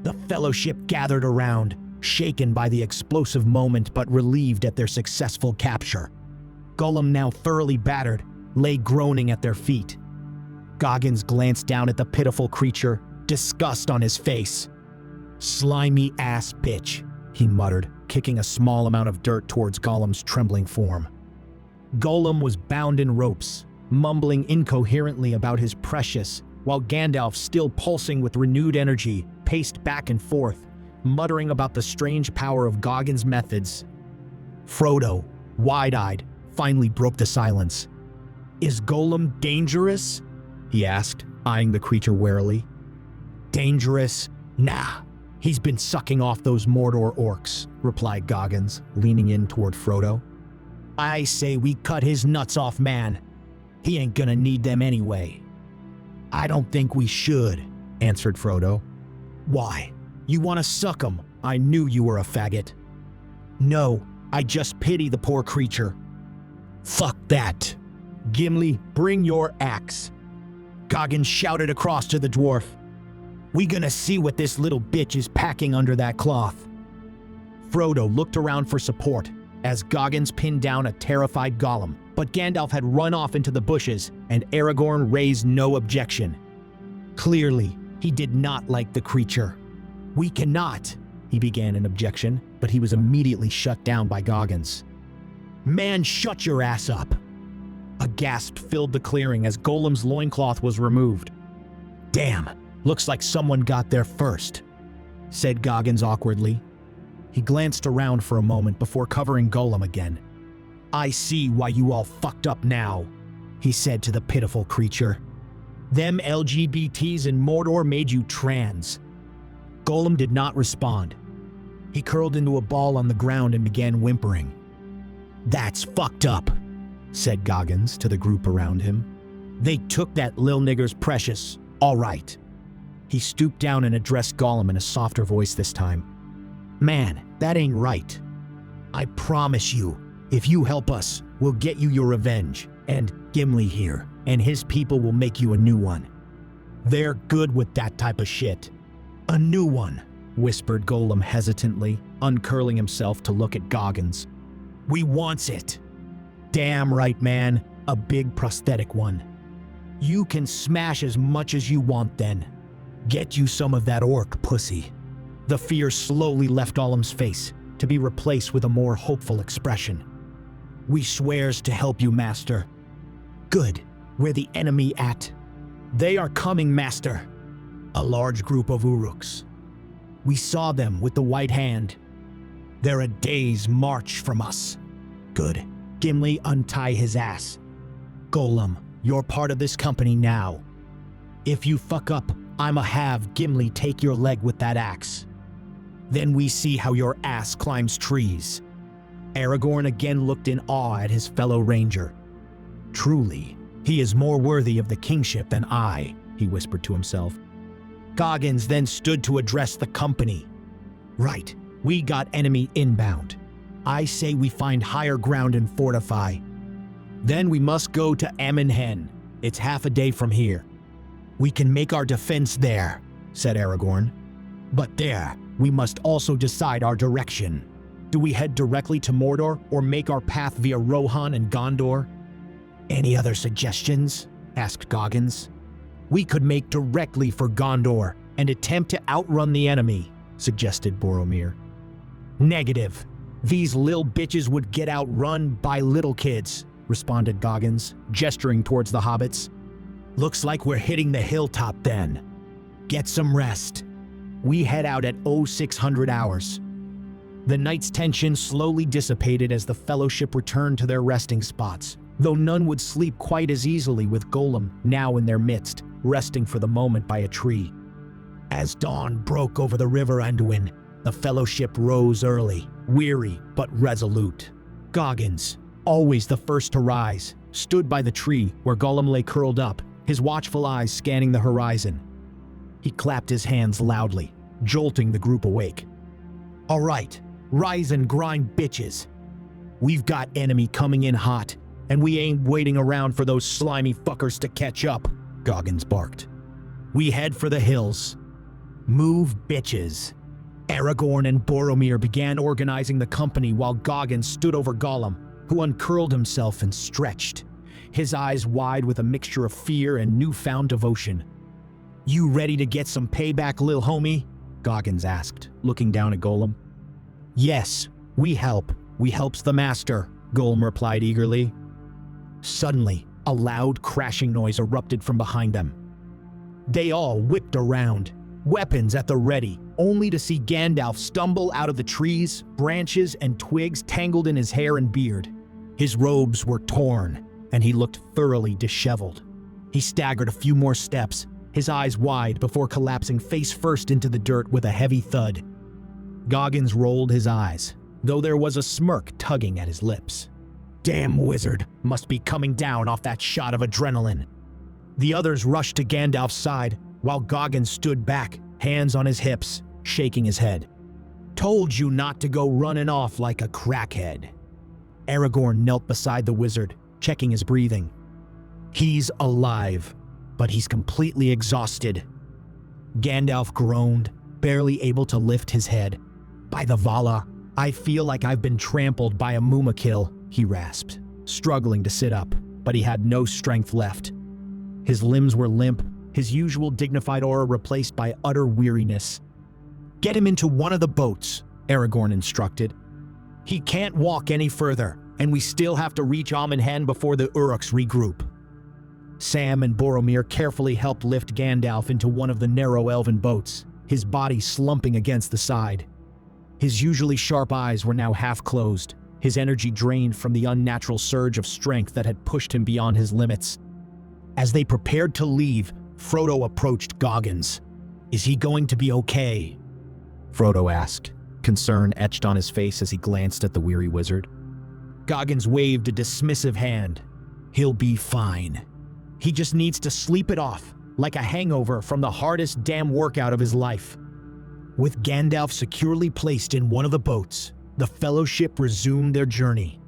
The Fellowship gathered around, shaken by the explosive moment but relieved at their successful capture. Gollum, now thoroughly battered, lay groaning at their feet. Goggins glanced down at the pitiful creature, disgust on his face. Slimy ass bitch, he muttered, kicking a small amount of dirt towards Gollum's trembling form. Gollum was bound in ropes, mumbling incoherently about his precious, while Gandalf, still pulsing with renewed energy, paced back and forth, muttering about the strange power of Goggins' methods. Frodo, wide-eyed, finally broke the silence. Is Gollum dangerous? He asked, eyeing the creature warily. Dangerous? Nah, he's been sucking off those Mordor orcs, replied Goggins, leaning in toward Frodo. I say we cut his nuts off, man. He ain't gonna need them anyway. I don't think we should, answered Frodo. Why? You want to suck him? I knew you were a faggot. No, I just pity the poor creature. Fuck that. Gimli, bring your axe. Goggins shouted across to the dwarf. We gonna see what this little bitch is packing under that cloth. Frodo looked around for support as Goggins pinned down a terrified Gollum, but Gandalf had run off into the bushes and Aragorn raised no objection. Clearly, he did not like the creature. We cannot, he began an objection, but he was immediately shut down by Goggins. Man, shut your ass up. A gasp filled the clearing as Gollum's loincloth was removed. Damn, Looks like someone got there first, said Goggins awkwardly. He glanced around for a moment before covering Gollum again. I see why you all fucked up now, he said to the pitiful creature. Them LGBTs in Mordor made you trans. Gollum did not respond. He curled into a ball on the ground and began whimpering. That's fucked up, said Goggins to the group around him. They took that lil nigger's precious, all right. He stooped down and addressed Gollum in a softer voice this time. Man, that ain't right. I promise you, if you help us, we'll get you your revenge, and Gimli here, and his people will make you a new one. They're good with that type of shit. A new one, whispered Gollum hesitantly, uncurling himself to look at Goggins. We wants it. Damn right, man, a big prosthetic one. You can smash as much as you want then. Get you some of that orc pussy. The fear slowly left Gollum's face, to be replaced with a more hopeful expression. We swears to help you, master. Good. Where the enemy at? They are coming, master. A large group of Uruks. We saw them with the white hand. They're a day's march from us. Good. Gimli, untie his ass. Gollum, you're part of this company now. If you fuck up, I'ma have Gimli take your leg with that axe. Then we see how your ass climbs trees. Aragorn again looked in awe at his fellow ranger. Truly, he is more worthy of the kingship than I, he whispered to himself. Goggins then stood to address the company. Right, we got enemy inbound. I say we find higher ground and fortify. Then we must go to Amon Hen. It's half a day from here. We can make our defense there, said Aragorn. But there, we must also decide our direction. Do we head directly to Mordor or make our path via Rohan and Gondor? Any other suggestions? Asked Goggins. We could make directly for Gondor and attempt to outrun the enemy, suggested Boromir. Negative. These lil bitches would get outrun by little kids, responded Goggins, gesturing towards the hobbits. Looks like we're hitting the hilltop then. Get some rest. We head out at 0600 hours. The night's tension slowly dissipated as the Fellowship returned to their resting spots, though none would sleep quite as easily with Gollum now in their midst, resting for the moment by a tree. As dawn broke over the river Anduin, the Fellowship rose early, weary but resolute. Goggins, always the first to rise, stood by the tree where Gollum lay curled up, his watchful eyes scanning the horizon. He clapped his hands loudly, jolting the group awake. All right, rise and grind, bitches. We've got enemy coming in hot, and we ain't waiting around for those slimy fuckers to catch up, Goggins barked. We head for the hills. Move, bitches. Aragorn and Boromir began organizing the company while Goggins stood over Gollum, who uncurled himself and stretched, his eyes wide with a mixture of fear and newfound devotion. You ready to get some payback, lil homie? Goggins asked, looking down at Gollum. Yes, we help. We helps the master, Gollum replied eagerly. Suddenly, a loud crashing noise erupted from behind them. They all whipped around, weapons at the ready, only to see Gandalf stumble out of the trees, branches, and twigs tangled in his hair and beard. His robes were torn, and he looked thoroughly disheveled. He staggered a few more steps, his eyes wide before collapsing face first into the dirt with a heavy thud. Goggins rolled his eyes, though there was a smirk tugging at his lips. Damn wizard must be coming down off that shot of adrenaline. The others rushed to Gandalf's side, while Goggins stood back, hands on his hips, shaking his head. Told you not to go running off like a crackhead. Aragorn knelt beside the wizard, checking his breathing. He's alive, but he's completely exhausted. Gandalf groaned, barely able to lift his head. By the Vala, I feel like I've been trampled by a Mumakil, he rasped, struggling to sit up, but he had no strength left. His limbs were limp, his usual dignified aura replaced by utter weariness. Get him into one of the boats, Aragorn instructed. He can't walk any further, and we still have to reach Amon Hen before the Uruks regroup. Sam and Boromir carefully helped lift Gandalf into one of the narrow elven boats, his body slumping against the side. His usually sharp eyes were now half closed, his energy drained from the unnatural surge of strength that had pushed him beyond his limits. As they prepared to leave, Frodo approached Goggins. "Is he going to be okay?" Frodo asked, concern etched on his face as he glanced at the weary wizard. Goggins waved a dismissive hand. "He'll be fine. He just needs to sleep it off, like a hangover from the hardest damn workout of his life." With Gandalf securely placed in one of the boats, the Fellowship resumed their journey.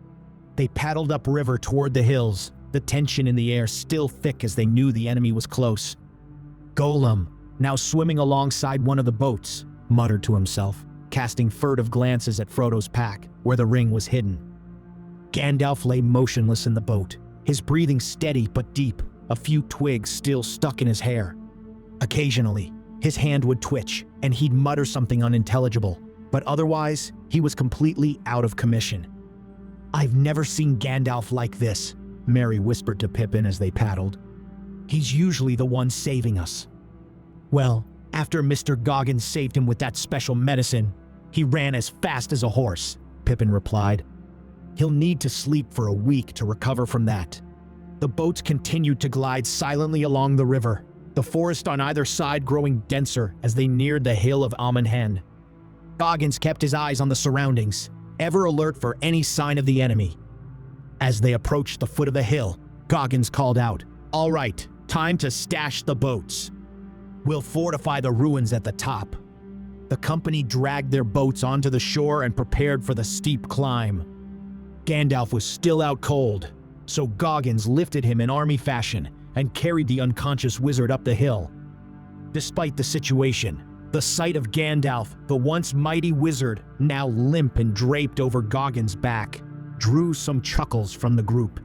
They paddled upriver toward the hills, the tension in the air still thick as they knew the enemy was close. Gollum, now swimming alongside one of the boats, muttered to himself, casting furtive glances at Frodo's pack, where the ring was hidden. Gandalf lay motionless in the boat, his breathing steady but deep, a few twigs still stuck in his hair. Occasionally, his hand would twitch, and he'd mutter something unintelligible, but otherwise, he was completely out of commission. "I've never seen Gandalf like this," Merry whispered to Pippin as they paddled. "He's usually the one saving us." "Well, after Mr. Goggins saved him with that special medicine, he ran as fast as a horse," Pippin replied. "He'll need to sleep for a week to recover from that." The boats continued to glide silently along the river, the forest on either side growing denser as they neared the hill of Amon Hen. Goggins kept his eyes on the surroundings, ever alert for any sign of the enemy. As they approached the foot of the hill, Goggins called out, "All right, time to stash the boats. We'll fortify the ruins at the top." The company dragged their boats onto the shore and prepared for the steep climb. Gandalf was still out cold, so Goggins lifted him in army fashion and carried the unconscious wizard up the hill. Despite the situation, the sight of Gandalf, the once mighty wizard, now limp and draped over Goggins' back, drew some chuckles from the group.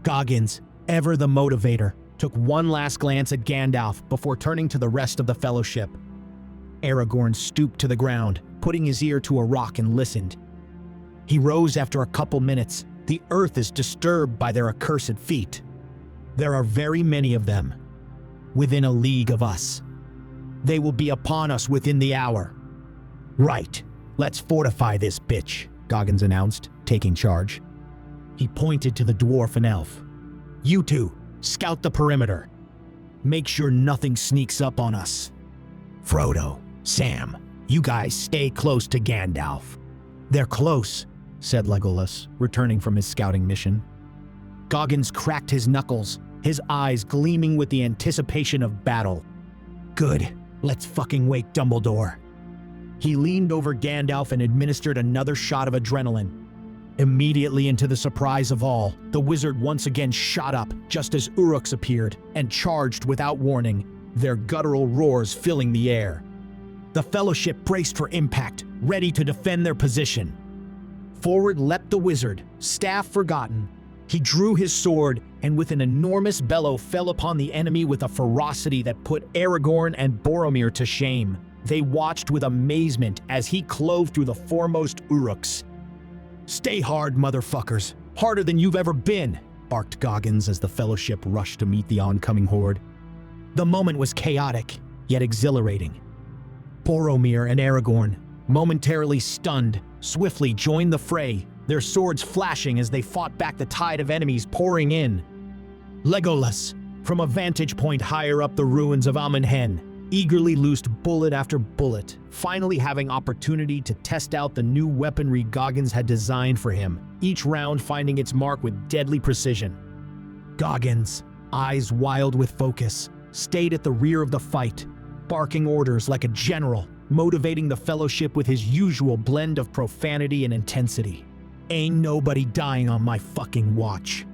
Goggins, ever the motivator, took one last glance at Gandalf before turning to the rest of the Fellowship. Aragorn stooped to the ground, putting his ear to a rock and listened. He rose after a couple minutes. "The earth is disturbed by their accursed feet. There are very many of them, within a league of us. They will be upon us within the hour." "Right, let's fortify this bitch," Goggins announced, taking charge. He pointed to the dwarf and elf. "You two, scout the perimeter. Make sure nothing sneaks up on us. Frodo, Sam, you guys stay close to Gandalf." "They're close," said Legolas, returning from his scouting mission. Goggins cracked his knuckles, his eyes gleaming with the anticipation of battle. "Good, let's fucking wake Dumbledore." He leaned over Gandalf and administered another shot of adrenaline. Immediately, into the surprise of all, the wizard once again shot up just as Uruks appeared and charged without warning, their guttural roars filling the air. The Fellowship braced for impact, ready to defend their position. Forward leapt the wizard, staff forgotten. He drew his sword and with an enormous bellow fell upon the enemy with a ferocity that put Aragorn and Boromir to shame. They watched with amazement as he clove through the foremost Uruks. "Stay hard, motherfuckers. Harder than you've ever been," barked Goggins as the Fellowship rushed to meet the oncoming horde. The moment was chaotic, yet exhilarating. Boromir and Aragorn, momentarily stunned, swiftly joined the fray, their swords flashing as they fought back the tide of enemies pouring in. Legolas, from a vantage point higher up the ruins of Amon Hen, eagerly loosed bullet after bullet, finally having opportunity to test out the new weaponry Goggins had designed for him, each round finding its mark with deadly precision. Goggins, eyes wild with focus, stayed at the rear of the fight, barking orders like a general, motivating the Fellowship with his usual blend of profanity and intensity. "Ain't nobody dying on my fucking watch.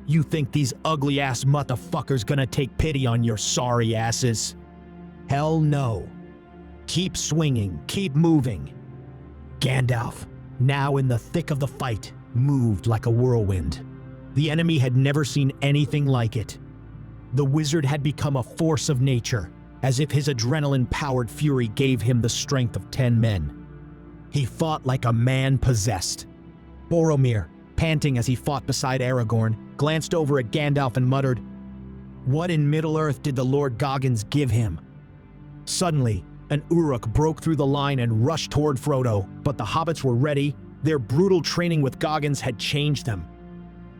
You think these ugly-ass motherfuckers gonna take pity on your sorry asses? Hell no. Keep swinging, keep moving." Gandalf, now in the thick of the fight, moved like a whirlwind. The enemy had never seen anything like it. The wizard had become a force of nature, as if his adrenaline-powered fury gave him the strength of 10 men. He fought like a man possessed. Boromir, panting as he fought beside Aragorn, glanced over at Gandalf and muttered, What in Middle-earth did the Lord Goggins give him? Suddenly, an Uruk broke through the line and rushed toward Frodo, but the hobbits were ready. Their brutal training with Goggins had changed them.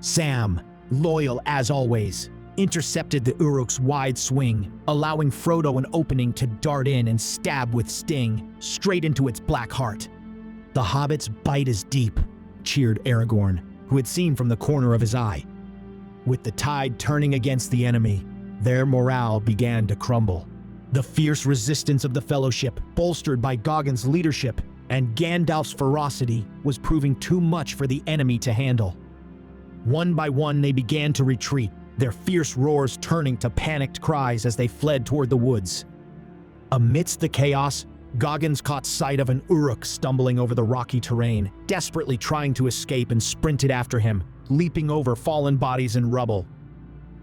Sam, loyal as always, intercepted the Uruk's wide swing, allowing Frodo an opening to dart in and stab with sting, straight into its black heart. "The hobbit's bite is deep," cheered Aragorn, who had seen from the corner of his eye. With the tide turning against the enemy, their morale began to crumble. The fierce resistance of the Fellowship, bolstered by Goggins' leadership, and Gandalf's ferocity, was proving too much for the enemy to handle. One by one, they began to retreat, their fierce roars turning to panicked cries as they fled toward the woods. Amidst the chaos, Goggins caught sight of an Uruk stumbling over the rocky terrain, desperately trying to escape, and sprinted after him, leaping over fallen bodies and rubble.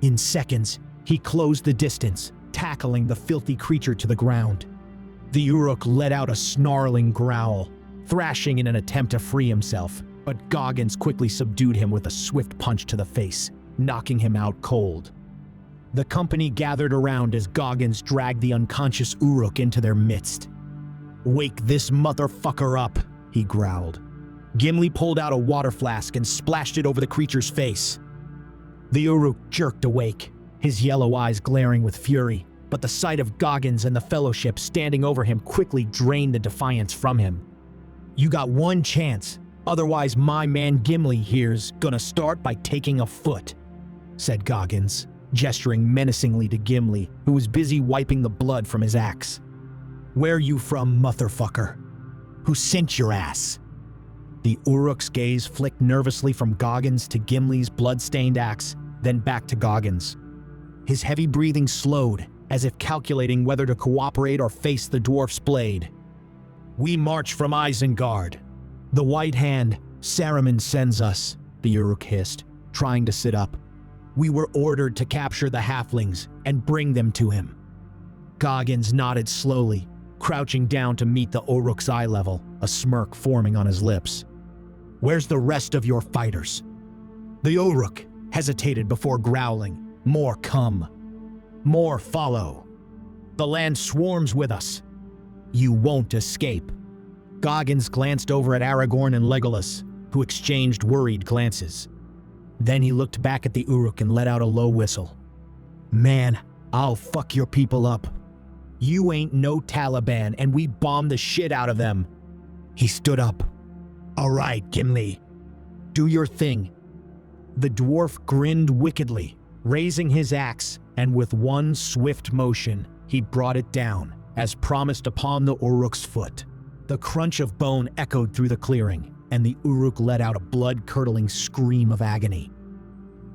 In seconds, he closed the distance, tackling the filthy creature to the ground. The Uruk let out a snarling growl, thrashing in an attempt to free himself, but Goggins quickly subdued him with a swift punch to the face, knocking him out cold. The company gathered around as Goggins dragged the unconscious Uruk into their midst. "Wake this motherfucker up," he growled. Gimli pulled out a water flask and splashed it over the creature's face. The Uruk jerked awake, his yellow eyes glaring with fury, but the sight of Goggins and the Fellowship standing over him quickly drained the defiance from him. "You got one chance, otherwise my man Gimli here's gonna start by taking a foot," said Goggins, gesturing menacingly to Gimli, who was busy wiping the blood from his axe. "Where you from, motherfucker? Who sent your ass?" The Uruk's gaze flicked nervously from Goggins to Gimli's blood-stained axe, then back to Goggins. His heavy breathing slowed, as if calculating whether to cooperate or face the dwarf's blade. "We march from Isengard. The White Hand, Saruman sends us," the Uruk hissed, trying to sit up. "We were ordered to capture the halflings and bring them to him." Goggins nodded slowly, crouching down to meet the Uruk's eye level, a smirk forming on his lips. "Where's the rest of your fighters?" The Uruk hesitated before growling, "More come. More follow. The land swarms with us. You won't escape." Goggins glanced over at Aragorn and Legolas, who exchanged worried glances. Then he looked back at the Uruk and let out a low whistle. "Man, I'll fuck your people up. You ain't no Taliban, and we bombed the shit out of them." He stood up. "All right, Gimli. Do your thing." The dwarf grinned wickedly, raising his axe, and with one swift motion, he brought it down, as promised, upon the Uruk's foot. The crunch of bone echoed through the clearing, and the Uruk let out a blood-curdling scream of agony.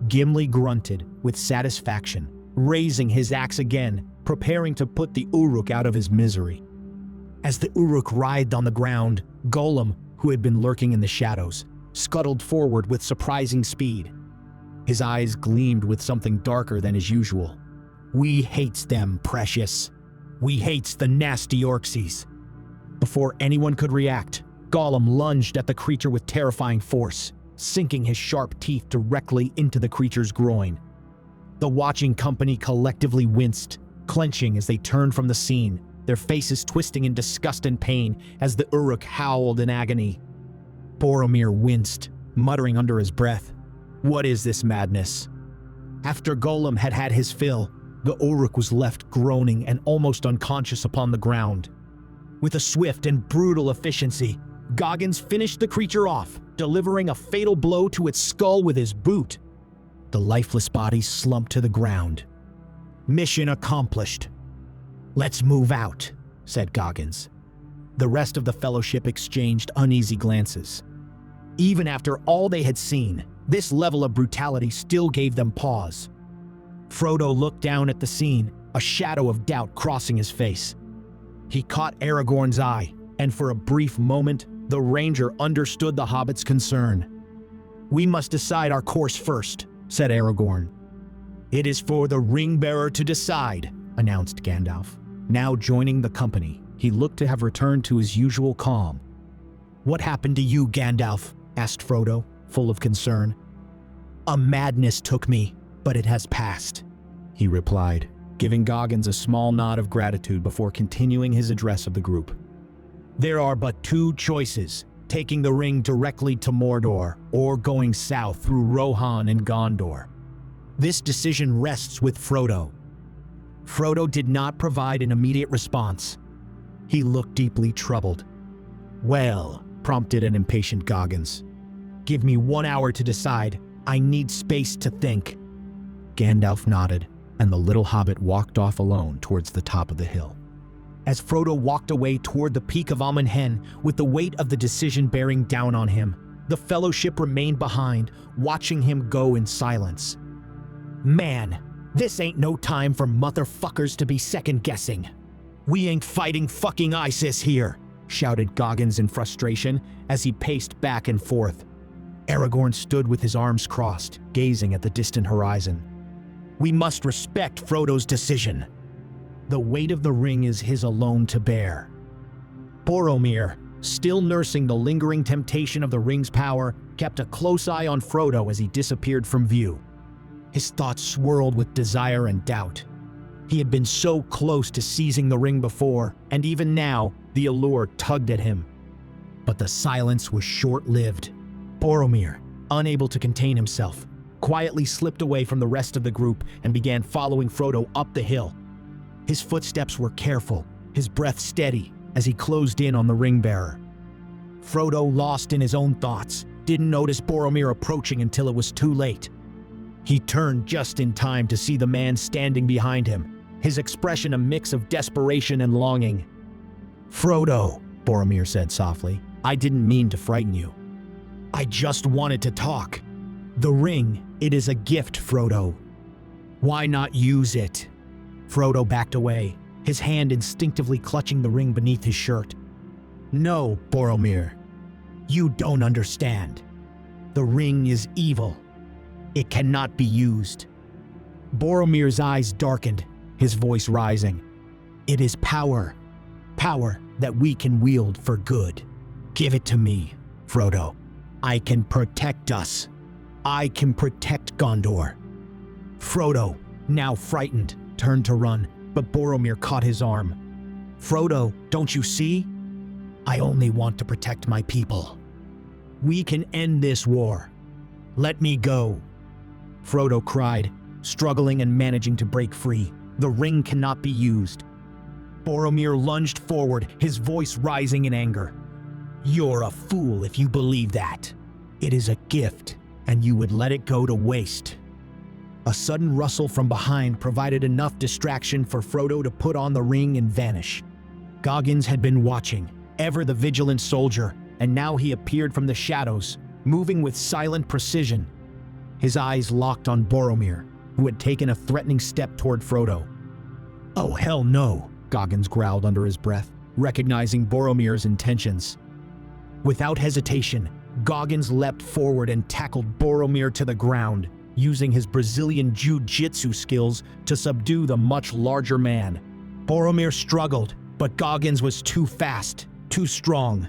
Gimli grunted with satisfaction, raising his axe again, preparing to put the Uruk out of his misery. As the Uruk writhed on the ground, Gollum, who had been lurking in the shadows, scuttled forward with surprising speed. His eyes gleamed with something darker than his usual. "We hates them, precious. We hates the nasty Orcsies." Before anyone could react, Gollum lunged at the creature with terrifying force, sinking his sharp teeth directly into the creature's groin. The watching company collectively winced, clenching as they turned from the scene, their faces twisting in disgust and pain as the Uruk howled in agony. Boromir winced, muttering under his breath, "What is this madness?" After Gollum had had his fill, the Uruk was left groaning and almost unconscious upon the ground. With a swift and brutal efficiency, Goggins finished the creature off, delivering a fatal blow to its skull with his boot. The lifeless body slumped to the ground. "Mission accomplished. Let's move out," said Goggins. The rest of the Fellowship exchanged uneasy glances. Even after all they had seen, this level of brutality still gave them pause. Frodo looked down at the scene, a shadow of doubt crossing his face. He caught Aragorn's eye, and for a brief moment, the ranger understood the hobbit's concern. "We must decide our course first," said Aragorn. "It is for the ring-bearer to decide," announced Gandalf. Now joining the company, he looked to have returned to his usual calm. "What happened to you, Gandalf?" asked Frodo, full of concern. "A madness took me, but it has passed," he replied, giving Goggins a small nod of gratitude before continuing his address of the group. There are but two choices, taking the ring directly to Mordor or going south through Rohan and Gondor. This decision rests with Frodo. Frodo did not provide an immediate response. He looked deeply troubled. Well, prompted an impatient Goggins. Give me 1 hour to decide. I need space to think. Gandalf nodded, and the little hobbit walked off alone towards the top of the hill. As Frodo walked away toward the peak of Amon Hen, with the weight of the decision bearing down on him, the Fellowship remained behind, watching him go in silence. Man, this ain't no time for motherfuckers to be second-guessing. We ain't fighting fucking ISIS here, shouted Goggins in frustration as he paced back and forth. Aragorn stood with his arms crossed, gazing at the distant horizon. We must respect Frodo's decision. The weight of the ring is his alone to bear. Boromir, still nursing the lingering temptation of the ring's power, kept a close eye on Frodo as he disappeared from view. His thoughts swirled with desire and doubt. He had been so close to seizing the ring before, and even now, the allure tugged at him. But the silence was short-lived. Boromir, unable to contain himself, quietly slipped away from the rest of the group and began following Frodo up the hill. His footsteps were careful, his breath steady as he closed in on the ring-bearer. Frodo, lost in his own thoughts, didn't notice Boromir approaching until it was too late. He turned just in time to see the man standing behind him, his expression a mix of desperation and longing. Frodo, Boromir said softly, I didn't mean to frighten you. I just wanted to talk. The ring, it is a gift, Frodo. Why not use it? Frodo backed away, his hand instinctively clutching the ring beneath his shirt. No, Boromir. You don't understand. The ring is evil. It cannot be used. Boromir's eyes darkened, his voice rising. It is power. Power that we can wield for good. Give it to me, Frodo. I can protect us. I can protect Gondor. Frodo, now frightened, turned to run, but Boromir caught his arm. Frodo, don't you see? I only want to protect my people. We can end this war. Let me go. Frodo cried, struggling and managing to break free. The ring cannot be used. Boromir lunged forward, his voice rising in anger. You're a fool if you believe that. It is a gift, and you would let it go to waste. A sudden rustle from behind provided enough distraction for Frodo to put on the ring and vanish. Goggins had been watching, ever the vigilant soldier, and now he appeared from the shadows, moving with silent precision. His eyes locked on Boromir, who had taken a threatening step toward Frodo. Oh, hell no, Goggins growled under his breath, recognizing Boromir's intentions. Without hesitation, Goggins leapt forward and tackled Boromir to the ground, using his Brazilian jiu-jitsu skills to subdue the much larger man. Boromir struggled, but Goggins was too fast, too strong.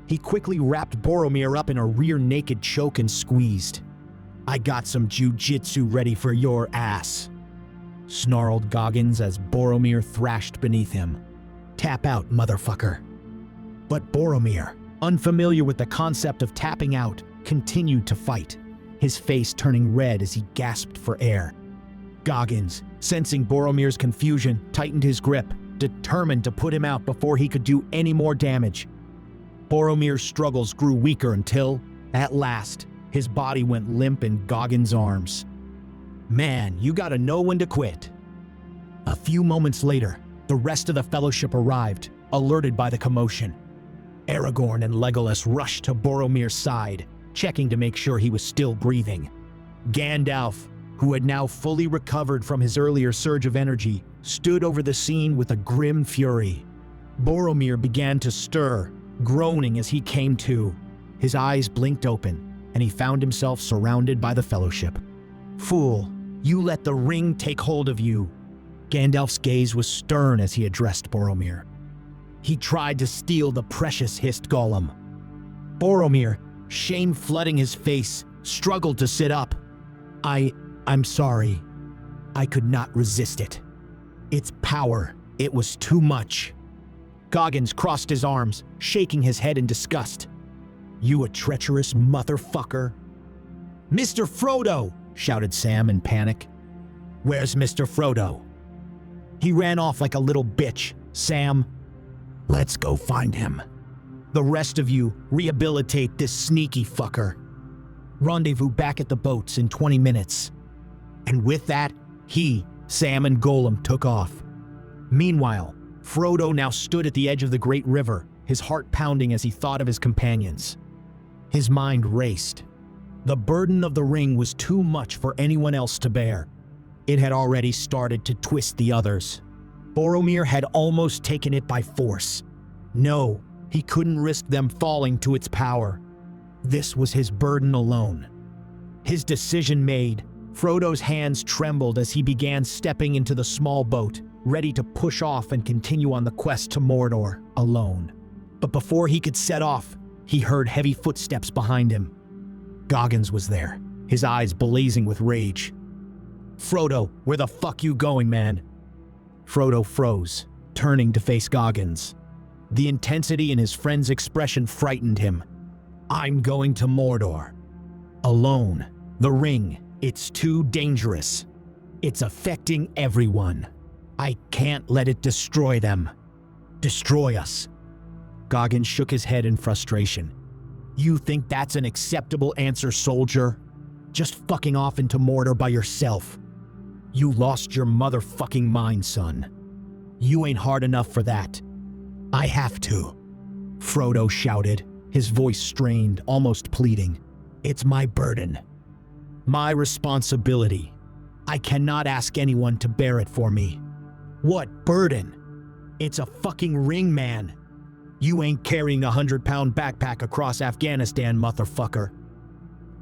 He quickly wrapped Boromir up in a rear naked choke and squeezed. I got some jiu-jitsu ready for your ass, snarled Goggins as Boromir thrashed beneath him. Tap out, motherfucker. But Boromir, unfamiliar with the concept of tapping out, continued to fight, his face turning red as he gasped for air. Goggins, sensing Boromir's confusion, tightened his grip, determined to put him out before he could do any more damage. Boromir's struggles grew weaker until, at last, his body went limp in Goggins' arms. Man, you gotta know when to quit. A few moments later, the rest of the Fellowship arrived, alerted by the commotion. Aragorn and Legolas rushed to Boromir's side, checking to make sure he was still breathing. Gandalf, who had now fully recovered from his earlier surge of energy, stood over the scene with a grim fury. Boromir began to stir, groaning as he came to. His eyes blinked open, and he found himself surrounded by the Fellowship. Fool, you let the ring take hold of you. Gandalf's gaze was stern as he addressed Boromir. He tried to steal the precious, hissed Gollum. Boromir, shame flooding his face, struggled to sit up. I'm sorry. I could not resist it. Its power, it was too much. Goggins crossed his arms, shaking his head in disgust. You a treacherous motherfucker. Mr. Frodo, shouted Sam in panic. Where's Mr. Frodo? He ran off like a little bitch. Sam, let's go find him. The rest of you, rehabilitate this sneaky fucker. Rendezvous back at the boats in 20 minutes. And with that, Sam and Gollum took off. Meanwhile, Frodo now stood at the edge of the great river, his heart pounding as he thought of his companions. His mind raced. The burden of the ring was too much for anyone else to bear. It had already started to twist the others. Boromir had almost taken it by force. No, he couldn't risk them falling to its power. This was his burden alone. His decision made, Frodo's hands trembled as he began stepping into the small boat, ready to push off and continue on the quest to Mordor alone. But before he could set off, he heard heavy footsteps behind him. Goggins was there, his eyes blazing with rage. Frodo, where the fuck you going, man? Frodo froze, turning to face Goggins. The intensity in his friend's expression frightened him. I'm going to Mordor. Alone. The ring. It's too dangerous. It's affecting everyone. I can't let it destroy them. Destroy us. Goggins shook his head in frustration. You think that's an acceptable answer, soldier? Just fucking off into Mordor by yourself. You lost your motherfucking mind, son. You ain't hard enough for that. I have to. Frodo shouted, his voice strained, almost pleading. It's my burden. My responsibility. I cannot ask anyone to bear it for me. What burden? It's a fucking ring, man. You ain't carrying a 100-pound backpack across Afghanistan, motherfucker.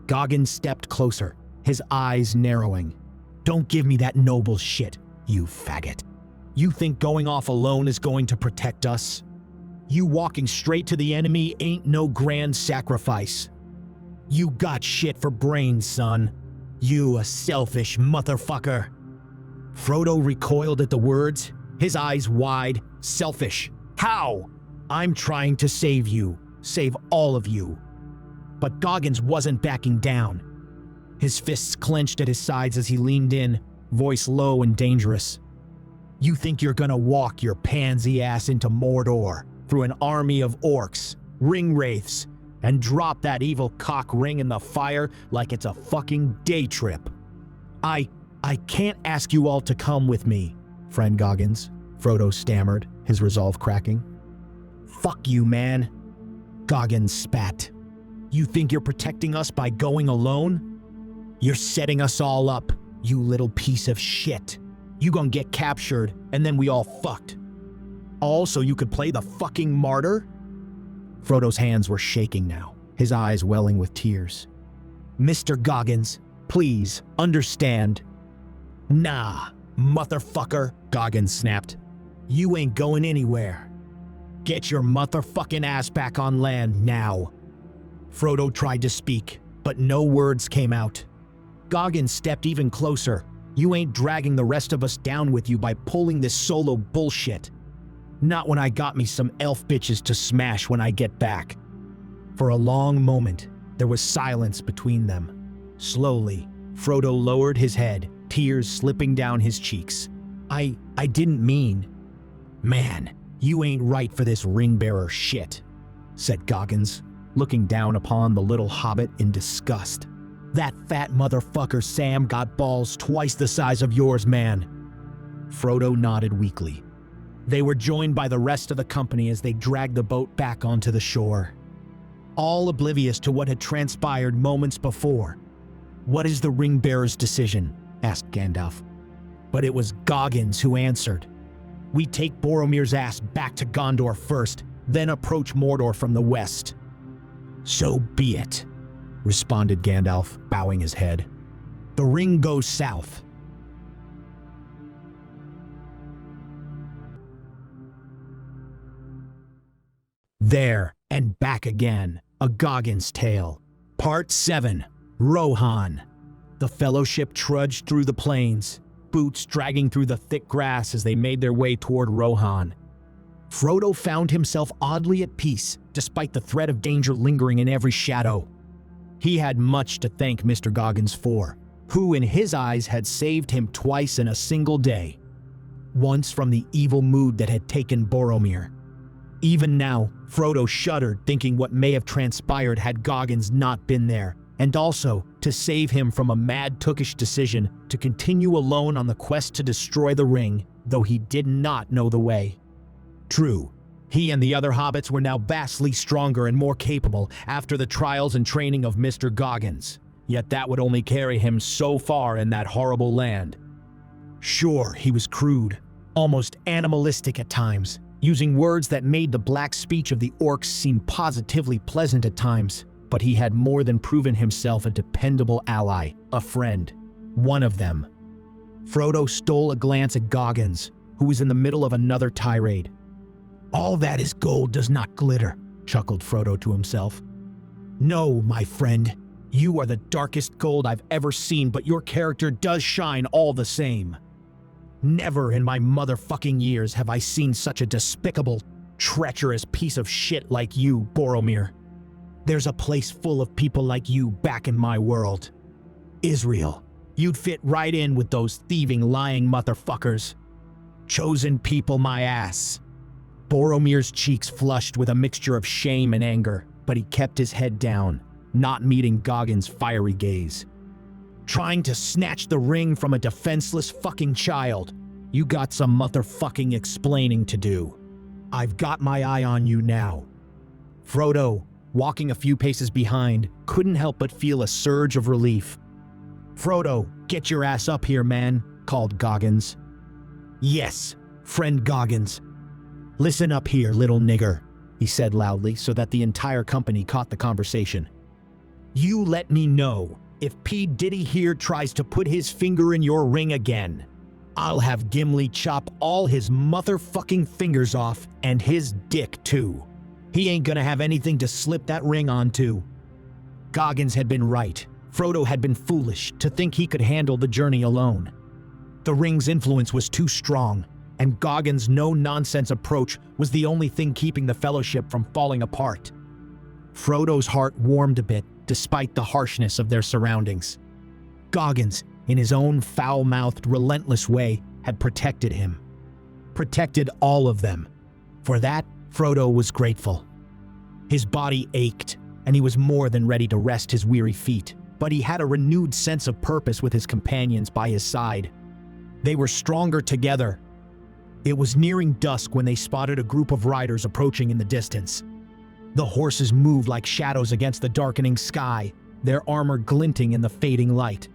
Goggins stepped closer, his eyes narrowing. Don't give me that noble shit, you faggot. You think going off alone is going to protect us? You walking straight to the enemy ain't no grand sacrifice. You got shit for brains, son. You a selfish motherfucker. Frodo recoiled at the words, his eyes wide. Selfish. How? I'm trying to save you. Save all of you. But Goggins wasn't backing down. His fists clenched at his sides as he leaned in, voice low and dangerous. You think you're gonna walk your pansy ass into Mordor through an army of orcs, ring wraiths, and drop that evil cock ring in the fire like it's a fucking day trip? I can't ask you all to come with me, friend Goggins, Frodo stammered, his resolve cracking. Fuck you, man. Goggins spat. You think you're protecting us by going alone? You're setting us all up, you little piece of shit. You gonna get captured, and then we all fucked. All so you could play the fucking martyr? Frodo's hands were shaking now, his eyes welling with tears. Mr. Goggins, please, understand. Nah, motherfucker, Goggins snapped. You ain't going anywhere. Get your motherfucking ass back on land now. Frodo tried to speak, but no words came out. Goggins stepped even closer. You ain't dragging the rest of us down with you by pulling this solo bullshit. Not when I got me some elf bitches to smash when I get back. For a long moment, there was silence between them. Slowly, Frodo lowered his head, tears slipping down his cheeks. I didn't mean. Man, you ain't right for this ring-bearer shit, said Goggins, looking down upon the little hobbit in disgust. That fat motherfucker Sam got balls twice the size of yours, man. Frodo nodded weakly. They were joined by the rest of the company as they dragged the boat back onto the shore. All oblivious to what had transpired moments before. What is the ring-bearer's decision? Asked Gandalf. But it was Goggins who answered. We take Boromir's ass back to Gondor first, then approach Mordor from the west. So be it, responded Gandalf, bowing his head. The ring goes south. There and back again, A Goggins Tale. Part 7, Rohan. The Fellowship trudged through the plains, boots dragging through the thick grass as they made their way toward Rohan. Frodo found himself oddly at peace, despite the threat of danger lingering in every shadow. He had much to thank Mr. Goggins for, who in his eyes had saved him twice in a single day. Once from the evil mood that had taken Boromir. Even now, Frodo shuddered thinking what may have transpired had Goggins not been there, and also to save him from a mad Tookish decision to continue alone on the quest to destroy the ring, though he did not know the way. True, he and the other hobbits were now vastly stronger and more capable after the trials and training of Mr. Goggins, yet that would only carry him so far in that horrible land. Sure, he was crude, almost animalistic at times, using words that made the black speech of the orcs seem positively pleasant at times, but he had more than proven himself a dependable ally, a friend, one of them. Frodo stole a glance at Goggins, who was in the middle of another tirade. "All that is gold does not glitter," chuckled Frodo to himself. "No, my friend, you are the darkest gold I've ever seen, but your character does shine all the same. Never in my motherfucking years have I seen such a despicable, treacherous piece of shit like you, Boromir. There's a place full of people like you back in my world. Israel, you'd fit right in with those thieving, lying motherfuckers. Chosen people, my ass." Boromir's cheeks flushed with a mixture of shame and anger, but he kept his head down, not meeting Goggins' fiery gaze. "Trying to snatch the ring from a defenseless fucking child. You got some motherfucking explaining to do. I've got my eye on you now." Frodo, walking a few paces behind, couldn't help but feel a surge of relief. "Frodo, get your ass up here, man," called Goggins. "Yes, friend Goggins. Listen up here, little nigger," he said loudly so that the entire company caught the conversation. "You let me know if P. Diddy here tries to put his finger in your ring again. I'll have Gimli chop all his motherfucking fingers off and his dick too. He ain't gonna have anything to slip that ring onto." Goggins had been right. Frodo had been foolish to think he could handle the journey alone. The ring's influence was too strong, and Goggins' no-nonsense approach was the only thing keeping the Fellowship from falling apart. Frodo's heart warmed a bit, despite the harshness of their surroundings. Goggins, in his own foul-mouthed, relentless way, had protected him. Protected all of them. For that, Frodo was grateful. His body ached, and he was more than ready to rest his weary feet, but he had a renewed sense of purpose with his companions by his side. They were stronger together. It was nearing dusk when they spotted a group of riders approaching in the distance. The horses moved like shadows against the darkening sky, their armor glinting in the fading light.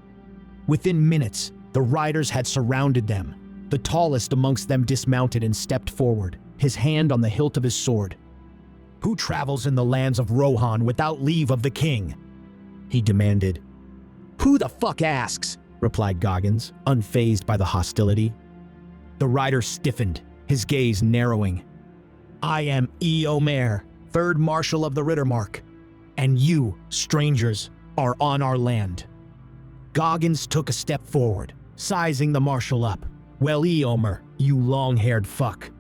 Within minutes, the riders had surrounded them. The tallest amongst them dismounted and stepped forward, his hand on the hilt of his sword. "Who travels in the lands of Rohan without leave of the king?" he demanded. "Who the fuck asks?" replied Goggins, unfazed by the hostility. The rider stiffened, his gaze narrowing. "I am Eomer, 3rd Marshal of the Rittermark, and you, strangers, are on our land." Goggins took a step forward, sizing the Marshal up. "Well, Eomer, you long-haired fuck.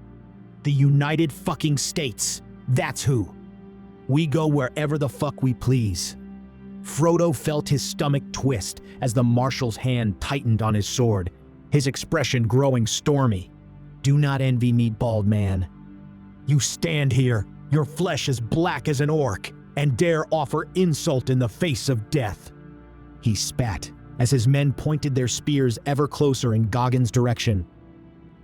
The United fucking States, that's who. We go wherever the fuck we please." Frodo felt his stomach twist as the Marshal's hand tightened on his sword, his expression growing stormy. "Do not envy me, bald man. You stand here, your flesh as black as an orc, and dare offer insult in the face of death." He spat as his men pointed their spears ever closer in Goggins' direction.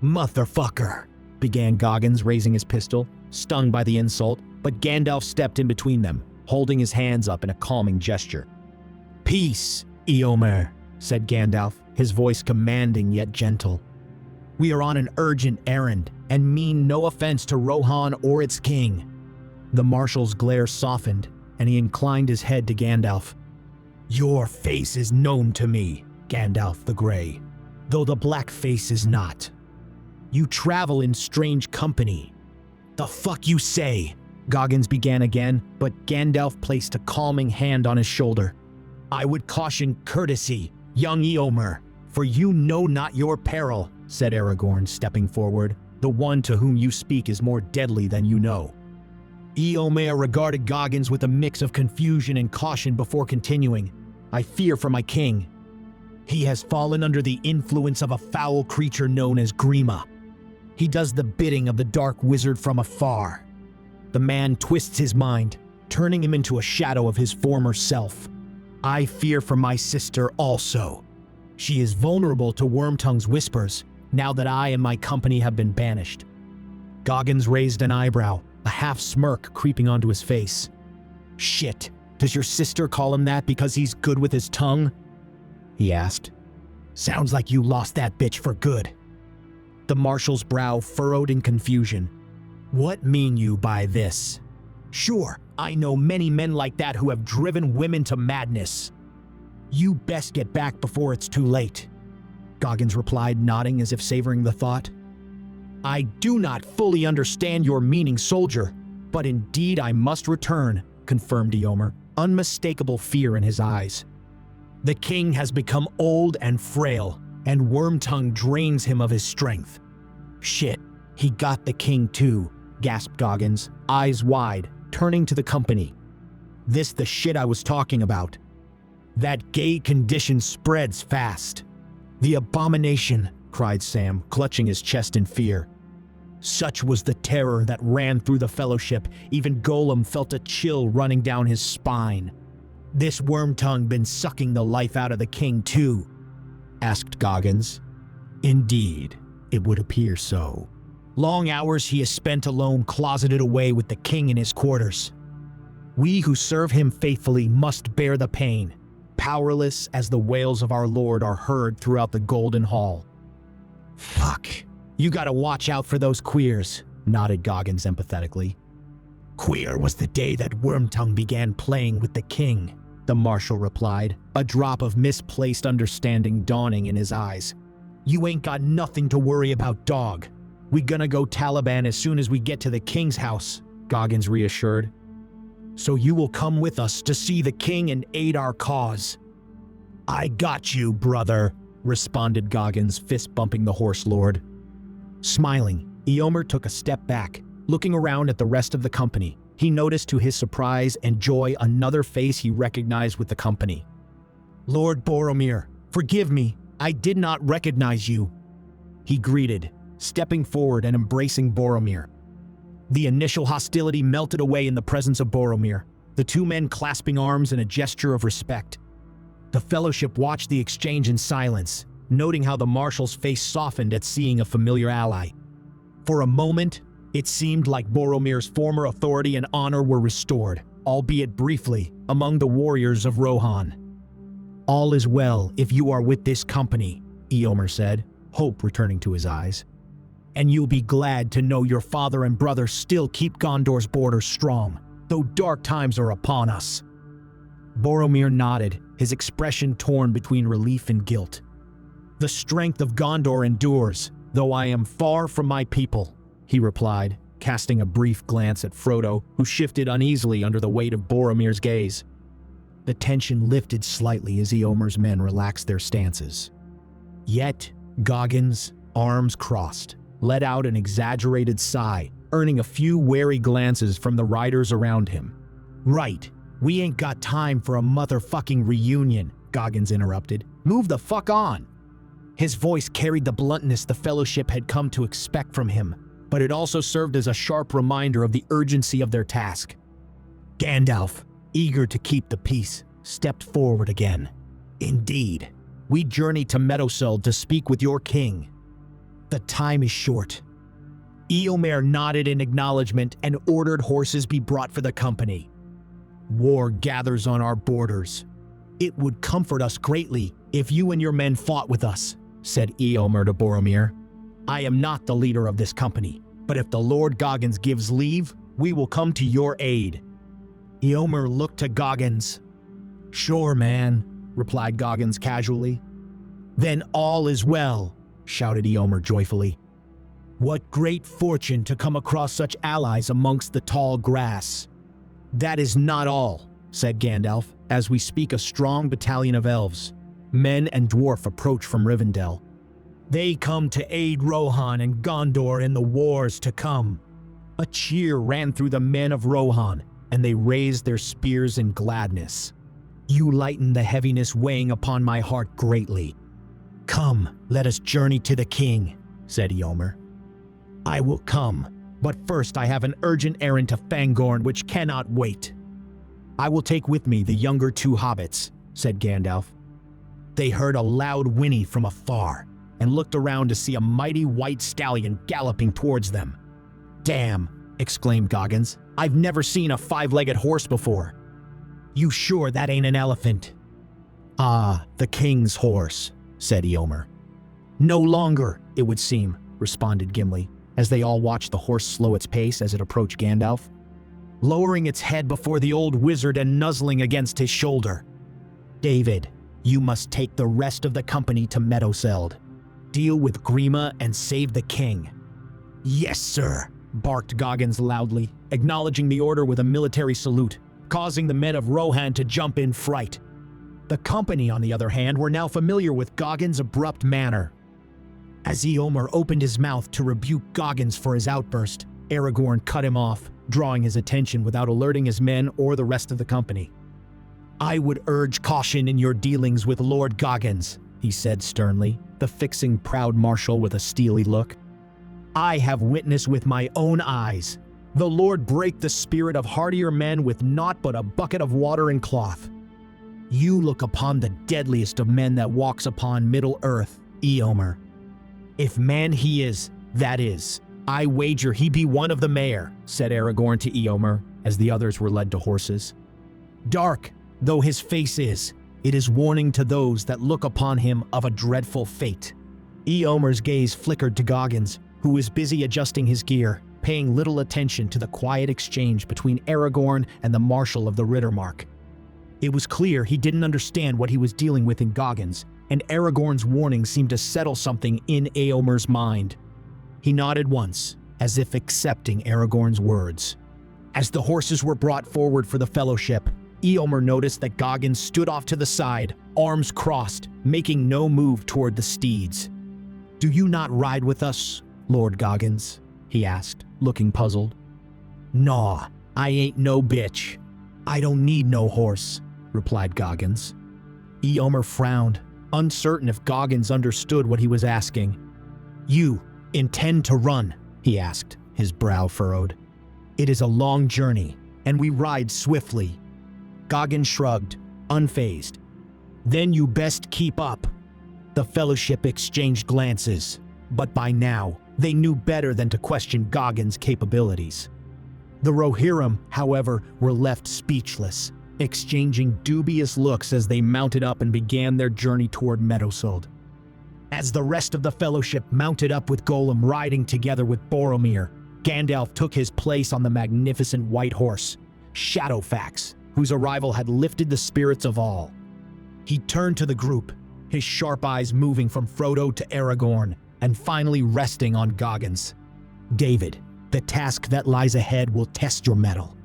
"Motherfucker," began Goggins, raising his pistol, stung by the insult, but Gandalf stepped in between them, holding his hands up in a calming gesture. "Peace, Eomer," said Gandalf, his voice commanding yet gentle. "We are on an urgent errand, and mean no offense to Rohan or its king." The Marshal's glare softened, and he inclined his head to Gandalf. "Your face is known to me, Gandalf the Grey, though the black face is not. You travel in strange company." "The fuck you say?" Goggins began again, but Gandalf placed a calming hand on his shoulder. "I would caution courtesy, young Eomer. "For you know not your peril," said Aragorn, stepping forward. "The one to whom you speak is more deadly than you know." Eomer regarded Goggins with a mix of confusion and caution before continuing. "I fear for my king. He has fallen under the influence of a foul creature known as Grima. He does the bidding of the dark wizard from afar. The man twists his mind, turning him into a shadow of his former self. I fear for my sister also. She is vulnerable to Wormtongue's whispers, now that I and my company have been banished." Goggins raised an eyebrow, a half smirk creeping onto his face. "Shit, does your sister call him that because he's good with his tongue?" he asked. "Sounds like you lost that bitch for good." The marshal's brow furrowed in confusion. "What mean you by this?" "Sure, I know many men like that who have driven women to madness." "You best get back before it's too late," Goggins replied, nodding as if savoring the thought. "I do not fully understand your meaning, soldier, but indeed I must return," confirmed Eomer, unmistakable fear in his eyes. "The king has become old and frail, and Wormtongue drains him of his strength." "Shit, he got the king too," gasped Goggins, eyes wide, turning to the company. "This the shit I was talking about. That gay condition spreads fast." "The abomination," cried Sam, clutching his chest in fear. Such was the terror that ran through the fellowship, even Golem felt a chill running down his spine. "This Wormtongue been sucking the life out of the king too?" asked Goggins. "Indeed, it would appear so. Long hours he has spent alone, closeted away with the king in his quarters. We who serve him faithfully must bear the pain, powerless as the wails of our Lord are heard throughout the Golden Hall." "Fuck, you gotta watch out for those queers," nodded Goggins empathetically. "Queer was the day that Wormtongue began playing with the king," the marshal replied, a drop of misplaced understanding dawning in his eyes. "You ain't got nothing to worry about, dog. We gonna go Taliban as soon as we get to the king's house," Goggins reassured. "So you will come with us to see the king and aid our cause." "I got you, brother," responded Goggins, fist bumping the horse lord. Smiling, Eomer took a step back, looking around at the rest of the company. He noticed to his surprise and joy another face he recognized with the company. "Lord Boromir, forgive me, I did not recognize you," he greeted, stepping forward and embracing Boromir. The initial hostility melted away in the presence of Boromir, the two men clasping arms in a gesture of respect. The fellowship watched the exchange in silence, noting how the marshal's face softened at seeing a familiar ally. For a moment, it seemed like Boromir's former authority and honor were restored, albeit briefly, among the warriors of Rohan. "All is well if you are with this company," Eomer said, hope returning to his eyes. "And you'll be glad to know your father and brother still keep Gondor's borders strong, though dark times are upon us." Boromir nodded, his expression torn between relief and guilt. "The strength of Gondor endures, though I am far from my people," he replied, casting a brief glance at Frodo, who shifted uneasily under the weight of Boromir's gaze. The tension lifted slightly as Eomer's men relaxed their stances. Yet, Goggins, arms crossed, let out an exaggerated sigh, earning a few wary glances from the riders around him. "Right, we ain't got time for a motherfucking reunion," Goggins interrupted. "Move the fuck on." His voice carried the bluntness the fellowship had come to expect from him, but it also served as a sharp reminder of the urgency of their task. Gandalf, eager to keep the peace, stepped forward again. "Indeed, we journey to Meadowseld to speak with your king. The time is short." Eomer nodded in acknowledgement and ordered horses be brought for the company. "War gathers on our borders. It would comfort us greatly if you and your men fought with us," said Eomer to Boromir. "I am not the leader of this company, but if the Lord Goggins gives leave, we will come to your aid." Eomer looked to Goggins. "Sure, man," replied Goggins casually. "Then all is well," shouted Eomer joyfully. "What great fortune to come across such allies amongst the tall grass." "That is not all," said Gandalf, "as we speak a strong battalion of elves. Men and dwarf approach from Rivendell. They come to aid Rohan and Gondor in the wars to come. A cheer ran through the men of Rohan, and they raised their spears in gladness. You lighten the heaviness weighing upon my heart greatly. Come, let us journey to the king, said Eomer. I will come, but first I have an urgent errand to Fangorn which cannot wait. I will take with me the younger two hobbits, said Gandalf. They heard a loud whinny from afar, and looked around to see a mighty white stallion galloping towards them. Damn, exclaimed Goggins. I've never seen a five-legged horse before. You sure that ain't an elephant? Ah, the king's horse, said Eomer. No longer, it would seem, responded Gimli, as they all watched the horse slow its pace as it approached Gandalf, lowering its head before the old wizard and nuzzling against his shoulder. David, you must take the rest of the company to Meadowseld. Deal with Grima and save the king. Yes, sir, barked Goggins loudly, acknowledging the order with a military salute, causing the men of Rohan to jump in fright. The company, on the other hand, were now familiar with Goggins' abrupt manner. As Eomer opened his mouth to rebuke Goggins for his outburst, Aragorn cut him off, drawing his attention without alerting his men or the rest of the company. I would urge caution in your dealings with Lord Goggins, he said sternly, the fixing proud marshal with a steely look. I have witnessed with my own eyes. The Lord break the spirit of hardier men with naught but a bucket of water and cloth. You look upon the deadliest of men that walks upon Middle-earth, Eomer. If man he is, that is. I wager he be one of the mayor, said Aragorn to Eomer, as the others were led to horses. Dark though his face is, it is warning to those that look upon him of a dreadful fate. Eomer's gaze flickered to Goggins, who was busy adjusting his gear, paying little attention to the quiet exchange between Aragorn and the Marshal of the Rittermark. It was clear he didn't understand what he was dealing with in Goggins, and Aragorn's warning seemed to settle something in Eomer's mind. He nodded once, as if accepting Aragorn's words. As the horses were brought forward for the fellowship, Eomer noticed that Goggins stood off to the side, arms crossed, making no move toward the steeds. Do you not ride with us, Lord Goggins? He asked, looking puzzled. Naw, I ain't no bitch. I don't need no horse, replied Goggins. Eomer frowned, uncertain if Goggins understood what he was asking. You intend to run? He asked, his brow furrowed. It is a long journey, and we ride swiftly. Goggins shrugged, unfazed. Then you best keep up. The fellowship exchanged glances, but by now, they knew better than to question Goggins' capabilities. The Rohirrim, however, were left speechless, exchanging dubious looks as they mounted up and began their journey toward Meadowseld. As the rest of the fellowship mounted up with Gollum riding together with Boromir, Gandalf took his place on the magnificent white horse, Shadowfax, whose arrival had lifted the spirits of all. He turned to the group, his sharp eyes moving from Frodo to Aragorn, and finally resting on Goggins. David, the task that lies ahead will test your mettle.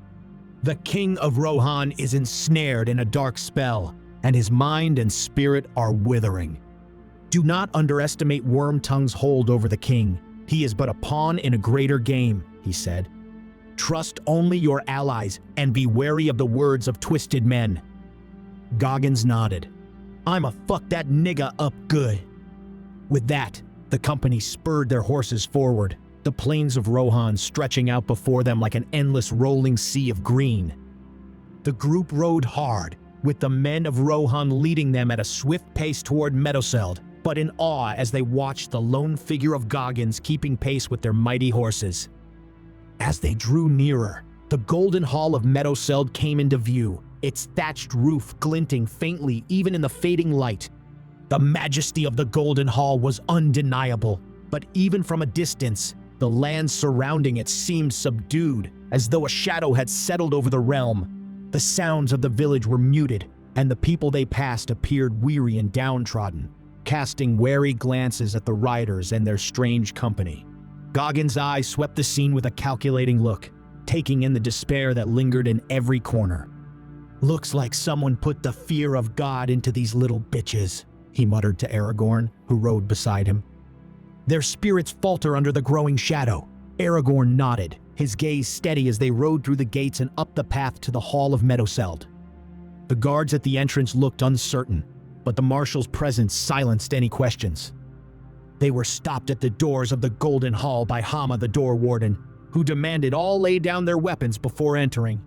The King of Rohan is ensnared in a dark spell, and his mind and spirit are withering. Do not underestimate Wormtongue's hold over the king. He is but a pawn in a greater game, he said. Trust only your allies and be wary of the words of twisted men. Goggins nodded. I'ma fuck that nigga up good. With that, the company spurred their horses forward, the plains of Rohan stretching out before them like an endless rolling sea of green. The group rode hard, with the men of Rohan leading them at a swift pace toward Meadowseld, but in awe as they watched the lone figure of Goggins keeping pace with their mighty horses. As they drew nearer, the golden hall of Meadowseld came into view, its thatched roof glinting faintly even in the fading light. The majesty of the golden hall was undeniable, but even from a distance, the land surrounding it seemed subdued, as though a shadow had settled over the realm. The sounds of the village were muted, and the people they passed appeared weary and downtrodden, casting wary glances at the riders and their strange company. Goggins' eye swept the scene with a calculating look, taking in the despair that lingered in every corner. Looks like someone put the fear of God into these little bitches, he muttered to Aragorn, who rode beside him. Their spirits falter under the growing shadow. Aragorn nodded, his gaze steady as they rode through the gates and up the path to the Hall of Meadowseld. The guards at the entrance looked uncertain, but the marshal's presence silenced any questions. They were stopped at the doors of the Golden Hall by Hama the door warden, who demanded all lay down their weapons before entering.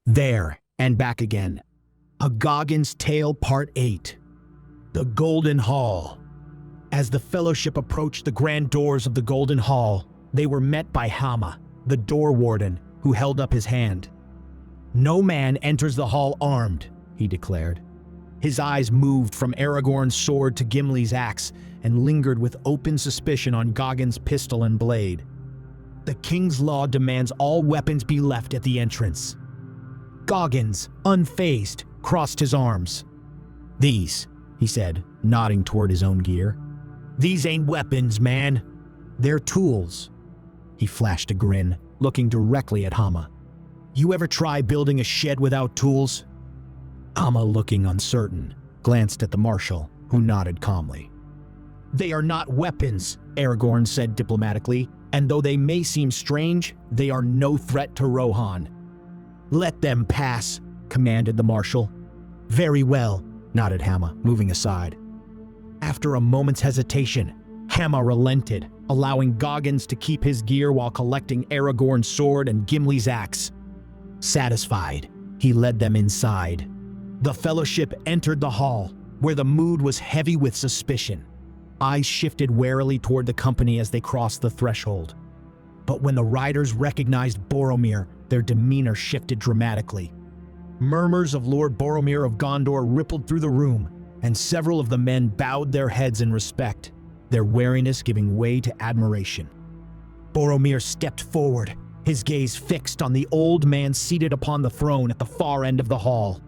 There and back again. A Goggins Tale Part 8. The Golden Hall. As the Fellowship approached the grand doors of the Golden Hall, they were met by Hama, the door warden, who held up his hand. No man enters the hall armed, he declared. His eyes moved from Aragorn's sword to Gimli's axe and lingered with open suspicion on Goggins' pistol and blade. The king's law demands all weapons be left at the entrance. Goggins, unfazed, crossed his arms. These, he said, nodding toward his own gear. These ain't weapons, man. They're tools. He flashed a grin, looking directly at Hama. You ever try building a shed without tools? Hama, looking uncertain, glanced at the marshal, who nodded calmly. They are not weapons, Aragorn said diplomatically, and though they may seem strange, they are no threat to Rohan. Let them pass, commanded the marshal. Very well, nodded Hama, moving aside. After a moment's hesitation, Hama relented, allowing Goggins to keep his gear while collecting Aragorn's sword and Gimli's axe. Satisfied, he led them inside. The Fellowship entered the hall, where the mood was heavy with suspicion. Eyes shifted warily toward the company as they crossed the threshold. But when the riders recognized Boromir, their demeanor shifted dramatically. Murmurs of Lord Boromir of Gondor rippled through the room, and several of the men bowed their heads in respect, their wariness giving way to admiration. Boromir stepped forward, his gaze fixed on the old man seated upon the throne at the far end of the hall.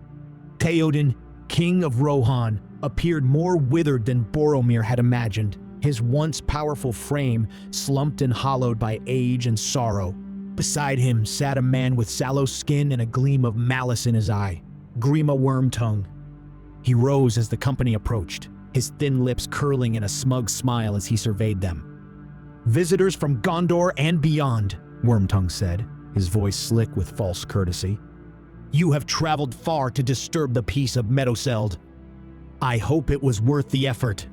Theoden, King of Rohan, appeared more withered than Boromir had imagined, his once powerful frame slumped and hollowed by age and sorrow. Beside him sat a man with sallow skin and a gleam of malice in his eye, Grima Wormtongue. He rose as the company approached, his thin lips curling in a smug smile as he surveyed them. Visitors from Gondor and beyond, Wormtongue said, his voice slick with false courtesy. You have traveled far to disturb the peace of Meadowseld. I hope it was worth the effort.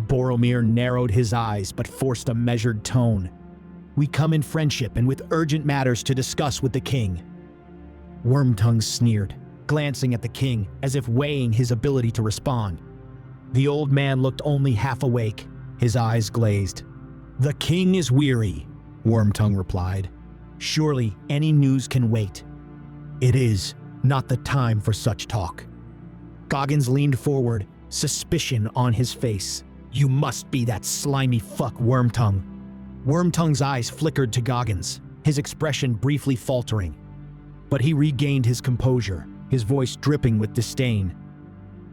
Boromir narrowed his eyes but forced a measured tone. We come in friendship and with urgent matters to discuss with the king. Wormtongue sneered, glancing at the king as if weighing his ability to respond. The old man looked only half awake, his eyes glazed. The king is weary, Wormtongue replied. Surely any news can wait. It is not the time for such talk. Goggins leaned forward, suspicion on his face. You must be that slimy fuck Wormtongue. Wormtongue's eyes flickered to Goggins, his expression briefly faltering. But he regained his composure, his voice dripping with disdain.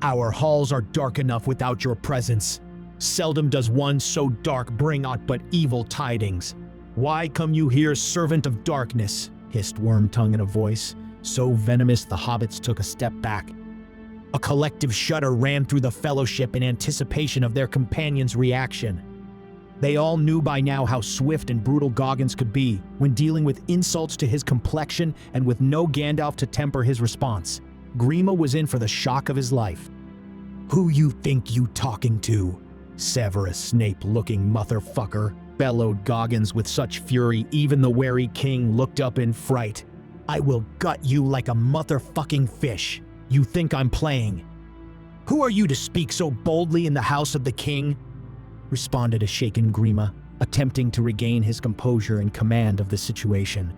Our halls are dark enough without your presence. Seldom does one so dark bring aught but evil tidings. Why come you here, servant of darkness? Hissed Wormtongue in a voice so venomous the hobbits took a step back. A collective shudder ran through the Fellowship in anticipation of their companion's reaction. They all knew by now how swift and brutal Goggins could be when dealing with insults to his complexion and with no Gandalf to temper his response. Grima was in for the shock of his life. Who you think you talking to? Severus Snape-looking motherfucker, bellowed Goggins with such fury even the wary king looked up in fright. I will gut you like a motherfucking fish. You think I'm playing? Who are you to speak so boldly in the house of the king? Responded a shaken Grima, attempting to regain his composure and command of the situation.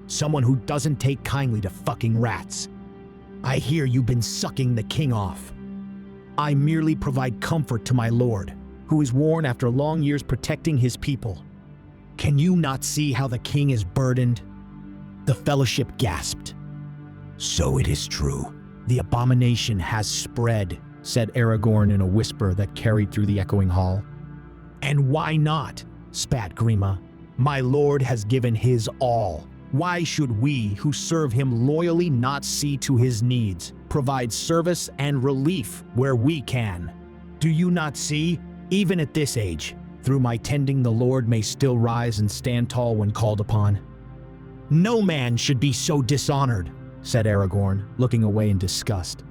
Someone who doesn't take kindly to fucking rats. I hear you've been sucking the king off. I merely provide comfort to my lord, who is worn after long years protecting his people. Can you not see how the king is burdened? The Fellowship gasped. So it is true. The abomination has spread, said Aragorn in a whisper that carried through the echoing hall. And why not? Spat Grima. My lord has given his all. Why should we, who serve him loyally, not see to his needs, provide service and relief where we can? Do you not see, even at this age, through my tending the Lord may still rise and stand tall when called upon? No man should be so dishonored, said Aragorn, looking away in disgust.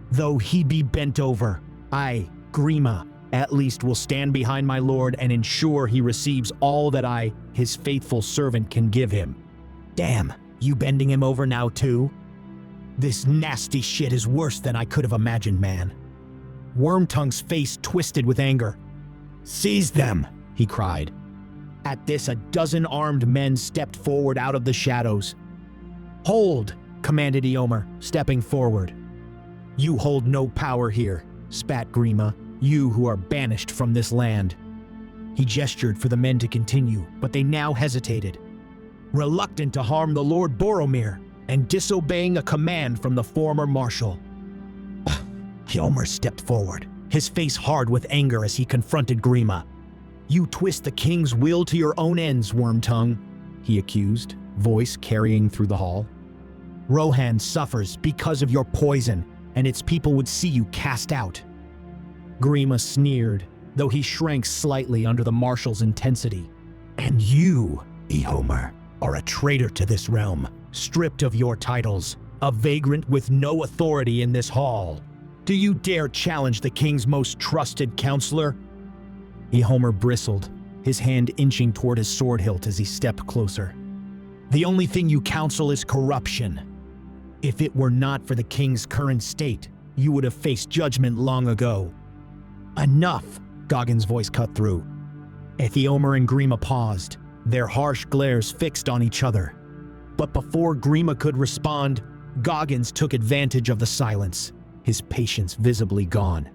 Though he be bent over, I, Grima, at least will stand behind my lord and ensure he receives all that I, his faithful servant, can give him. Damn, you bending him over now too? This nasty shit is worse than I could have imagined, man. Wormtongue's face twisted with anger. Seize them, he cried. At this, a dozen armed men stepped forward out of the shadows. Hold, commanded Eomer, stepping forward. You hold no power here, spat Grima, you who are banished from this land. He gestured for the men to continue, but they now hesitated, reluctant to harm the Lord Boromir and disobeying a command from the former marshal. Eomer stepped forward, his face hard with anger as he confronted Grima. You twist the king's will to your own ends, Wormtongue, he accused, voice carrying through the hall. Rohan suffers because of your poison, and its people would see you cast out. Grima sneered, though he shrank slightly under the marshal's intensity. And you, Eomer, are a traitor to this realm, stripped of your titles, a vagrant with no authority in this hall. Do you dare challenge the king's most trusted counselor? Eomer bristled, his hand inching toward his sword hilt as he stepped closer. The only thing you counsel is corruption. If it were not for the king's current state, you would have faced judgment long ago. Enough, Goggins' voice cut through. Eomer and Grima paused, their harsh glares fixed on each other. But before Grima could respond, Goggins took advantage of the silence, his patience visibly gone.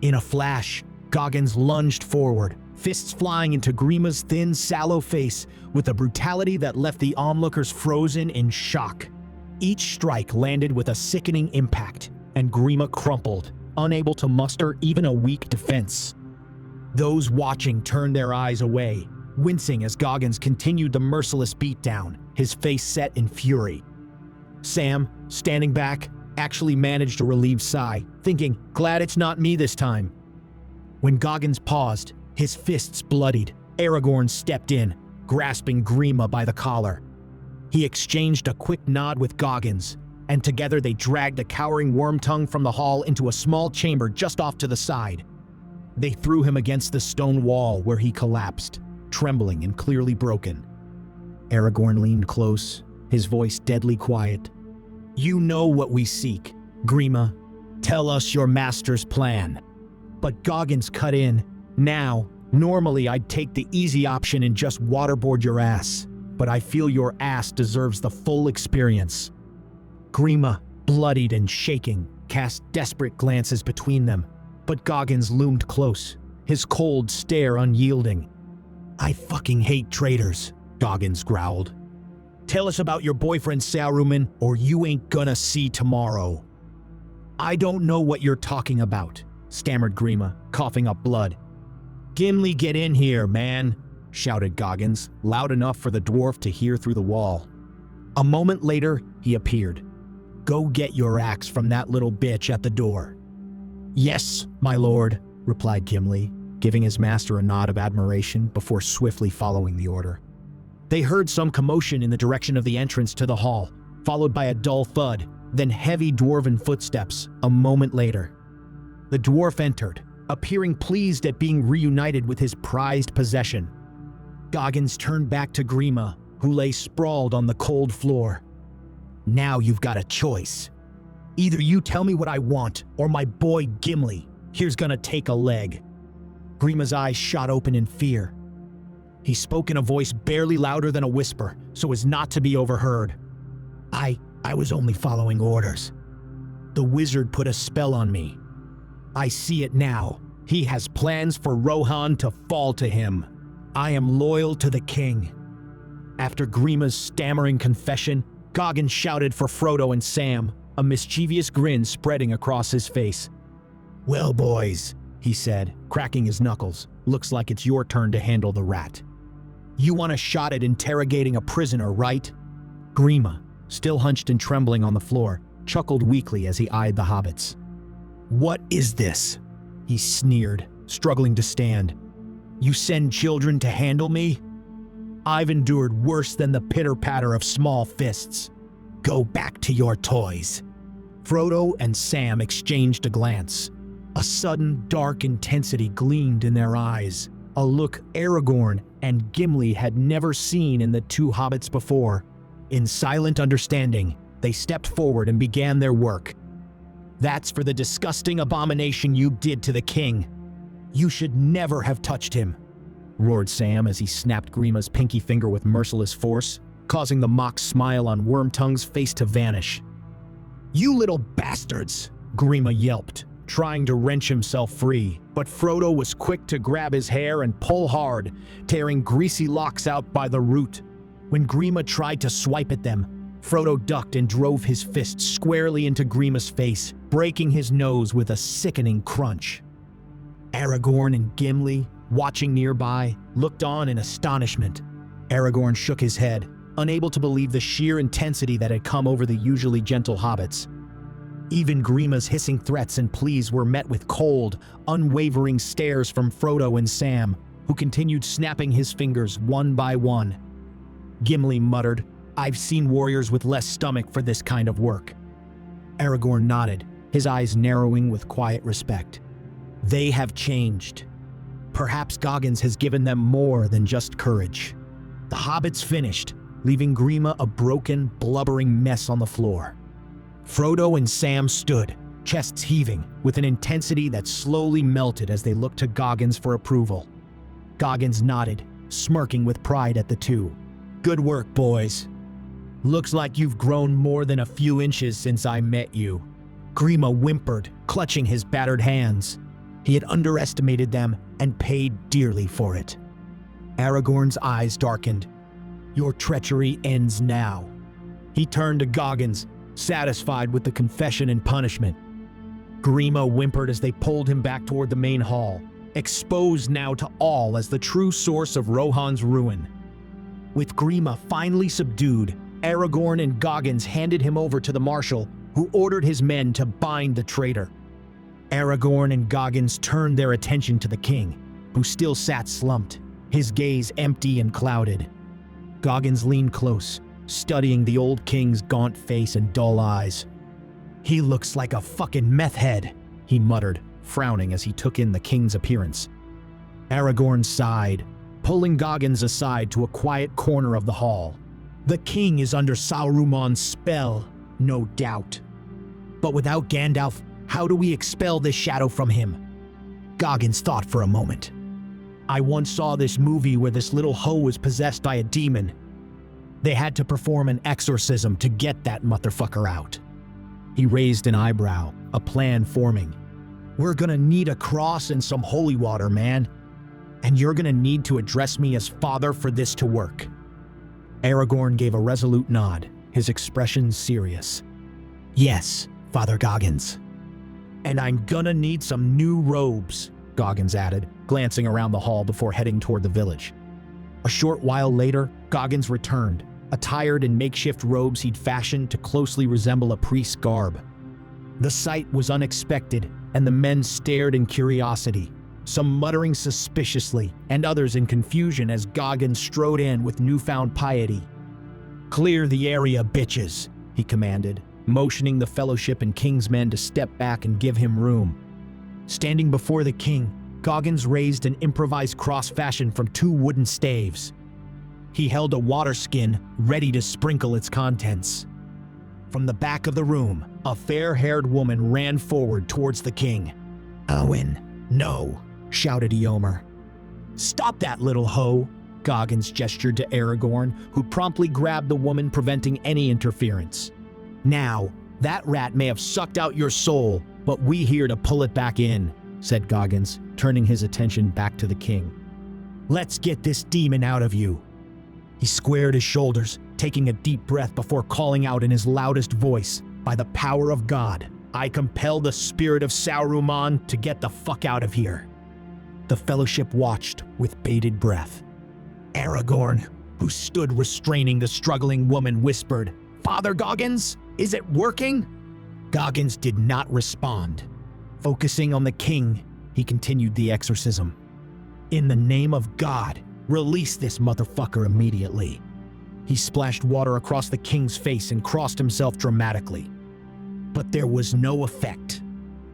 In a flash, Goggins lunged forward, fists flying into Grima's thin, sallow face with a brutality that left the onlookers frozen in shock. Each strike landed with a sickening impact, and Grima crumpled, unable to muster even a weak defense. Those watching turned their eyes away, wincing as Goggins continued the merciless beatdown, his face set in fury. Sam, standing back, actually managed a relieved sigh, thinking, glad it's not me this time. When Goggins paused, his fists bloodied, Aragorn stepped in, grasping Grima by the collar. He exchanged a quick nod with Goggins, and together they dragged the cowering Wormtongue from the hall into a small chamber just off to the side. They threw him against the stone wall where he collapsed, trembling and clearly broken. Aragorn leaned close, his voice deadly quiet. You know what we seek, Grima. Tell us your master's plan. But Goggins cut in. Now, normally I'd take the easy option and just waterboard your ass, but I feel your ass deserves the full experience. Grima, bloodied and shaking, cast desperate glances between them, but Goggins loomed close, his cold stare unyielding. I fucking hate traitors, Goggins growled. Tell us about your boyfriend Saruman, or you ain't gonna see tomorrow. I don't know what you're talking about, stammered Grima, coughing up blood. Gimli, get in here, man, shouted Goggins, loud enough for the dwarf to hear through the wall. A moment later, he appeared. Go get your axe from that little bitch at the door. Yes, my lord, replied Gimli, giving his master a nod of admiration before swiftly following the order. They heard some commotion in the direction of the entrance to the hall, followed by a dull thud, then heavy dwarven footsteps a moment later. The dwarf entered, appearing pleased at being reunited with his prized possession. Goggins turned back to Grima, who lay sprawled on the cold floor. Now you've got a choice. Either you tell me what I want, or my boy Gimli here's gonna take a leg. Grima's eyes shot open in fear. He spoke in a voice barely louder than a whisper, so as not to be overheard. I was only following orders. The wizard put a spell on me. I see it now. He has plans for Rohan to fall to him. I am loyal to the king. After Grima's stammering confession, Goggins shouted for Frodo and Sam, a mischievous grin spreading across his face. Well, boys, he said, cracking his knuckles, looks like it's your turn to handle the rat. You want a shot at interrogating a prisoner, right? Grima, still hunched and trembling on the floor, chuckled weakly as he eyed the hobbits. "What is this?" he sneered, struggling to stand. "You send children to handle me? I've endured worse than the pitter-patter of small fists. Go back to your toys." Frodo and Sam exchanged a glance. A sudden, dark intensity gleamed in their eyes, a look Aragorn and Gimli had never seen in the two hobbits before. In silent understanding, they stepped forward and began their work. "That's for the disgusting abomination you did to the king. You should never have touched him," roared Sam as he snapped Grima's pinky finger with merciless force, causing the mock smile on Wormtongue's face to vanish. "You little bastards!" Grima yelped, trying to wrench himself free, but Frodo was quick to grab his hair and pull hard, tearing greasy locks out by the root. When Grima tried to swipe at them, Frodo ducked and drove his fist squarely into Grima's face, breaking his nose with a sickening crunch. Aragorn and Gimli, watching nearby, looked on in astonishment. Aragorn shook his head, unable to believe the sheer intensity that had come over the usually gentle hobbits. Even Grima's hissing threats and pleas were met with cold, unwavering stares from Frodo and Sam, who continued snapping his fingers one by one. Gimli muttered, "I've seen warriors with less stomach for this kind of work." Aragorn nodded, his eyes narrowing with quiet respect. They have changed. Perhaps Goggins has given them more than just courage. The hobbits finished, leaving Grima a broken, blubbering mess on the floor. Frodo and Sam stood, chests heaving, with an intensity that slowly melted as they looked to Goggins for approval. Goggins nodded, smirking with pride at the two. "Good work, boys. Looks like you've grown more than a few inches since I met you." Grima whimpered, clutching his battered hands. He had underestimated them and paid dearly for it. Aragorn's eyes darkened. "Your treachery ends now." He turned to Goggins, satisfied with the confession and punishment. Grima whimpered as they pulled him back toward the main hall, exposed now to all as the true source of Rohan's ruin. With Grima finally subdued, Aragorn and Goggins handed him over to the marshal, who ordered his men to bind the traitor. Aragorn and Goggins turned their attention to the king, who still sat slumped, his gaze empty and clouded. Goggins leaned close, studying the old king's gaunt face and dull eyes. "He looks like a fucking meth head," he muttered, frowning as he took in the king's appearance. Aragorn sighed, pulling Goggins aside to a quiet corner of the hall. "The king is under Sauron's spell, no doubt. But without Gandalf, how do we expel this shadow from him?" Goggins thought for a moment. "I once saw this movie where this little hoe was possessed by a demon. They had to perform an exorcism to get that motherfucker out." He raised an eyebrow, a plan forming. "We're gonna need a cross and some holy water, man. And you're gonna need to address me as father for this to work." Aragorn gave a resolute nod, his expression serious. "Yes, Father Goggins." "And I'm gonna need some new robes," Goggins added, glancing around the hall before heading toward the village. A short while later, Goggins returned, attired in makeshift robes he'd fashioned to closely resemble a priest's garb. The sight was unexpected, and the men stared in curiosity, some muttering suspiciously and others in confusion as Goggins strode in with newfound piety. "Clear the area, bitches," he commanded, motioning the fellowship and king's men to step back and give him room. Standing before the king, Goggins raised an improvised cross fashioned from two wooden staves. He held a water skin ready to sprinkle its contents. From the back of the room, a fair-haired woman ran forward towards the king. "Owen, no," shouted Eomer. "Stop that little hoe," Goggins gestured to Aragorn, who promptly grabbed the woman, preventing any interference. "Now, that rat may have sucked out your soul, but we here to pull it back in," said Goggins, turning his attention back to the king. "Let's get this demon out of you." He squared his shoulders, taking a deep breath before calling out in his loudest voice, "By the power of God, I compel the spirit of Sauron to get the fuck out of here." The fellowship watched with bated breath. "Aragorn, who stood restraining the struggling woman, whispered, "Father Goggins, is it working?" Goggins did not respond. Focusing on the king, he continued the exorcism. "In the name of God, release this motherfucker immediately." He splashed water across the king's face and crossed himself dramatically. But there was no effect.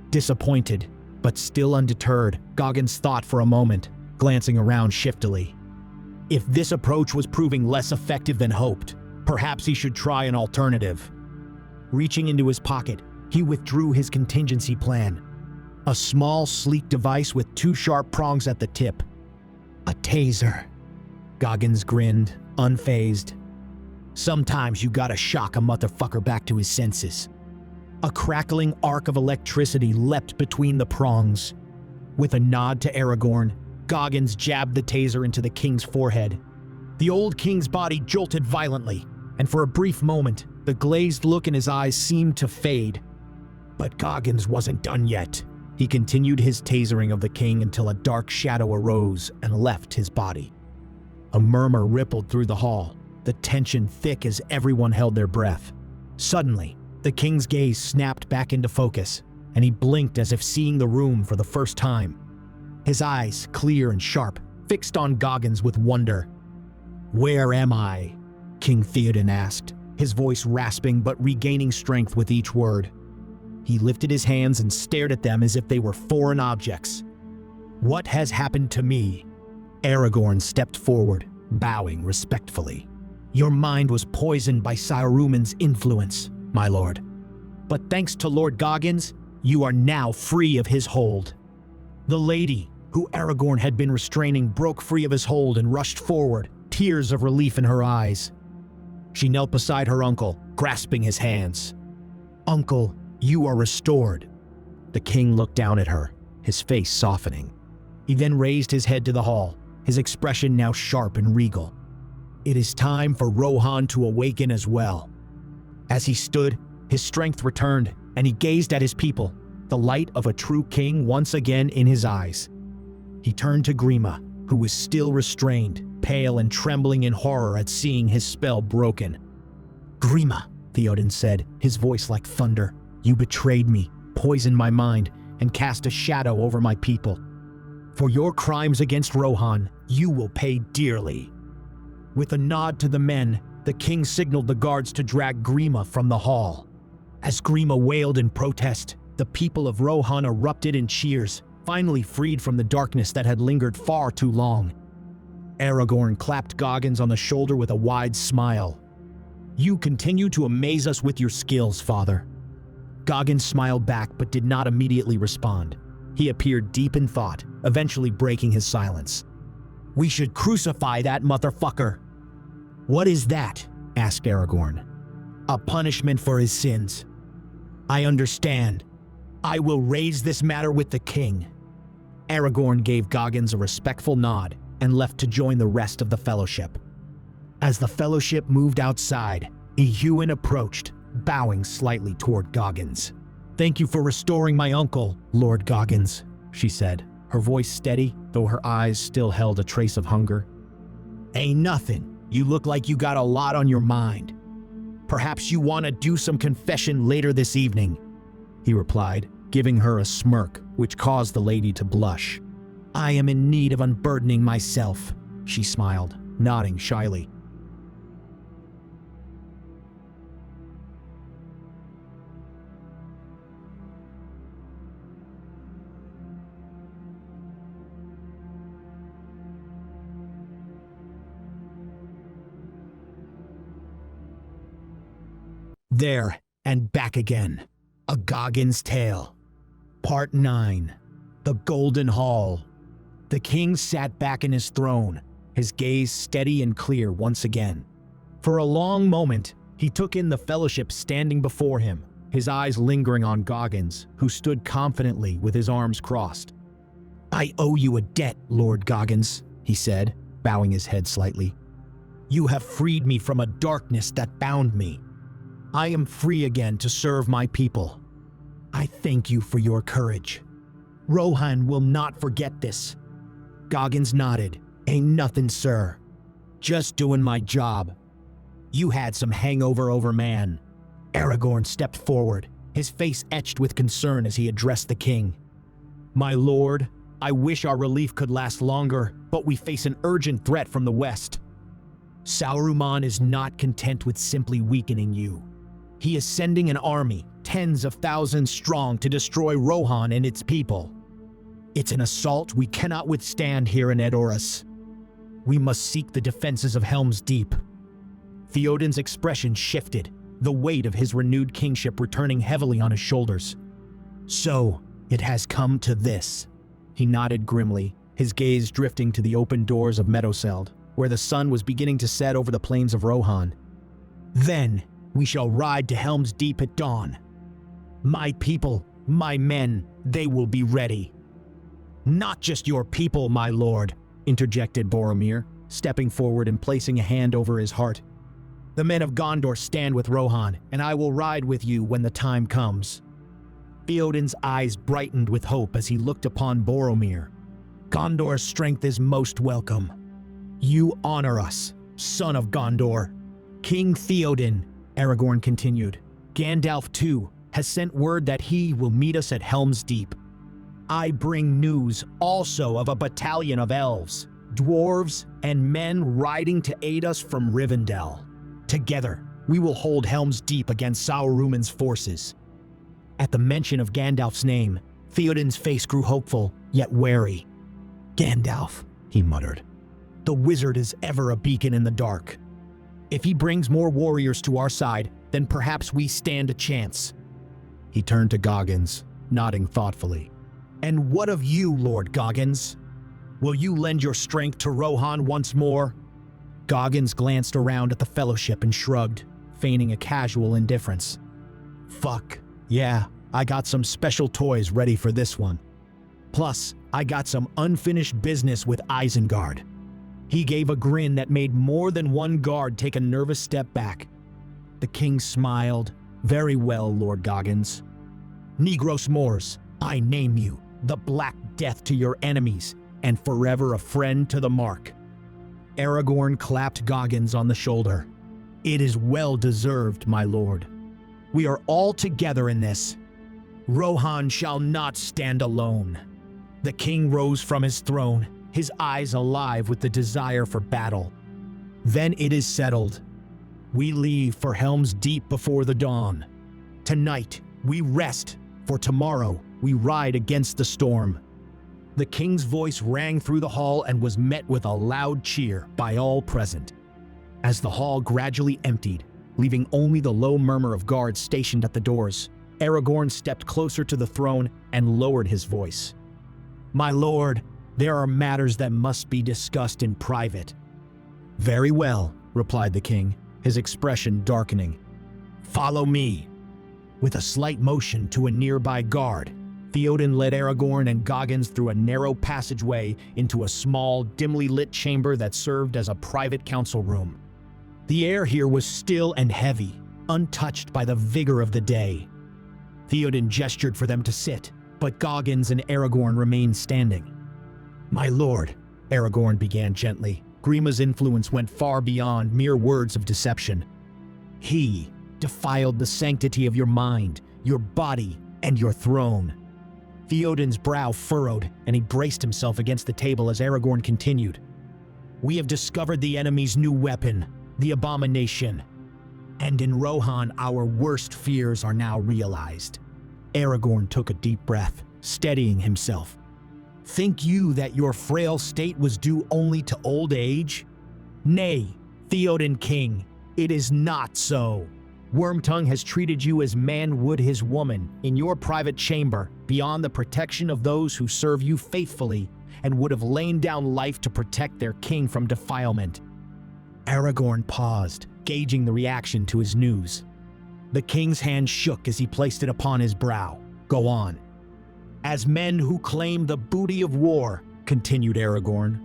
Disappointed, but still undeterred, Goggins thought for a moment, glancing around shiftily. If this approach was proving less effective than hoped, perhaps he should try an alternative. Reaching into his pocket, he withdrew his contingency plan. A small, sleek device with 2 sharp prongs at the tip. A taser. Goggins grinned, unfazed. Sometimes you gotta shock a motherfucker back to his senses. A crackling arc of electricity leapt between the prongs. With a nod to Aragorn, Goggins jabbed the taser into the king's forehead. The old king's body jolted violently, and for a brief moment, the glazed look in his eyes seemed to fade. But Goggins wasn't done yet. He continued his tasering of the king until a dark shadow arose and left his body. A murmur rippled through the hall, the tension thick as everyone held their breath. Suddenly, the king's gaze snapped back into focus, and he blinked as if seeing the room for the first time. His eyes, clear and sharp, fixed on Goggins with wonder. "Where am I?" King Theoden asked, his voice rasping but regaining strength with each word. He lifted his hands and stared at them as if they were foreign objects. "What has happened to me?" Aragorn stepped forward, bowing respectfully. "Your mind was poisoned by Saruman's influence, my lord. But thanks to Lord Goggins, you are now free of his hold." The lady, who Aragorn had been restraining, broke free of his hold and rushed forward, tears of relief in her eyes. She knelt beside her uncle, grasping his hands. "Uncle, you are restored." The king looked down at her, his face softening. He then raised his head to the hall, his expression now sharp and regal. "It is time for Rohan to awaken as well." As he stood, his strength returned, and he gazed at his people, the light of a true king once again in his eyes. He turned to Grima, who was still restrained, pale and trembling in horror at seeing his spell broken. "Grima," Theoden said, his voice like thunder, "you betrayed me, poisoned my mind, and cast a shadow over my people. For your crimes against Rohan, you will pay dearly." With a nod to the men, the king signaled the guards to drag Grima from the hall. As Grima wailed in protest, the people of Rohan erupted in cheers, finally freed from the darkness that had lingered far too long. Aragorn clapped Goggins on the shoulder with a wide smile. "You continue to amaze us with your skills, father." Goggins smiled back but did not immediately respond. He appeared deep in thought, eventually breaking his silence. "We should crucify that motherfucker." "What is that?" asked Aragorn. "A punishment for his sins." "I understand. I will raise this matter with the king." Aragorn gave Goggins a respectful nod and left to join the rest of the fellowship. As the fellowship moved outside, Eowyn approached, bowing slightly toward Goggins. "Thank you for restoring my uncle, Lord Goggins," she said, her voice steady, though her eyes still held a trace of hunger. "Ain't nothing. You look like you got a lot on your mind. Perhaps you want to do some confession later this evening," he replied, giving her a smirk which caused the lady to blush. "I am in need of unburdening myself," she smiled, nodding shyly. There and back again. A Goggins Tale. Part 9. The Golden Hall. The king sat back in his throne, his gaze steady and clear once again. For a long moment, he took in the fellowship standing before him, his eyes lingering on Goggins, who stood confidently with his arms crossed. "I owe you a debt, Lord Goggins," he said, bowing his head slightly. "You have freed me from a darkness that bound me. I am free again to serve my people. I thank you for your courage. Rohan will not forget this." Goggins nodded. "Ain't nothing, sir." Just doing my job. You had some hangover over man. Aragorn stepped forward, his face etched with concern as he addressed the king. My lord, I wish our relief could last longer, but we face an urgent threat from the west. Sauron is not content with simply weakening you. He is sending an army, tens of thousands strong, to destroy Rohan and its people. It's an assault we cannot withstand here in Edoras. We must seek the defenses of Helm's Deep. Theoden's expression shifted, the weight of his renewed kingship returning heavily on his shoulders. So, it has come to this. He nodded grimly, his gaze drifting to the open doors of Meadowseld, where the sun was beginning to set over the plains of Rohan. Then, we shall ride to Helm's Deep at dawn. My people, my men, they will be ready. Not just your people, my lord, interjected Boromir, stepping forward and placing a hand over his heart. The men of Gondor stand with Rohan, and I will ride with you when the time comes. Theoden's eyes brightened with hope as he looked upon Boromir. Gondor's strength is most welcome. You honor us, son of Gondor. King Theoden, Aragorn continued, Gandalf too has sent word that he will meet us at Helm's Deep. I bring news also of a battalion of elves, dwarves, and men riding to aid us from Rivendell. Together, we will hold Helm's Deep against Sauron's forces. At the mention of Gandalf's name, Theoden's face grew hopeful, yet wary. Gandalf, he muttered. The wizard is ever a beacon in the dark. If he brings more warriors to our side, then perhaps we stand a chance. He turned to Goggins, nodding thoughtfully. And what of you, Lord Goggins? Will you lend your strength to Rohan once more? Goggins glanced around at the fellowship and shrugged, feigning a casual indifference. Fuck, yeah, I got some special toys ready for this one. Plus, I got some unfinished business with Isengard. He gave a grin that made more than one guard take a nervous step back. The king smiled. Very well, Lord Goggins. Negros Moors, I name you, the Black Death to your enemies, and forever a friend to the Mark. Aragorn clapped Goggins on the shoulder. It is well deserved, my lord. We are all together in this. Rohan shall not stand alone. The king rose from his throne, his eyes alive with the desire for battle. Then it is settled. We leave for Helm's Deep before the dawn. Tonight, we rest, for tomorrow we ride against the storm. The king's voice rang through the hall and was met with a loud cheer by all present. As the hall gradually emptied, leaving only the low murmur of guards stationed at the doors, Aragorn stepped closer to the throne and lowered his voice. My lord, there are matters that must be discussed in private. Very well, replied the king, his expression darkening. Follow me. With a slight motion to a nearby guard, Theoden led Aragorn and Goggins through a narrow passageway into a small, dimly lit chamber that served as a private council room. The air here was still and heavy, untouched by the vigor of the day. Theoden gestured for them to sit, but Goggins and Aragorn remained standing. My lord, Aragorn began gently. Grima's influence went far beyond mere words of deception. He defiled the sanctity of your mind, your body, and your throne. Theoden's brow furrowed, and he braced himself against the table as Aragorn continued. We have discovered the enemy's new weapon, the abomination. And in Rohan, our worst fears are now realized. Aragorn took a deep breath, steadying himself. Think you that your frail state was due only to old age? Nay, Theoden King, it is not so. Wormtongue has treated you as man would his woman, in your private chamber, beyond the protection of those who serve you faithfully, and would have lain down life to protect their king from defilement. Aragorn paused, gauging the reaction to his news. The king's hand shook as he placed it upon his brow. Go on. As men who claim the booty of war, continued Aragorn.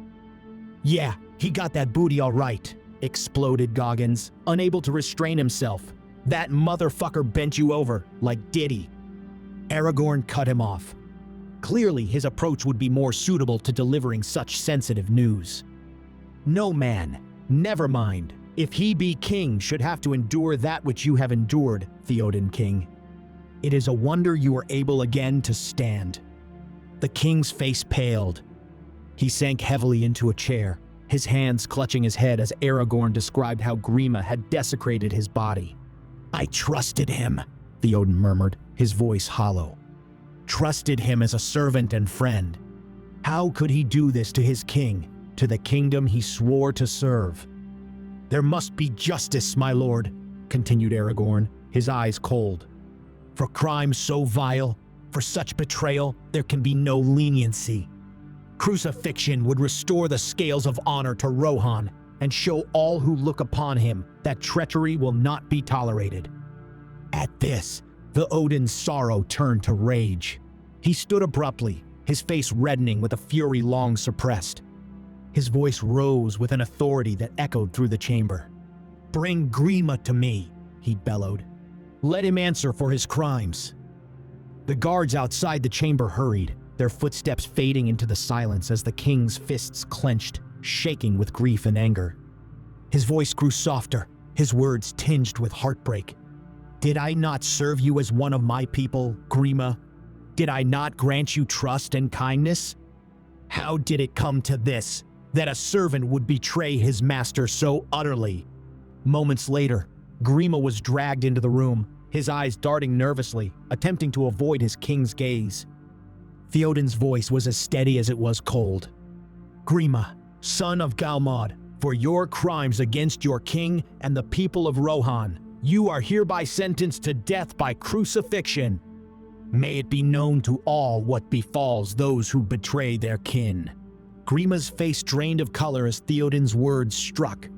Yeah, he got that booty all right, exploded Goggins, unable to restrain himself. That motherfucker bent you over, like Diddy. Aragorn cut him off. Clearly, his approach would be more suitable to delivering such sensitive news. No man, Never mind. If he be king, should have to endure that which you have endured, Theoden king. It is a wonder you are able again to stand. The king's face paled. He sank heavily into a chair, his hands clutching his head as Aragorn described how Grima had desecrated his body. I trusted him, Theoden murmured, his voice hollow. Trusted him as a servant and friend. How could he do this to his king, to the kingdom he swore to serve? There must be justice, my lord, continued Aragorn, his eyes cold. For crimes so vile, for such betrayal, there can be no leniency. Crucifixion would restore the scales of honor to Rohan and show all who look upon him that treachery will not be tolerated. At this, the Odin's sorrow turned to rage. He stood abruptly, his face reddening with a fury long suppressed. His voice rose with an authority that echoed through the chamber. Bring Grima to me, he bellowed. Let him answer for his crimes. The guards outside the chamber hurried, their footsteps fading into the silence as the king's fists clenched, shaking with grief and anger. His voice grew softer, his words tinged with heartbreak. Did I not serve you as one of my people, Grima? Did I not grant you trust and kindness? How did it come to this, that a servant would betray his master so utterly? Moments later, Grima was dragged into the room, his eyes darting nervously, attempting to avoid his king's gaze. Theoden's voice was as steady as it was cold. Grima, son of Galmod, for your crimes against your king and the people of Rohan, you are hereby sentenced to death by crucifixion. May it be known to all what befalls those who betray their kin. Grima's face drained of color as Theoden's words struck.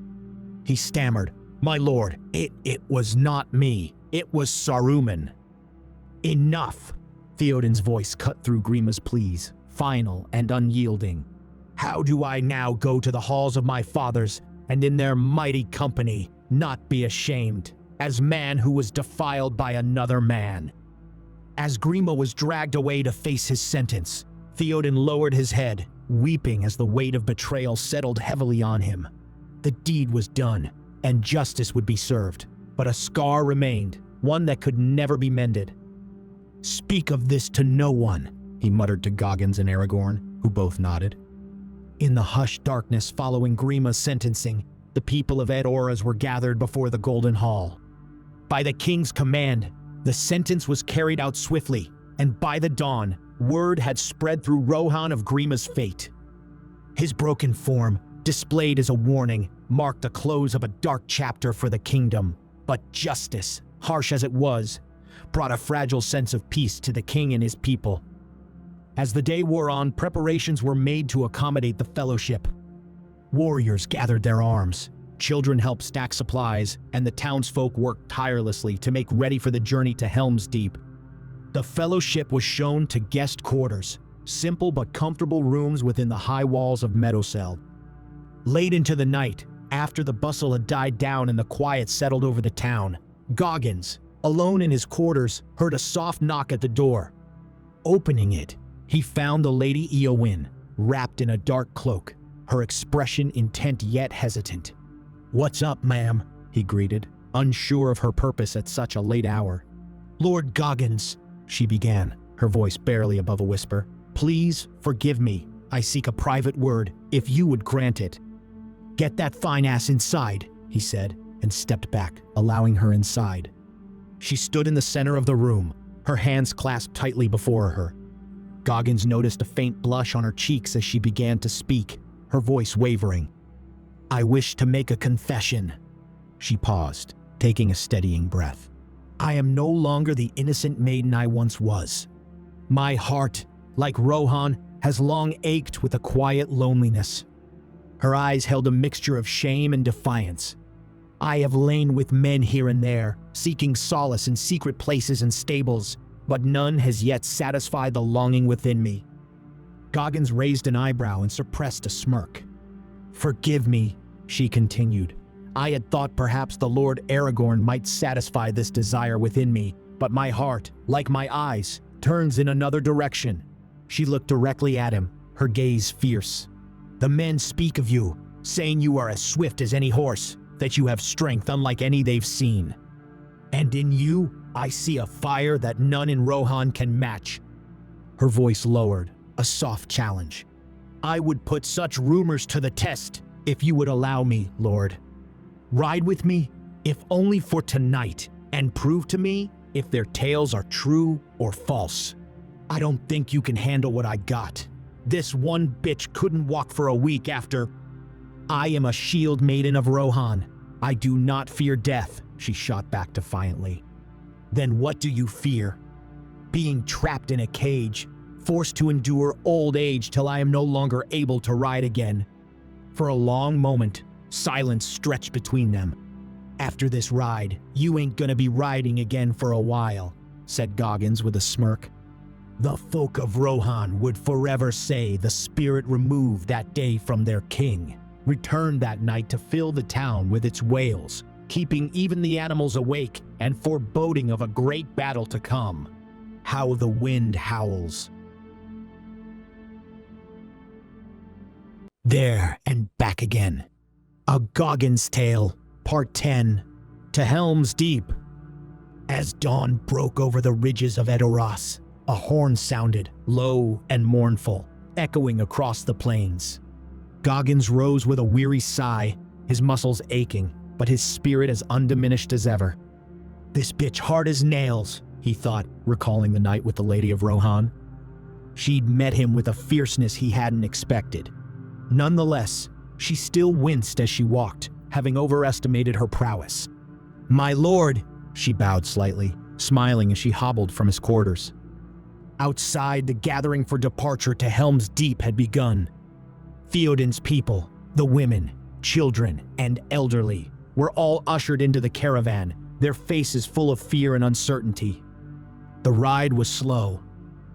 He stammered, My lord, it was not me. It was Saruman. Enough! Theoden's voice cut through Grima's pleas, final and unyielding. How do I now go to the halls of my fathers, and in their mighty company not be ashamed, as man who was defiled by another man? As Grima was dragged away to face his sentence, Theoden lowered his head, weeping as the weight of betrayal settled heavily on him. The deed was done, and justice would be served, but a scar remained, one that could never be mended. Speak of this to no one, he muttered to Goggins and Aragorn, who both nodded. In the hushed darkness following Grima's sentencing, the people of Ed Auras were gathered before the Golden Hall. By the king's command, the sentence was carried out swiftly, and by the dawn, word had spread through Rohan of Grima's fate. His broken form, displayed as a warning, marked the close of a dark chapter for the kingdom, but justice, harsh as it was, brought a fragile sense of peace to the king and his people. As the day wore on, preparations were made to accommodate the fellowship. Warriors gathered their arms, children helped stack supplies, and the townsfolk worked tirelessly to make ready for the journey to Helms Deep. The fellowship was shown to guest quarters, simple but comfortable rooms within the high walls of Meadowsell. Late into the night, after the bustle had died down and the quiet settled over the town, Goggins, alone in his quarters, heard a soft knock at the door. Opening it, he found the Lady Eowyn, wrapped in a dark cloak, her expression intent yet hesitant. "What's up, ma'am?" he greeted, unsure of her purpose at such a late hour. "Lord Goggins," she began, her voice barely above a whisper, "please forgive me. I seek a private word, if you would grant it." "Get that fine ass inside," he said, and stepped back, allowing her inside. She stood in the center of the room, her hands clasped tightly before her. Goggins noticed a faint blush on her cheeks as she began to speak, her voice wavering. "I wish to make a confession." She paused, taking a steadying breath. "I am no longer the innocent maiden I once was. My heart, like Rohan, has long ached with a quiet loneliness." Her eyes held a mixture of shame and defiance. "I have lain with men here and there, seeking solace in secret places and stables, but none has yet satisfied the longing within me." Goggins raised an eyebrow and suppressed a smirk. "Forgive me," she continued. "I had thought perhaps the Lord Aragorn might satisfy this desire within me, but my heart, like my eyes, turns in another direction." She looked directly at him, her gaze fierce. "The men speak of you, saying you are as swift as any horse, that you have strength unlike any they've seen. And in you, I see a fire that none in Rohan can match." Her voice lowered, a soft challenge. "I would put such rumors to the test if you would allow me, Lord. Ride with me, if only for tonight, and prove to me if their tales are true or false. I don't think you can handle what I got. This one bitch couldn't walk for a week after. I am a shield maiden of Rohan. I do not fear death," she shot back defiantly. "Then what do you fear? Being trapped in a cage, forced to endure old age till I am no longer able to ride again." For a long moment, silence stretched between them. "After this ride, you ain't gonna be riding again for a while," said Goggins with a smirk. "The folk of Rohan would forever say the spirit removed that day from their king, returned that night to fill the town with its wails, keeping even the animals awake and foreboding of a great battle to come. How the wind howls." There and back again. A Goggins Tale, Part 10, To Helms Deep. As dawn broke over the ridges of Edoras, a horn sounded, low and mournful, echoing across the plains. Goggins rose with a weary sigh, his muscles aching, but his spirit as undiminished as ever. "This bitch hard as nails," he thought, recalling the night with the Lady of Rohan. She'd met him with a fierceness he hadn't expected. Nonetheless, she still winced as she walked, having overestimated her prowess. "My lord," she bowed slightly, smiling as she hobbled from his quarters. Outside, the gathering for departure to Helm's Deep had begun. Theoden's people, the women, children, and elderly, were all ushered into the caravan, their faces full of fear and uncertainty. The ride was slow.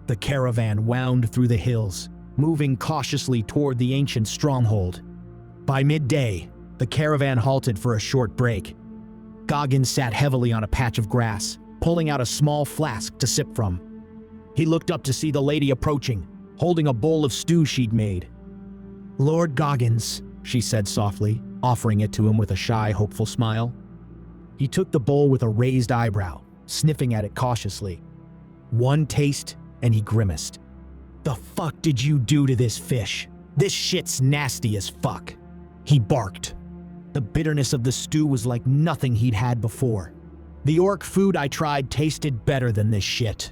The caravan wound through the hills, moving cautiously toward the ancient stronghold. By midday, the caravan halted for a short break. Goggins sat heavily on a patch of grass, pulling out a small flask to sip from. He looked up to see the lady approaching, holding a bowl of stew she'd made. "Lord Goggins," she said softly, offering it to him with a shy, hopeful smile. He took the bowl with a raised eyebrow, sniffing at it cautiously. One taste, and he grimaced. "The fuck did you do to this fish? This shit's nasty as fuck," he barked. The bitterness of the stew was like nothing he'd had before. "The orc food I tried tasted better than this shit."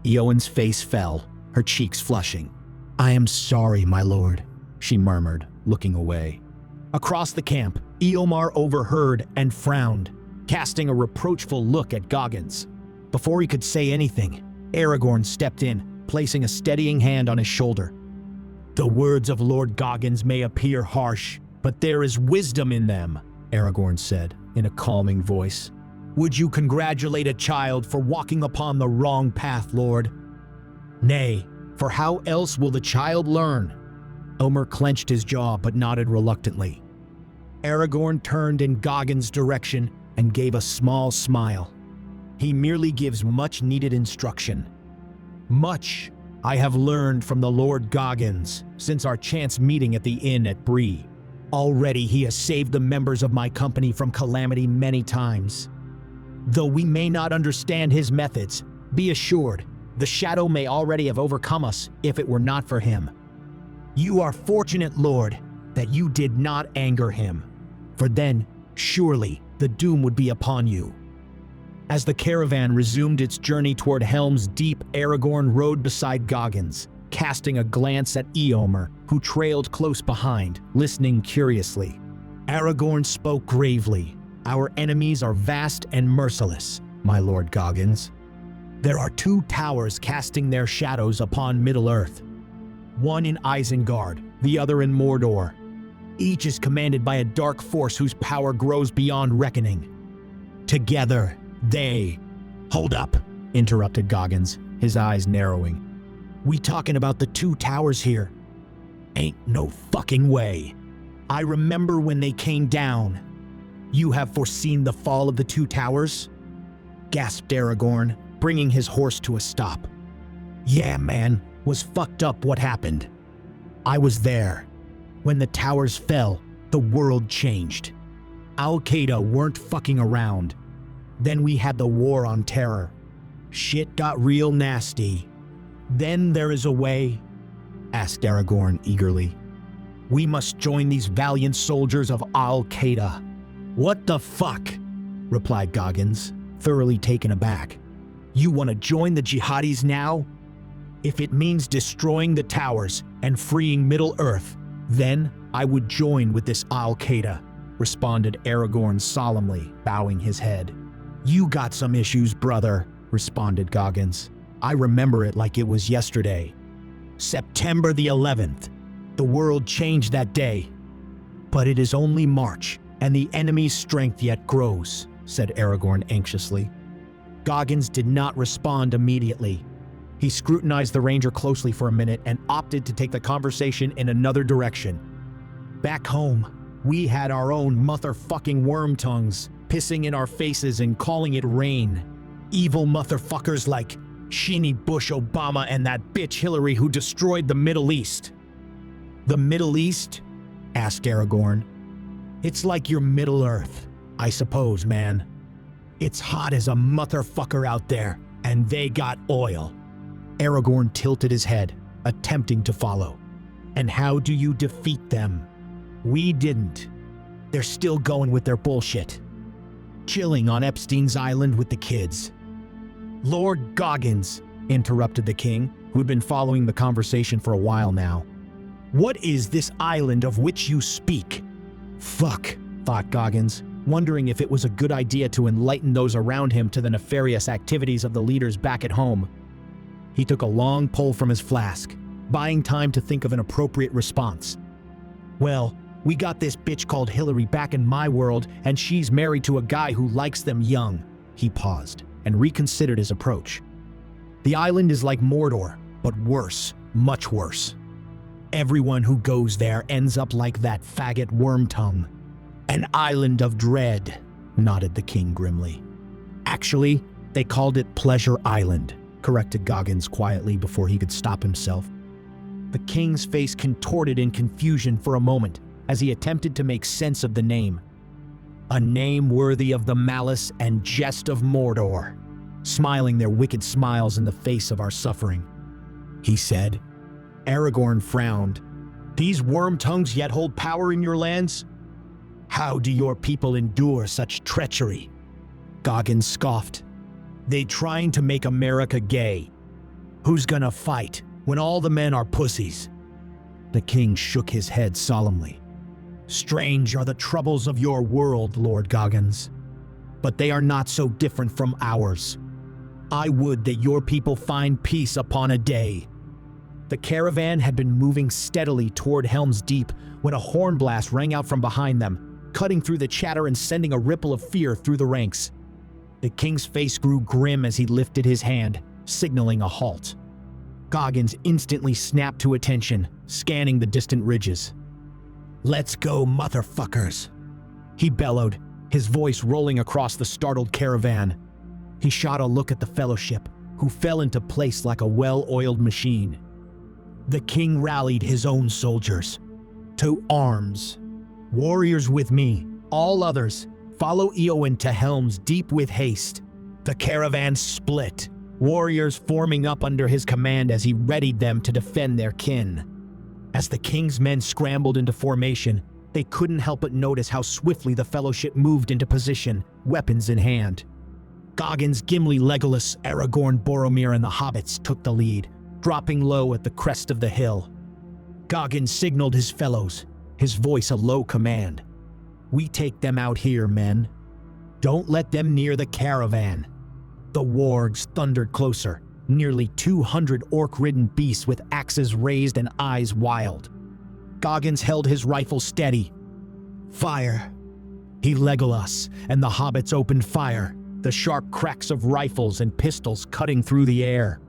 Eowyn's face fell, her cheeks flushing. "I am sorry, my lord," she murmured, looking away. Across the camp, Eomar overheard and frowned, casting a reproachful look at Goggins. Before he could say anything, Aragorn stepped in, placing a steadying hand on his shoulder. "The words of Lord Goggins may appear harsh, but there is wisdom in them," Aragorn said, in a calming voice. "Would you congratulate a child for walking upon the wrong path, Lord? Nay, for how else will the child learn?" Omer clenched his jaw but nodded reluctantly. Aragorn turned in Goggins' direction and gave a small smile. "He merely gives much-needed instruction. Much I have learned from the Lord Goggins since our chance meeting at the inn at Bree. Already he has saved the members of my company from calamity many times. Though we may not understand his methods, be assured, the shadow may already have overcome us if it were not for him. You are fortunate, Lord, that you did not anger him, for then, surely, the doom would be upon you." As the caravan resumed its journey toward Helm's Deep, Aragorn rode beside Goggins, casting a glance at Eomer, who trailed close behind, listening curiously. Aragorn spoke gravely. "Our enemies are vast and merciless, my Lord Goggins. There are 2 towers casting their shadows upon Middle-earth. One in Isengard, the other in Mordor. Each is commanded by a dark force whose power grows beyond reckoning. Together, they—" "Hold up," interrupted Goggins, his eyes narrowing. "We talking about the 2 towers here?" "Ain't no fucking way. I remember when they came down." "You have foreseen the fall of the 2 towers?" gasped Aragorn, bringing his horse to a stop. "Yeah, man, was fucked up what happened. I was there. When the towers fell, The world changed. Al-Qaeda weren't fucking around. Then we had the War on Terror. Shit got real nasty. Then there is a way?" asked Aragorn eagerly. "We must join these valiant soldiers of Al-Qaeda." "What the fuck?" replied Goggins, thoroughly taken aback. "You want to join the jihadis now? If it means destroying the towers and freeing Middle-earth, then I would join with this Al-Qaeda," responded Aragorn solemnly, bowing his head. "You got some issues, brother," responded Goggins. "I remember it like it was yesterday. September the 11th. The world changed that day. But it is only March, and the enemy's strength yet grows," said Aragorn anxiously. Goggins did not respond immediately. He scrutinized the ranger closely for a minute and opted to take the conversation in another direction. "Back home, we had our own motherfucking worm tongues, pissing in our faces and calling it rain. Evil motherfuckers like Sheeny Bush Obama and that bitch Hillary who destroyed the Middle East." "The Middle East?" asked Aragorn. "It's like your Middle-earth, I suppose, man. It's hot as a motherfucker out there, and they got oil." Aragorn tilted his head, attempting to follow. "And how do you defeat them?" "We didn't. They're still going with their bullshit. Chilling on Epstein's island with the kids." "Lord Goggins," interrupted the king, who had been following the conversation for a while now. "What is this island of which you speak?" "Fuck," thought Goggins, wondering if it was a good idea to enlighten those around him to the nefarious activities of the leaders back at home. He took a long pull from his flask, buying time to think of an appropriate response. "Well, we got this bitch called Hillary back in my world, and she's married to a guy who likes them young." He paused and reconsidered his approach. "The island is like Mordor, but worse, much worse. Everyone who goes there ends up like that faggot Wormtongue. An island of dread," nodded the king grimly. "Actually, they called it Pleasure Island," corrected Goggins quietly before he could stop himself. The king's face contorted in confusion for a moment as he attempted to make sense of the name. "A name worthy of the malice and jest of Mordor, smiling their wicked smiles in the face of our suffering," he said. Aragorn frowned. "These worm-tongues yet hold power in your lands? How do your people endure such treachery?" Goggins scoffed. "They trying to make America gay. Who's gonna fight when all the men are pussies?" The king shook his head solemnly. "Strange are the troubles of your world, Lord Goggins, but they are not so different from ours. I would that your people find peace upon a day." The caravan had been moving steadily toward Helms Deep when a horn blast rang out from behind them, cutting through the chatter and sending a ripple of fear through the ranks. The king's face grew grim as he lifted his hand, signaling a halt. Goggins instantly snapped to attention, scanning the distant ridges. "Let's go, motherfuckers," he bellowed, his voice rolling across the startled caravan. He shot a look at the fellowship, who fell into place like a well-oiled machine. The king rallied his own soldiers. "To arms. Warriors with me, all others, follow Eowyn to Helms Deep with haste." The caravan split, warriors forming up under his command as he readied them to defend their kin. As the king's men scrambled into formation, they couldn't help but notice how swiftly the fellowship moved into position, weapons in hand. Goggins, Gimli, Legolas, Aragorn, Boromir, and the hobbits took the lead, dropping low at the crest of the hill. Goggins signaled his fellows, his voice a low command. "We take them out here, men. Don't let them near the caravan." The wargs thundered closer, nearly 200 orc-ridden beasts with axes raised and eyes wild. Goggins held his rifle steady. "Fire!" He Legolas, and the hobbits opened fire, the sharp cracks of rifles and pistols cutting through the air.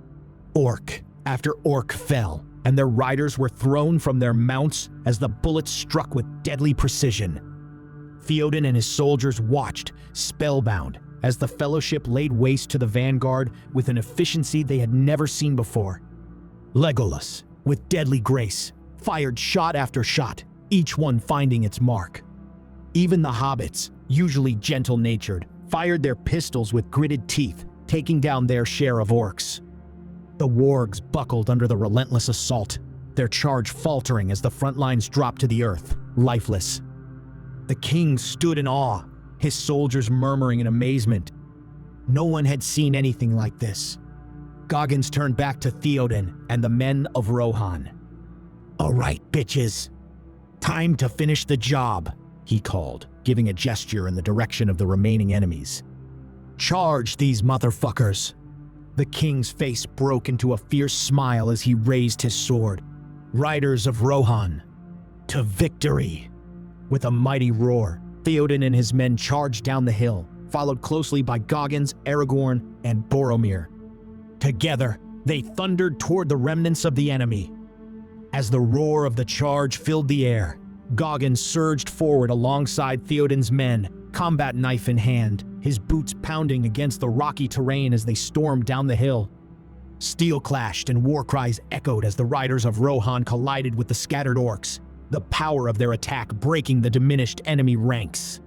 Orc after orc fell, and their riders were thrown from their mounts as the bullets struck with deadly precision. Theoden and his soldiers watched, spellbound, as the fellowship laid waste to the vanguard with an efficiency they had never seen before. Legolas, with deadly grace, fired shot after shot, each one finding its mark. Even the hobbits, usually gentle-natured, fired their pistols with gritted teeth, taking down their share of orcs. The wargs buckled under the relentless assault, their charge faltering as the front lines dropped to the earth, lifeless. The king stood in awe, his soldiers murmuring in amazement. No one had seen anything like this. Goggins turned back to Theoden and the men of Rohan. "All right, bitches. Time to finish the job," he called, giving a gesture in the direction of the remaining enemies. "Charge these motherfuckers." The king's face broke into a fierce smile as he raised his sword. "Riders of Rohan, to victory!" With a mighty roar, Theoden and his men charged down the hill, followed closely by Goggins, Aragorn, and Boromir. Together, they thundered toward the remnants of the enemy. As the roar of the charge filled the air, Goggins surged forward alongside Theoden's men, combat knife in hand, his boots pounding against the rocky terrain as they stormed down the hill. Steel clashed and war cries echoed as the riders of Rohan collided with the scattered orcs, the power of their attack breaking the diminished enemy ranks.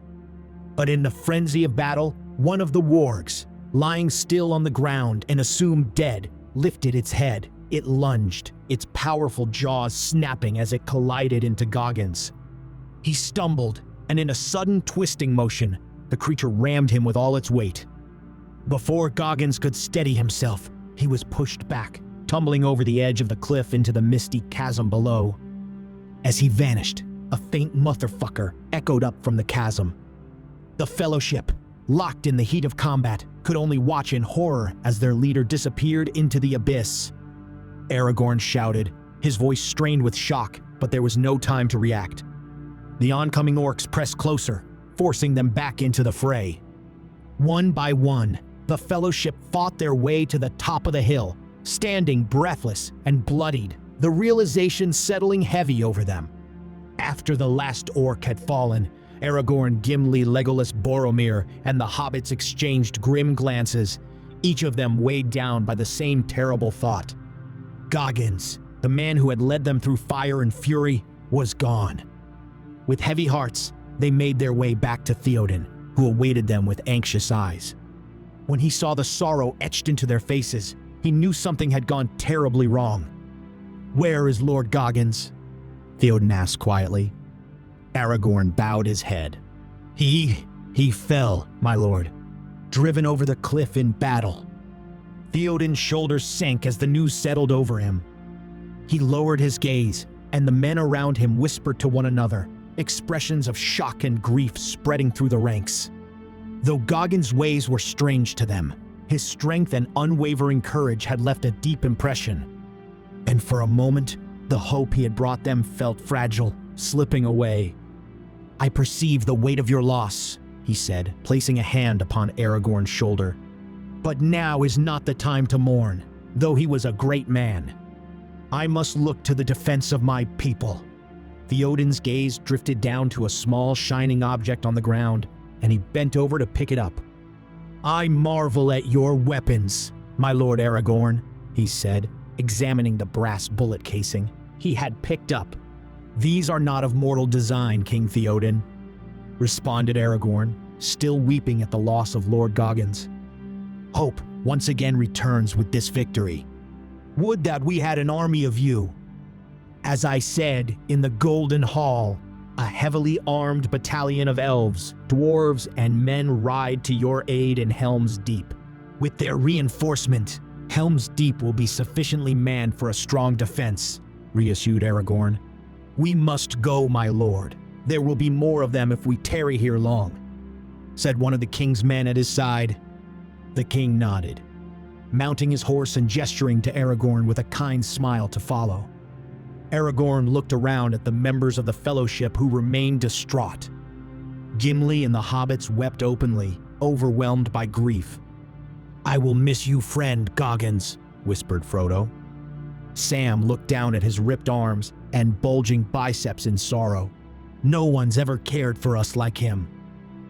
But in the frenzy of battle, one of the wargs, lying still on the ground and assumed dead, lifted its head. It lunged, its powerful jaws snapping as it collided into Goggins. He stumbled, and in a sudden twisting motion, the creature rammed him with all its weight. Before Goggins could steady himself, he was pushed back, tumbling over the edge of the cliff into the misty chasm below. As he vanished, a faint motherfucker echoed up from the chasm. The Fellowship, locked in the heat of combat, could only watch in horror as their leader disappeared into the abyss. Aragorn shouted, his voice strained with shock, but there was no time to react. The oncoming orcs pressed closer, forcing them back into the fray. One by one, the Fellowship fought their way to the top of the hill, standing breathless and bloodied, the realization settling heavy over them. After the last orc had fallen, Aragorn, Gimli, Legolas, Boromir, and the hobbits exchanged grim glances, each of them weighed down by the same terrible thought. Goggins, the man who had led them through fire and fury, was gone. With heavy hearts, they made their way back to Theoden, who awaited them with anxious eyes. When he saw the sorrow etched into their faces, he knew something had gone terribly wrong. "Where is Lord Goggins?" Theoden asked quietly. Aragorn bowed his head. He fell, my lord, driven over the cliff in battle." Theoden's shoulders sank as the news settled over him. He lowered his gaze, and the men around him whispered to one another, expressions of shock and grief spreading through the ranks. Though Goggins' ways were strange to them, his strength and unwavering courage had left a deep impression. And for a moment, the hope he had brought them felt fragile, slipping away. "I perceive the weight of your loss," he said, placing a hand upon Aragorn's shoulder. "But now is not the time to mourn, though he was a great man. I must look to the defense of my people." Theoden's gaze drifted down to a small shining object on the ground, and he bent over to pick it up. "I marvel at your weapons, my lord Aragorn," he said, examining the brass bullet casing he had picked up. "These are not of mortal design, King Theoden," responded Aragorn, still weeping at the loss of Lord Goggins. "Hope once again returns with this victory. Would that we had an army of you. As I said in the Golden Hall, a heavily armed battalion of elves, dwarves, and men ride to your aid in Helm's Deep. With their reinforcement, Helm's Deep will be sufficiently manned for a strong defense," reissued Aragorn. "We must go, my lord. There will be more of them if we tarry here long," said one of the king's men at his side. The king nodded, mounting his horse and gesturing to Aragorn with a kind smile to follow. Aragorn looked around at the members of the Fellowship who remained distraught. Gimli and the hobbits wept openly, overwhelmed by grief. "I will miss you, friend Goggins," whispered Frodo. Sam looked down at his ripped arms and bulging biceps in sorrow. "No one's ever cared for us like him."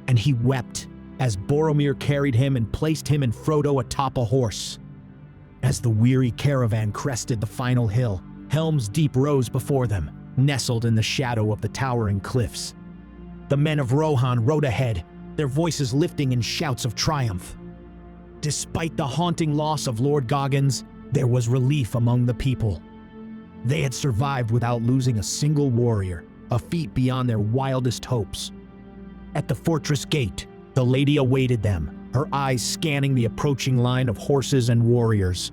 And he wept as Boromir carried him and placed him and Frodo atop a horse. As the weary caravan crested the final hill, Helm's Deep rose before them, nestled in the shadow of the towering cliffs. The men of Rohan rode ahead, their voices lifting in shouts of triumph. Despite the haunting loss of Lord Goggins, there was relief among the people. They had survived without losing a single warrior, a feat beyond their wildest hopes. At the fortress gate, the lady awaited them, her eyes scanning the approaching line of horses and warriors.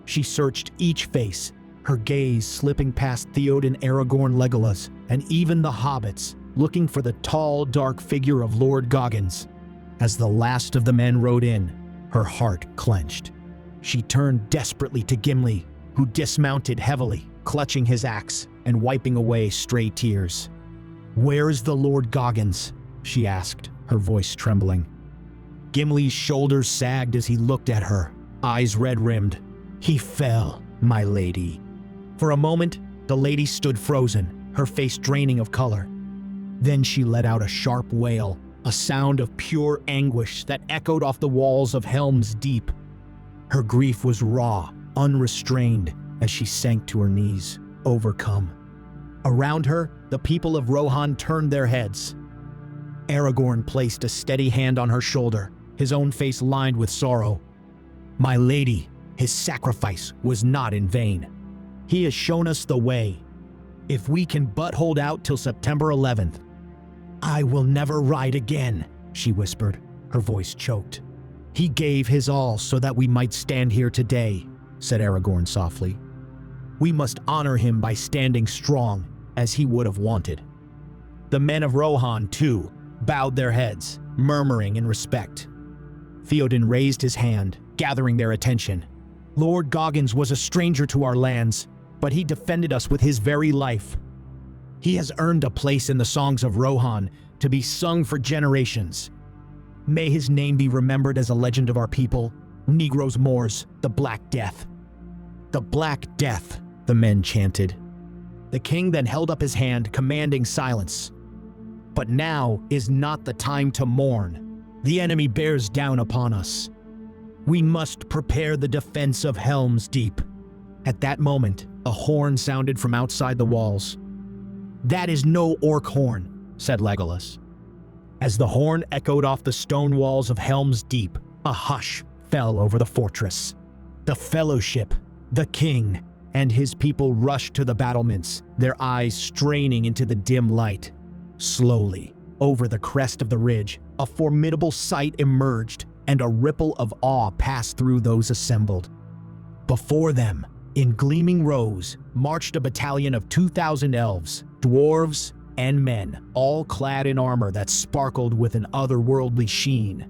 She searched each face, her gaze slipping past Theoden, Aragorn, Legolas, and even the hobbits, looking for the tall, dark figure of Lord Goggins. As the last of the men rode in, her heart clenched. She turned desperately to Gimli, who dismounted heavily, clutching his axe and wiping away stray tears. "Where is the Lord Goggins?" she asked, her voice trembling. Gimli's shoulders sagged as he looked at her, eyes red-rimmed. "He fell, my lady." For a moment, the lady stood frozen, her face draining of color. Then she let out a sharp wail, a sound of pure anguish that echoed off the walls of Helms Deep. Her grief was raw, unrestrained, as she sank to her knees, overcome. Around her, the people of Rohan turned their heads. Aragorn placed a steady hand on her shoulder, his own face lined with sorrow. "My lady, his sacrifice was not in vain. He has shown us the way. If we can but hold out till September 11th. I will never ride again," she whispered, her voice choked. "He gave his all so that we might stand here today," said Aragorn softly. "We must honor him by standing strong, as he would have wanted." The men of Rohan, too, bowed their heads, murmuring in respect. Theoden raised his hand, gathering their attention. "Lord Goggins was a stranger to our lands, but he defended us with his very life. He has earned a place in the songs of Rohan to be sung for generations. May his name be remembered as a legend of our people, Negroes Moors, the Black Death." "The Black Death," the men chanted. The king then held up his hand, commanding silence. "But now is not the time to mourn. The enemy bears down upon us. We must prepare the defense of Helms Deep." At that moment, a horn sounded from outside the walls. "That is no orc horn," said Legolas. As the horn echoed off the stone walls of Helms Deep, a hush fell over the fortress. The Fellowship, the king, and his people rushed to the battlements, their eyes straining into the dim light. Slowly, over the crest of the ridge, a formidable sight emerged, and a ripple of awe passed through those assembled. Before them, in gleaming rows, marched a battalion of 2,000 elves, dwarves, and men, all clad in armor that sparkled with an otherworldly sheen.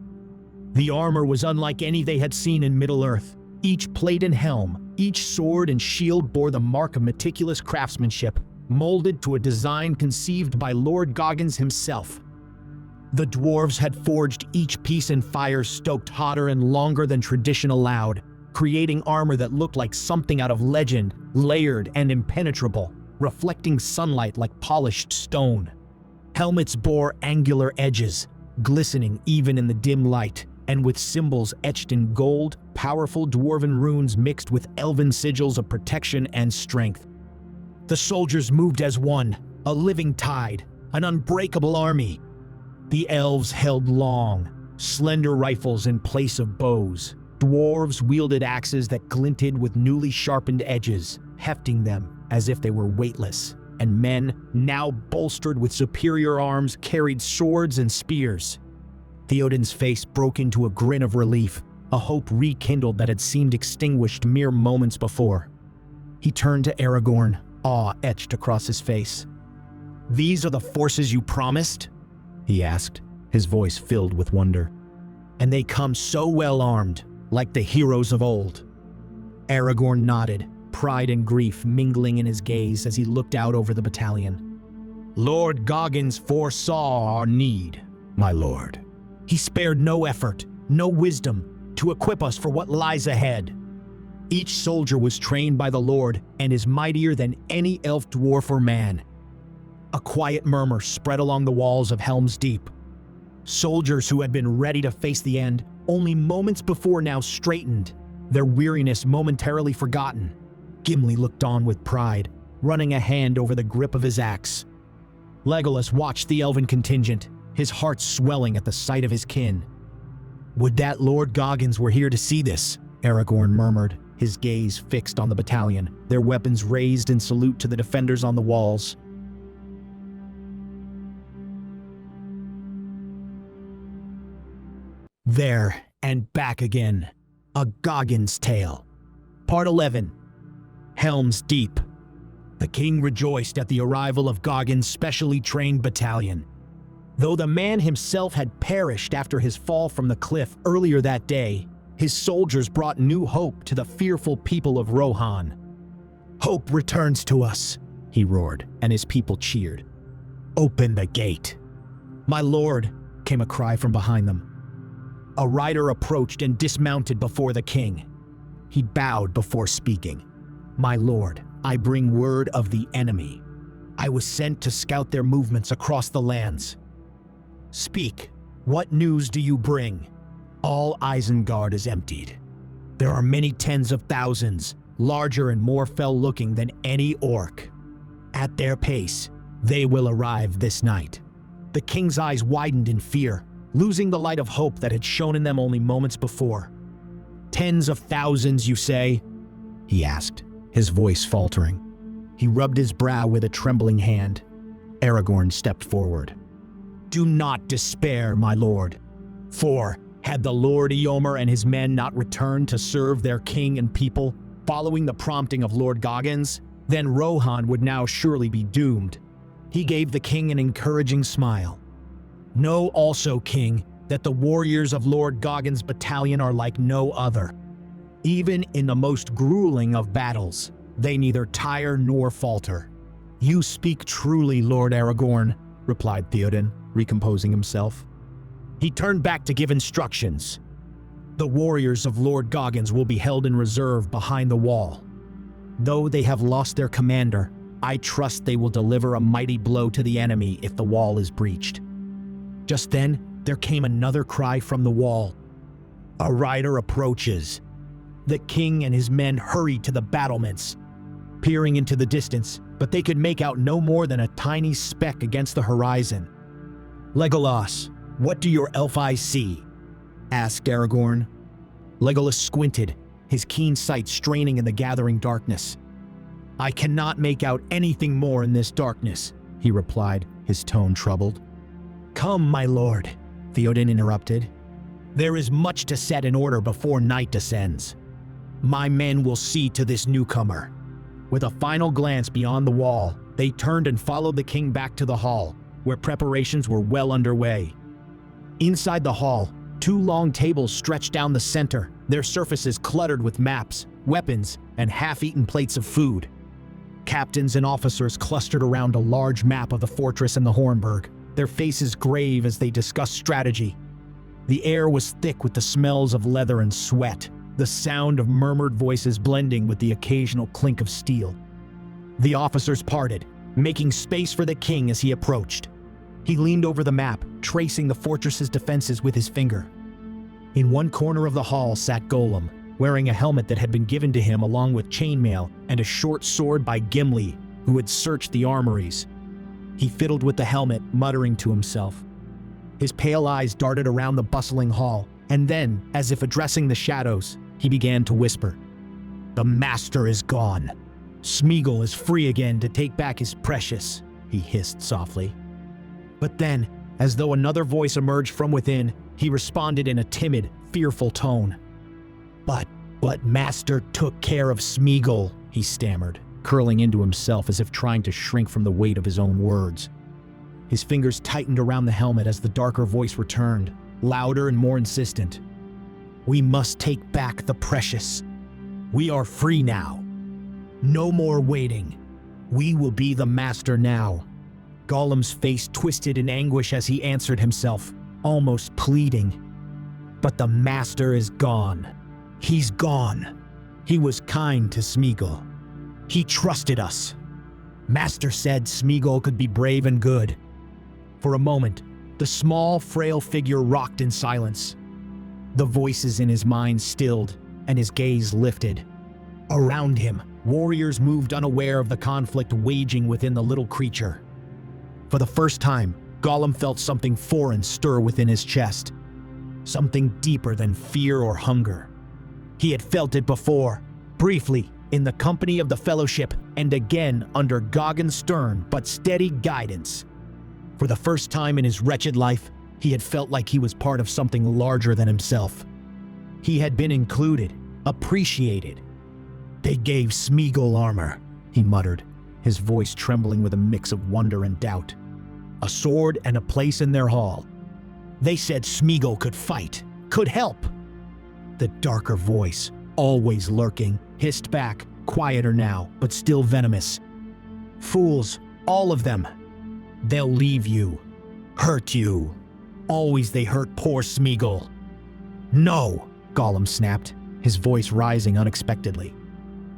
The armor was unlike any they had seen in Middle-earth. Each plate and helm, each sword and shield bore the mark of meticulous craftsmanship, molded to a design conceived by Lord Goggins himself. The dwarves had forged each piece in fires stoked hotter and longer than tradition allowed, creating armor that looked like something out of legend, layered and impenetrable, reflecting sunlight like polished stone. Helmets bore angular edges, glistening even in the dim light, and with symbols etched in gold, powerful dwarven runes mixed with elven sigils of protection and strength. The soldiers moved as one, a living tide, an unbreakable army. The elves held long, slender rifles in place of bows. Dwarves wielded axes that glinted with newly sharpened edges, hefting them as if they were weightless. And men, now bolstered with superior arms, carried swords and spears. Theoden's face broke into a grin of relief, a hope rekindled that had seemed extinguished mere moments before. He turned to Aragorn, awe etched across his face. "These are the forces you promised?" he asked, his voice filled with wonder. "And they come so well armed, like the heroes of old." Aragorn nodded, pride and grief mingling in his gaze as he looked out over the battalion. "Lord Goggins foresaw our need, my lord. He spared no effort, no wisdom, to equip us for what lies ahead. Each soldier was trained by the Lord and is mightier than any elf, dwarf, or man." A quiet murmur spread along the walls of Helm's Deep. Soldiers who had been ready to face the end only moments before now straightened, their weariness momentarily forgotten. Gimli looked on with pride, running a hand over the grip of his axe. Legolas watched the elven contingent, his heart swelling at the sight of his kin. "Would that Lord Goggins were here to see this," Aragorn murmured, his gaze fixed on the battalion, their weapons raised in salute to the defenders on the walls. There and back again. A Goggins Tale. Part 11. Helms Deep. The king rejoiced at the arrival of Goggins' specially trained battalion. Though the man himself had perished after his fall from the cliff earlier that day, his soldiers brought new hope to the fearful people of Rohan. "Hope returns to us," he roared, and his people cheered. "Open the gate." "My lord," came a cry from behind them. A rider approached and dismounted before the king. He bowed before speaking. "My lord, I bring word of the enemy. I was sent to scout their movements across the lands." "Speak. What news do you bring?" "All Isengard is emptied. There are many tens of thousands, larger and more fell-looking than any orc. At their pace, they will arrive this night." The king's eyes widened in fear, losing the light of hope that had shone in them only moments before. "Tens of thousands, you say?" he asked, his voice faltering. He rubbed his brow with a trembling hand. Aragorn stepped forward. "Do not despair, my lord. For, had the Lord Eomer and his men not returned to serve their king and people, following the prompting of Lord Goggins, then Rohan would now surely be doomed." He gave the king an encouraging smile. "Know also, king, that the warriors of Lord Goggins' battalion are like no other. Even in the most grueling of battles, they neither tire nor falter." "You speak truly, Lord Aragorn," replied Theoden, recomposing himself. He turned back to give instructions. "The warriors of Lord Goggins will be held in reserve behind the wall. Though they have lost their commander, I trust they will deliver a mighty blow to the enemy if the wall is breached." Just then, there came another cry from the wall. "A rider approaches." The king and his men hurried to the battlements, peering into the distance, but they could make out no more than a tiny speck against the horizon. "Legolas, what do your elf eyes see?" asked Aragorn. Legolas squinted, his keen sight straining in the gathering darkness. "I cannot make out anything more in this darkness," he replied, his tone troubled. "Come, my lord," Theoden interrupted. "There is much to set in order before night descends. My men will see to this newcomer." With a final glance beyond the wall, they turned and followed the king back to the hall, where preparations were well underway. Inside the hall, two long tables stretched down the center, their surfaces cluttered with maps, weapons, and half-eaten plates of food. Captains and officers clustered around a large map of the fortress and the Hornburg, their faces grave as they discussed strategy. The air was thick with the smells of leather and sweat, the sound of murmured voices blending with the occasional clink of steel. The officers parted, making space for the king as he approached. He leaned over the map, tracing the fortress's defenses with his finger. In one corner of the hall sat Gollum, wearing a helmet that had been given to him along with chainmail and a short sword by Gimli, who had searched the armories. He fiddled with the helmet, muttering to himself. His pale eyes darted around the bustling hall, and then, as if addressing the shadows, he began to whisper. "The master is gone. Smeagol is free again to take back his precious," he hissed softly. But then, as though another voice emerged from within, he responded in a timid, fearful tone. But master took care of Smeagol," he stammered, curling into himself as if trying to shrink from the weight of his own words. His fingers tightened around the helmet as the darker voice returned, louder and more insistent. "We must take back the precious. We are free now. No more waiting. We will be the master now." Gollum's face twisted in anguish as he answered himself, almost pleading. "But the master is gone. He's gone. He was kind to Smeagol. He trusted us. Master said Smeagol could be brave and good." For a moment, the small, frail figure rocked in silence. The voices in his mind stilled, and his gaze lifted. Around him, Warriors moved unaware of the conflict waging within the little creature. For the first time, Gollum felt something foreign stir within his chest. Something deeper than fear or hunger. He had felt it before, briefly, in the company of the Fellowship, and again under Goggins' stern but steady guidance. For the first time in his wretched life, he had felt like he was part of something larger than himself. He had been included, appreciated. "They gave Smeagol armor," he muttered, his voice trembling with a mix of wonder and doubt. "A sword and a place in their hall. They said Smeagol could fight, could help." The darker voice, always lurking, hissed back, quieter now, but still venomous. "Fools, all of them. They'll leave you, hurt you. Always they hurt poor Smeagol." "No," Gollum snapped, his voice rising unexpectedly.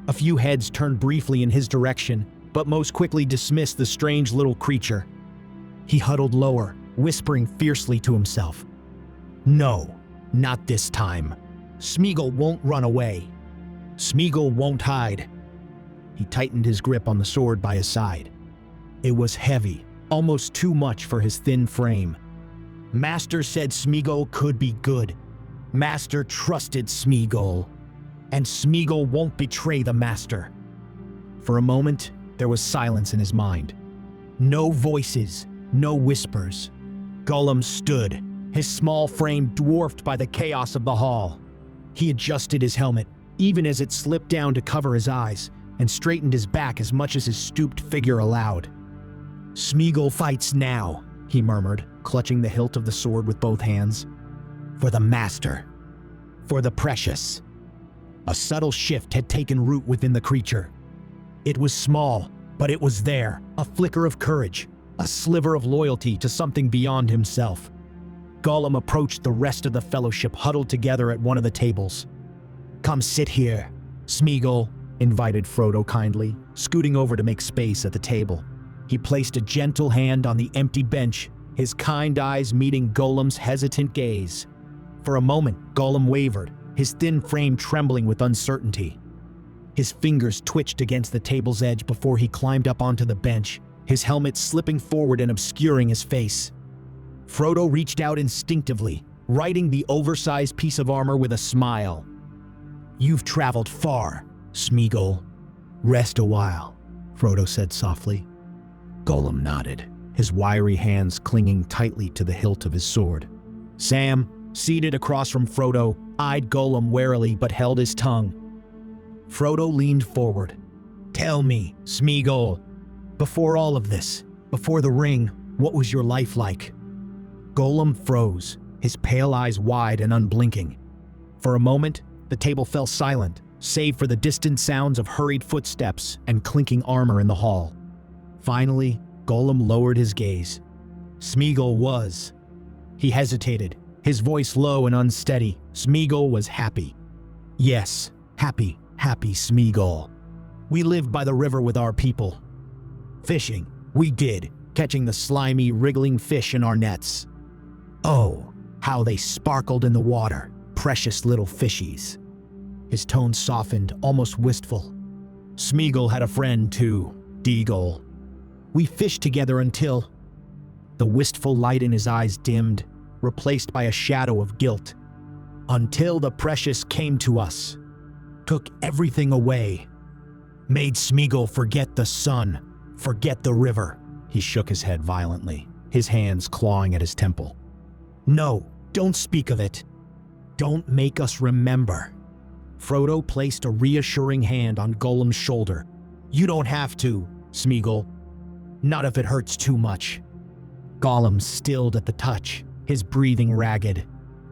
A few heads turned briefly in his direction, but most quickly dismissed the strange little creature. He huddled lower, whispering fiercely to himself. "No, not this time. Smeagol won't run away. Smeagol won't hide." He tightened his grip on the sword by his side. It was heavy, almost too much for his thin frame. Master said Smeagol could be good. Master trusted Smeagol. And Smeagol won't betray the Master. For a moment, there was silence in his mind. No voices, no whispers. Gollum stood, his small frame dwarfed by the chaos of the hall. He adjusted his helmet, even as it slipped down to cover his eyes, and straightened his back as much as his stooped figure allowed. "Smeagol fights now," he murmured, clutching the hilt of the sword with both hands. "For the Master. For the precious." A subtle shift had taken root within the creature. It was small, but it was there, a flicker of courage, a sliver of loyalty to something beyond himself. Gollum approached the rest of the Fellowship huddled together at one of the tables. "Come sit here, Smeagol," invited Frodo kindly, scooting over to make space at the table. He placed a gentle hand on the empty bench, his kind eyes meeting Gollum's hesitant gaze. For a moment, Gollum wavered, his thin frame trembling with uncertainty. His fingers twitched against the table's edge before he climbed up onto the bench, his helmet slipping forward and obscuring his face. Frodo reached out instinctively, righting the oversized piece of armor with a smile. "You've traveled far, Smeagol. Rest a while," Frodo said softly. Gollum nodded, his wiry hands clinging tightly to the hilt of his sword. Sam, seated across from Frodo, eyed Gollum warily but held his tongue. Frodo leaned forward. "Tell me, Smeagol, before all of this, before the ring, what was your life like?" Gollum froze, his pale eyes wide and unblinking. For a moment, the table fell silent, save for the distant sounds of hurried footsteps and clinking armor in the hall. Finally, Gollum lowered his gaze. Smeagol was. He hesitated, his voice low and unsteady. Smeagol was happy. Yes, happy Smeagol. We lived by the river with our people. Fishing, we did, catching the slimy, wriggling fish in our nets. Oh, how they sparkled in the water, precious little fishies. His tone softened, almost wistful. Smeagol had a friend too, Deagol. We fished together until... The wistful light in his eyes dimmed, replaced by a shadow of guilt. Until the precious came to us. Took everything away. Made Smeagol forget the sun, forget the river. He shook his head violently, his hands clawing at his temple. No, don't speak of it. Don't make us remember. Frodo placed a reassuring hand on Gollum's shoulder. You don't have to, Smeagol. Not if it hurts too much. Gollum stilled at the touch, his breathing ragged.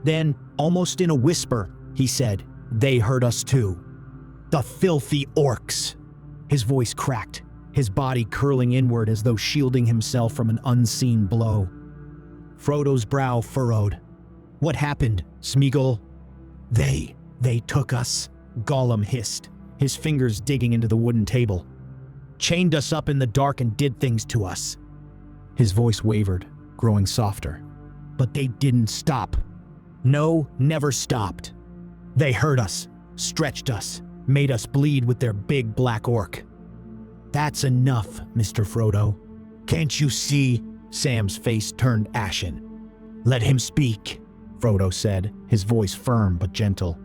Then, almost in a whisper, he said, "They hurt us too. The filthy orcs." His voice cracked, his body curling inward as though shielding himself from an unseen blow. Frodo's brow furrowed. What happened, Smeagol? They took us, Gollum hissed, his fingers digging into the wooden table. Chained us up in the dark and did things to us. His voice wavered, growing softer. But they didn't stop. No, never stopped. They hurt us, stretched us, made us bleed with their big black orc. That's enough, Mr. Frodo. Can't you see? Sam's face turned ashen. Let him speak, Frodo said, his voice firm but gentle.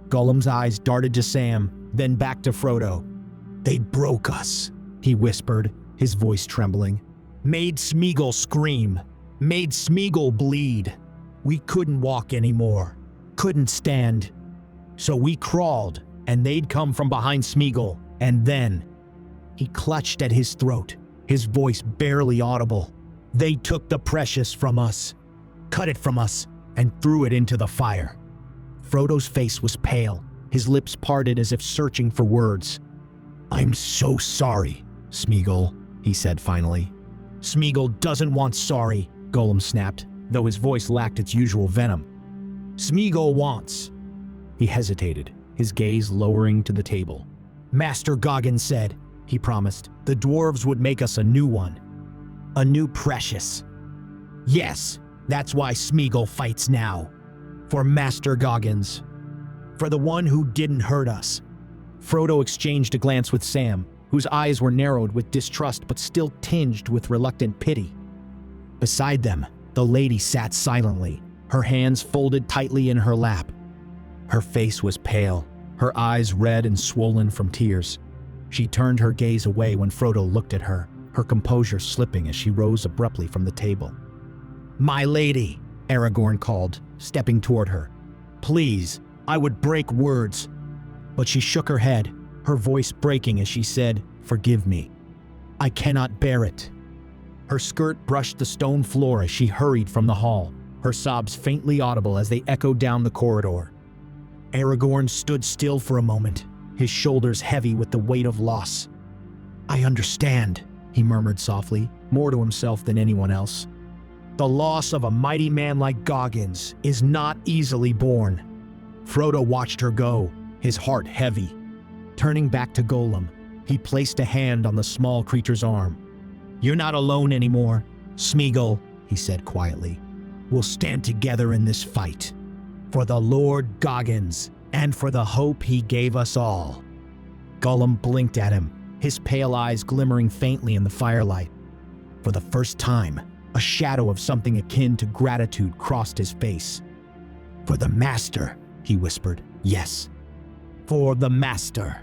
Gollum's eyes darted to Sam, then back to Frodo. They broke us, he whispered, his voice trembling. Made Smeagol scream. Made Smeagol bleed. We couldn't walk anymore. Couldn't stand. So we crawled, and they'd come from behind Smeagol, and then... He clutched at his throat, his voice barely audible. They took the precious from us, cut it from us, and threw it into the fire. Frodo's face was pale, his lips parted as if searching for words. I'm so sorry, Smeagol, he said finally. Smeagol doesn't want sorry, Gollum snapped, though his voice lacked its usual venom. Smeagol wants... He hesitated, his gaze lowering to the table. Master Goggins said, he promised, the dwarves would make us a new one. A new precious. Yes, that's why Smeagol fights now. For Master Goggins. For the one who didn't hurt us. Frodo exchanged a glance with Sam, whose eyes were narrowed with distrust but still tinged with reluctant pity. Beside them, the lady sat silently, her hands folded tightly in her lap. Her face was pale, her eyes red and swollen from tears. She turned her gaze away when Frodo looked at her, her composure slipping as she rose abruptly from the table. My lady, Aragorn called, stepping toward her. Please, I would break words. But she shook her head, her voice breaking as she said, Forgive me. I cannot bear it. Her skirt brushed the stone floor as she hurried from the hall, her sobs faintly audible as they echoed down the corridor. Aragorn stood still for a moment, his shoulders heavy with the weight of loss. I understand, he murmured softly, more to himself than anyone else. The loss of a mighty man like Goggins is not easily borne. Frodo watched her go, his heart heavy. Turning back to Gollum, he placed a hand on the small creature's arm. You're not alone anymore, Smeagol, he said quietly. We'll stand together in this fight. For the Lord Goggins, and for the hope he gave us all. Gollum blinked at him, his pale eyes glimmering faintly in the firelight. For the first time, a shadow of something akin to gratitude crossed his face. For the Master, he whispered, yes. For the Master.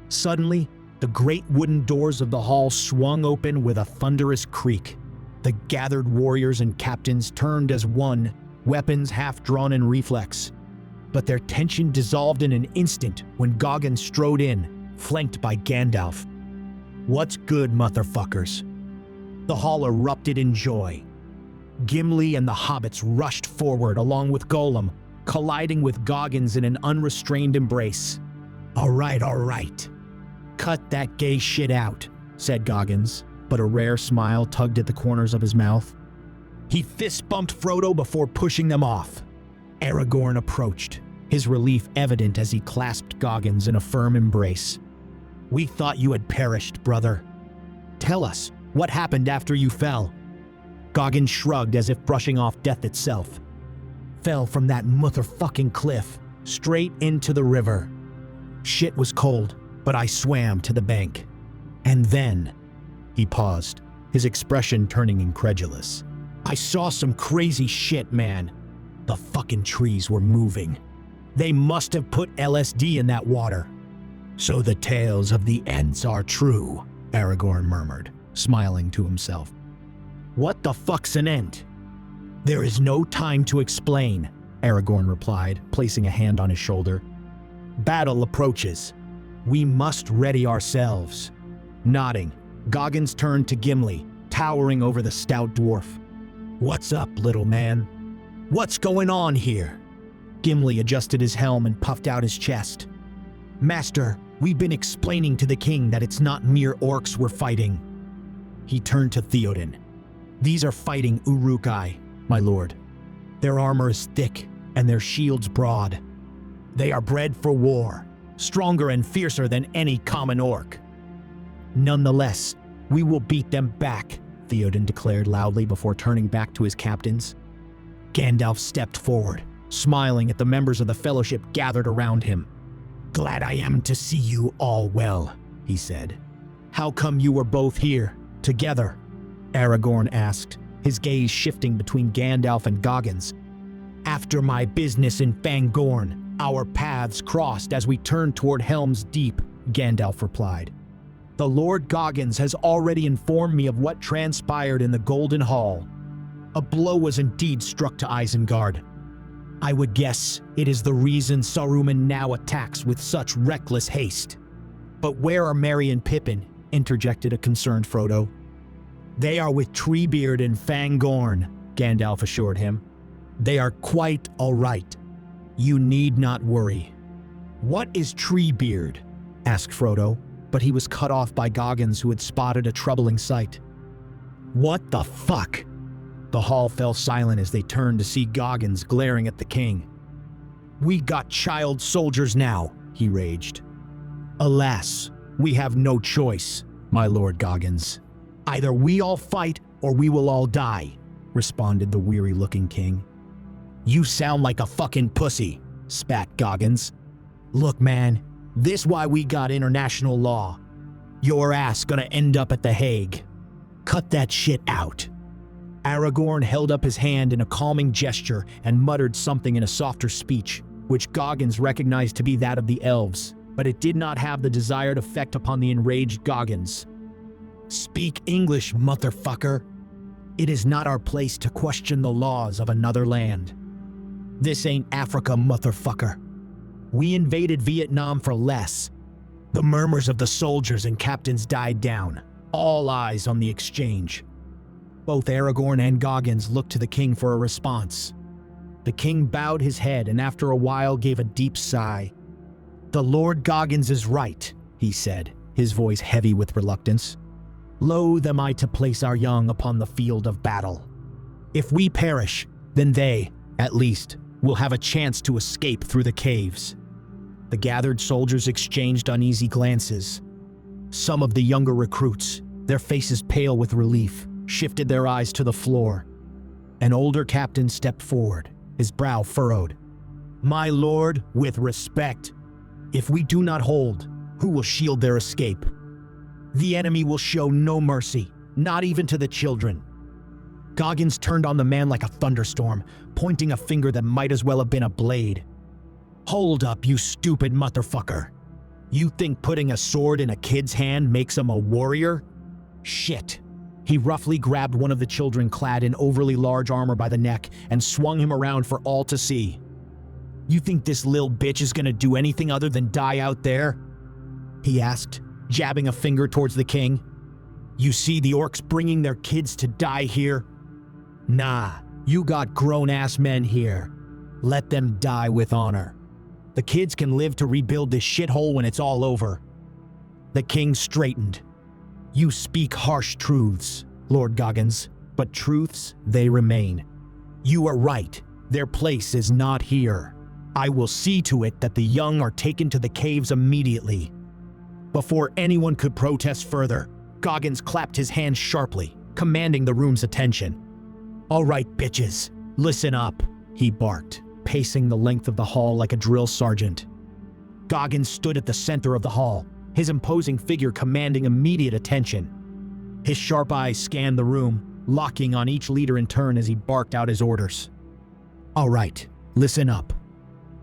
Suddenly, the great wooden doors of the hall swung open with a thunderous creak. The gathered warriors and captains turned as one, weapons half drawn in reflex. But their tension dissolved in an instant when Goggins strode in, flanked by Gandalf. What's good, motherfuckers? The hall erupted in joy. Gimli and the hobbits rushed forward along with Gollum, colliding with Goggins in an unrestrained embrace. All right. Cut that gay shit out, said Goggins, but a rare smile tugged at the corners of his mouth. He fist-bumped Frodo before pushing them off. Aragorn approached, his relief evident as he clasped Goggins in a firm embrace. We thought you had perished, brother. Tell us, what happened after you fell? Goggins shrugged as if brushing off death itself. Fell from that motherfucking cliff, straight into the river. Shit was cold, but I swam to the bank. And then, he paused, his expression turning incredulous. I saw some crazy shit, man. The fucking trees were moving. They must have put LSD in that water. So the tales of the Ents are true, Aragorn murmured, smiling to himself. What the fuck's an Ent? There is no time to explain, Aragorn replied, placing a hand on his shoulder. Battle approaches. We must ready ourselves. Nodding, Goggins turned to Gimli, towering over the stout dwarf. What's up, little man? What's going on here? Gimli adjusted his helm and puffed out his chest. Master, we've been explaining to the king that it's not mere orcs we're fighting. He turned to Theoden. These are fighting Uruk-hai, my lord. Their armor is thick and their shields broad. They are bred for war, stronger and fiercer than any common orc. Nonetheless, we will beat them back, Theoden declared loudly before turning back to his captains. Gandalf stepped forward, smiling at the members of the Fellowship gathered around him. Glad I am to see you all well, he said. How come you were both here, together? Aragorn asked, his gaze shifting between Gandalf and Goggins. After my business in Fangorn, our paths crossed as we turned toward Helms Deep, Gandalf replied. The Lord Goggins has already informed me of what transpired in the Golden Hall. A blow was indeed struck to Isengard. I would guess it is the reason Saruman now attacks with such reckless haste. But where are Merry and Pippin? Interjected a concerned Frodo. They are with Treebeard and Fangorn, Gandalf assured him. They are quite all right. You need not worry. What is Treebeard? Asked Frodo, but he was cut off by Goggins, who had spotted a troubling sight. What the fuck? The hall fell silent as they turned to see Goggins glaring at the king. We got child soldiers now, he raged. Alas, we have no choice, my Lord Goggins. Either we all fight or we will all die, responded the weary-looking king. You sound like a fucking pussy, spat Goggins. Look, man, this why we got international law. Your ass gonna end up at The Hague. Cut that shit out. Aragorn held up his hand in a calming gesture and muttered something in a softer speech, which Goggins recognized to be that of the elves, but it did not have the desired effect upon the enraged Goggins. Speak English, motherfucker. It is not our place to question the laws of another land. This ain't Africa, motherfucker. We invaded Vietnam for less. The murmurs of the soldiers and captains died down, all eyes on the exchange. Both Aragorn and Goggins looked to the king for a response. The king bowed his head and after a while gave a deep sigh. The Lord Goggins is right, he said, his voice heavy with reluctance. Loath am I to place our young upon the field of battle. If we perish, then they, at least, will have a chance to escape through the caves. The gathered soldiers exchanged uneasy glances. Some of the younger recruits, their faces pale with relief, shifted their eyes to the floor. An older captain stepped forward, his brow furrowed. My lord, with respect, if we do not hold, who will shield their escape? The enemy will show no mercy, not even to the children. Goggins turned on the man like a thunderstorm, pointing a finger that might as well have been a blade. Hold up, you stupid motherfucker. You think putting a sword in a kid's hand makes him a warrior? Shit. He roughly grabbed one of the children clad in overly large armor by the neck and swung him around for all to see. You think this lil bitch is gonna do anything other than die out there? He asked, jabbing a finger towards the king. You see the orcs bringing their kids to die here? Nah, you got grown-ass men here. Let them die with honor. The kids can live to rebuild this shithole when it's all over. The king straightened. You speak harsh truths, Lord Goggins, but truths they remain. You are right, their place is not here. I will see to it that the young are taken to the caves immediately. Before anyone could protest further, Goggins clapped his hands sharply, commanding the room's attention. All right, bitches, listen up, he barked, pacing the length of the hall like a drill sergeant. Goggins stood at the center of the hall, his imposing figure commanding immediate attention. His sharp eyes scanned the room, locking on each leader in turn as he barked out his orders. All right, listen up.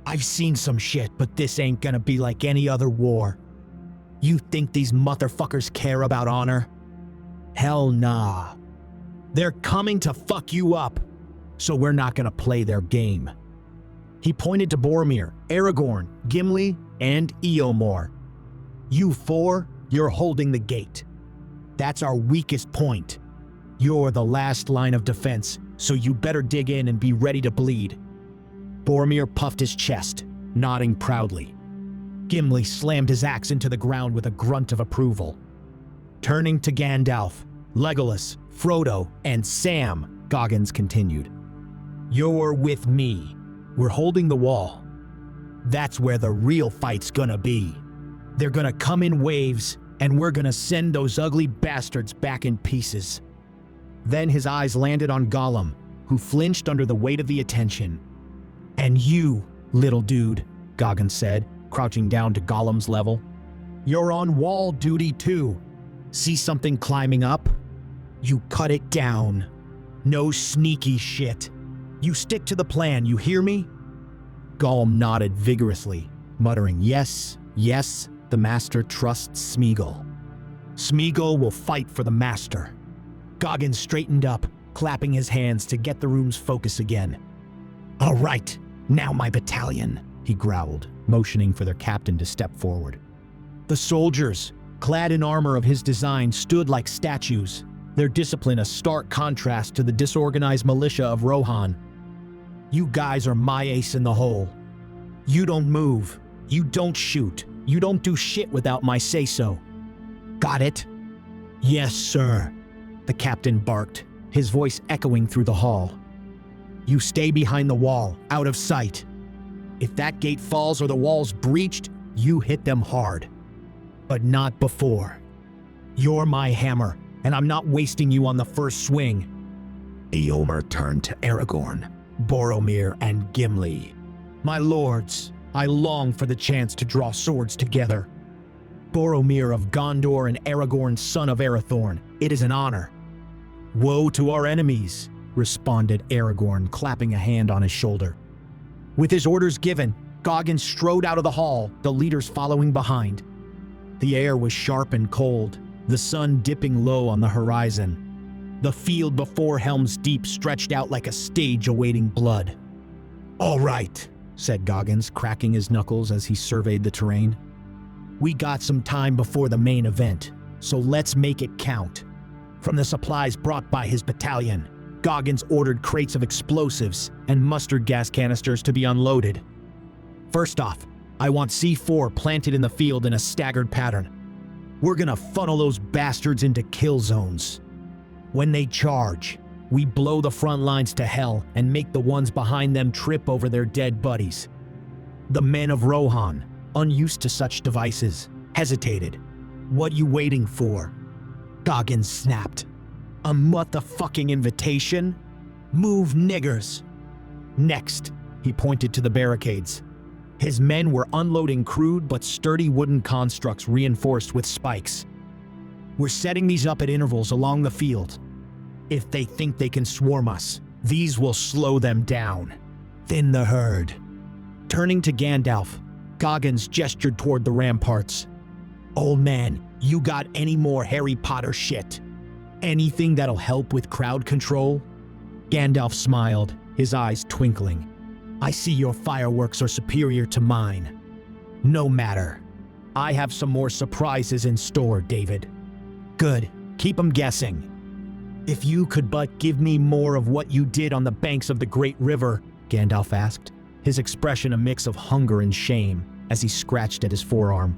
I've seen some shit, but this ain't gonna be like any other war. You think these motherfuckers care about honor? Hell nah. They're coming to fuck you up, so we're not gonna play their game. He pointed to Boromir, Aragorn, Gimli, and Eomer. You four, you're holding the gate. That's our weakest point. You're the last line of defense, so you better dig in and be ready to bleed. Boromir puffed his chest, nodding proudly. Gimli slammed his axe into the ground with a grunt of approval. Turning to Gandalf, Legolas, Frodo, and Sam, Goggins continued. You're with me. We're holding the wall. That's where the real fight's gonna be. They're gonna come in waves, and we're gonna send those ugly bastards back in pieces. Then his eyes landed on Gollum, who flinched under the weight of the attention. And you, little dude, Goggins said, crouching down to Gollum's level. "You're on wall duty too. See something climbing up? You cut it down. No sneaky shit. You stick to the plan, you hear me?" Gollum nodded vigorously, muttering, "Yes, yes, the Master trusts Smeagol. Smeagol will fight for the Master." Goggins straightened up, clapping his hands to get the room's focus again. "All right, now my battalion," he growled, motioning for their captain to step forward. The soldiers, clad in armor of his design, stood like statues, their discipline a stark contrast to the disorganized militia of Rohan. "You guys are my ace in the hole. You don't move, you don't shoot, you don't do shit without my say-so. Got it?" "Yes, sir," the captain barked, his voice echoing through the hall. "You stay behind the wall, out of sight. If that gate falls or the wall's breached, you hit them hard. But not before. You're my hammer, and I'm not wasting you on the first swing." Eomer turned to Aragorn, Boromir, and Gimli. "My lords, I long for the chance to draw swords together. Boromir of Gondor and Aragorn, son of Arathorn, it is an honor." "Woe to our enemies," responded Aragorn, clapping a hand on his shoulder. With his orders given, Goggins strode out of the hall, the leaders following behind. The air was sharp and cold, the sun dipping low on the horizon. The field before Helm's Deep stretched out like a stage awaiting blood. "All right," said Goggins, cracking his knuckles as he surveyed the terrain. "We got some time before the main event, so let's make it count." From the supplies brought by his battalion, Goggins ordered crates of explosives and mustard gas canisters to be unloaded. "First off, I want C4 planted in the field in a staggered pattern. We're gonna funnel those bastards into kill zones. When they charge, we blow the front lines to hell and make the ones behind them trip over their dead buddies." The men of Rohan, unused to such devices, hesitated. "What you waiting for?" Goggins snapped. "A motherfucking invitation? Move, niggers!" Next, he pointed to the barricades. His men were unloading crude but sturdy wooden constructs reinforced with spikes. "We're setting these up at intervals along the field. If they think they can swarm us, these will slow them down. Thin the herd." Turning to Gandalf, Goggins gestured toward the ramparts. "Old man, you got any more Harry Potter shit? Anything that'll help with crowd control?" Gandalf smiled, his eyes twinkling. "I see your fireworks are superior to mine. No matter. I have some more surprises in store, David." "Good. Keep 'em guessing." "If you could but give me more of what you did on the banks of the Great River," Gandalf asked, his expression a mix of hunger and shame as he scratched at his forearm.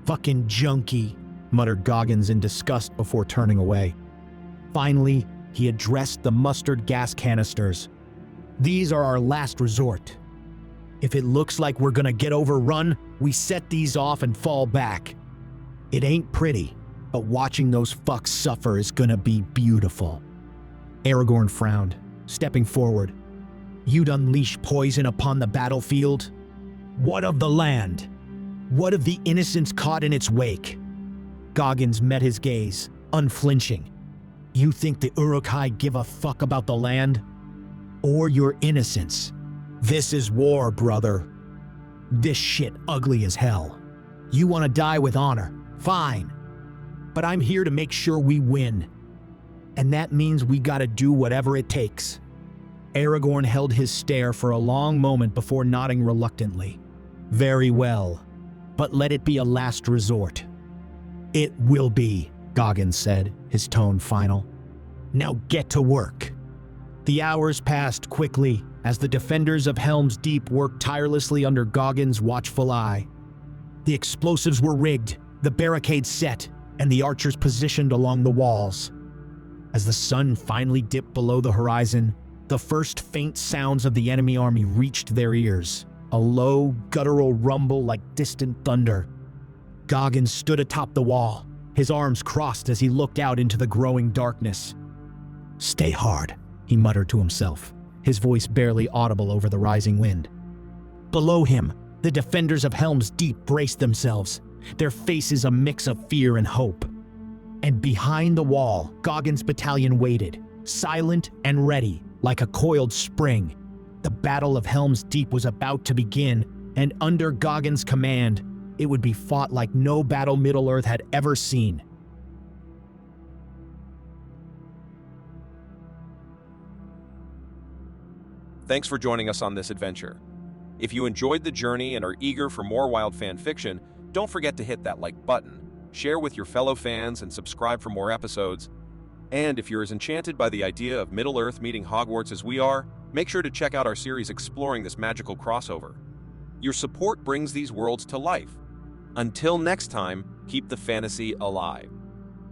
"Fucking junkie," muttered Goggins in disgust before turning away. Finally, he addressed the mustard gas canisters. "These are our last resort. If it looks like we're gonna get overrun, we set these off and fall back. It ain't pretty, but watching those fucks suffer is gonna be beautiful." Aragorn frowned, stepping forward. "You'd unleash poison upon the battlefield? What of the land? What of the innocents caught in its wake?" Goggins met his gaze, unflinching. "You think the Uruk-hai give a fuck about the land? Or your innocence? This is war, brother. This shit ugly as hell. You want to die with honor? Fine. But I'm here to make sure we win. And that means we gotta do whatever it takes." Aragorn held his stare for a long moment before nodding reluctantly. "Very well, but let it be a last resort." "It will be," Goggins said, his tone final. "Now get to work." The hours passed quickly as the defenders of Helm's Deep worked tirelessly under Goggins' watchful eye. The explosives were rigged, the barricades set, and the archers positioned along the walls. As the sun finally dipped below the horizon, the first faint sounds of the enemy army reached their ears, a low, guttural rumble like distant thunder. Goggins stood atop the wall, his arms crossed as he looked out into the growing darkness. "Stay hard," he muttered to himself, his voice barely audible over the rising wind. Below him, The defenders of Helm's Deep braced themselves, their faces a mix of fear and hope. And behind the wall, Goggins' battalion waited, silent and ready, like a coiled spring. The Battle of Helm's Deep was about to begin, and under Goggins' command, it would be fought like no battle Middle-earth had ever seen. Thanks for joining us on this adventure. If you enjoyed the journey and are eager for more wild fan fiction, don't forget to hit that like button, share with your fellow fans, and subscribe for more episodes. And if you're as enchanted by the idea of Middle-earth meeting Hogwarts as we are, make sure to check out our series exploring this magical crossover. Your support brings these worlds to life. Until next time, keep the fantasy alive.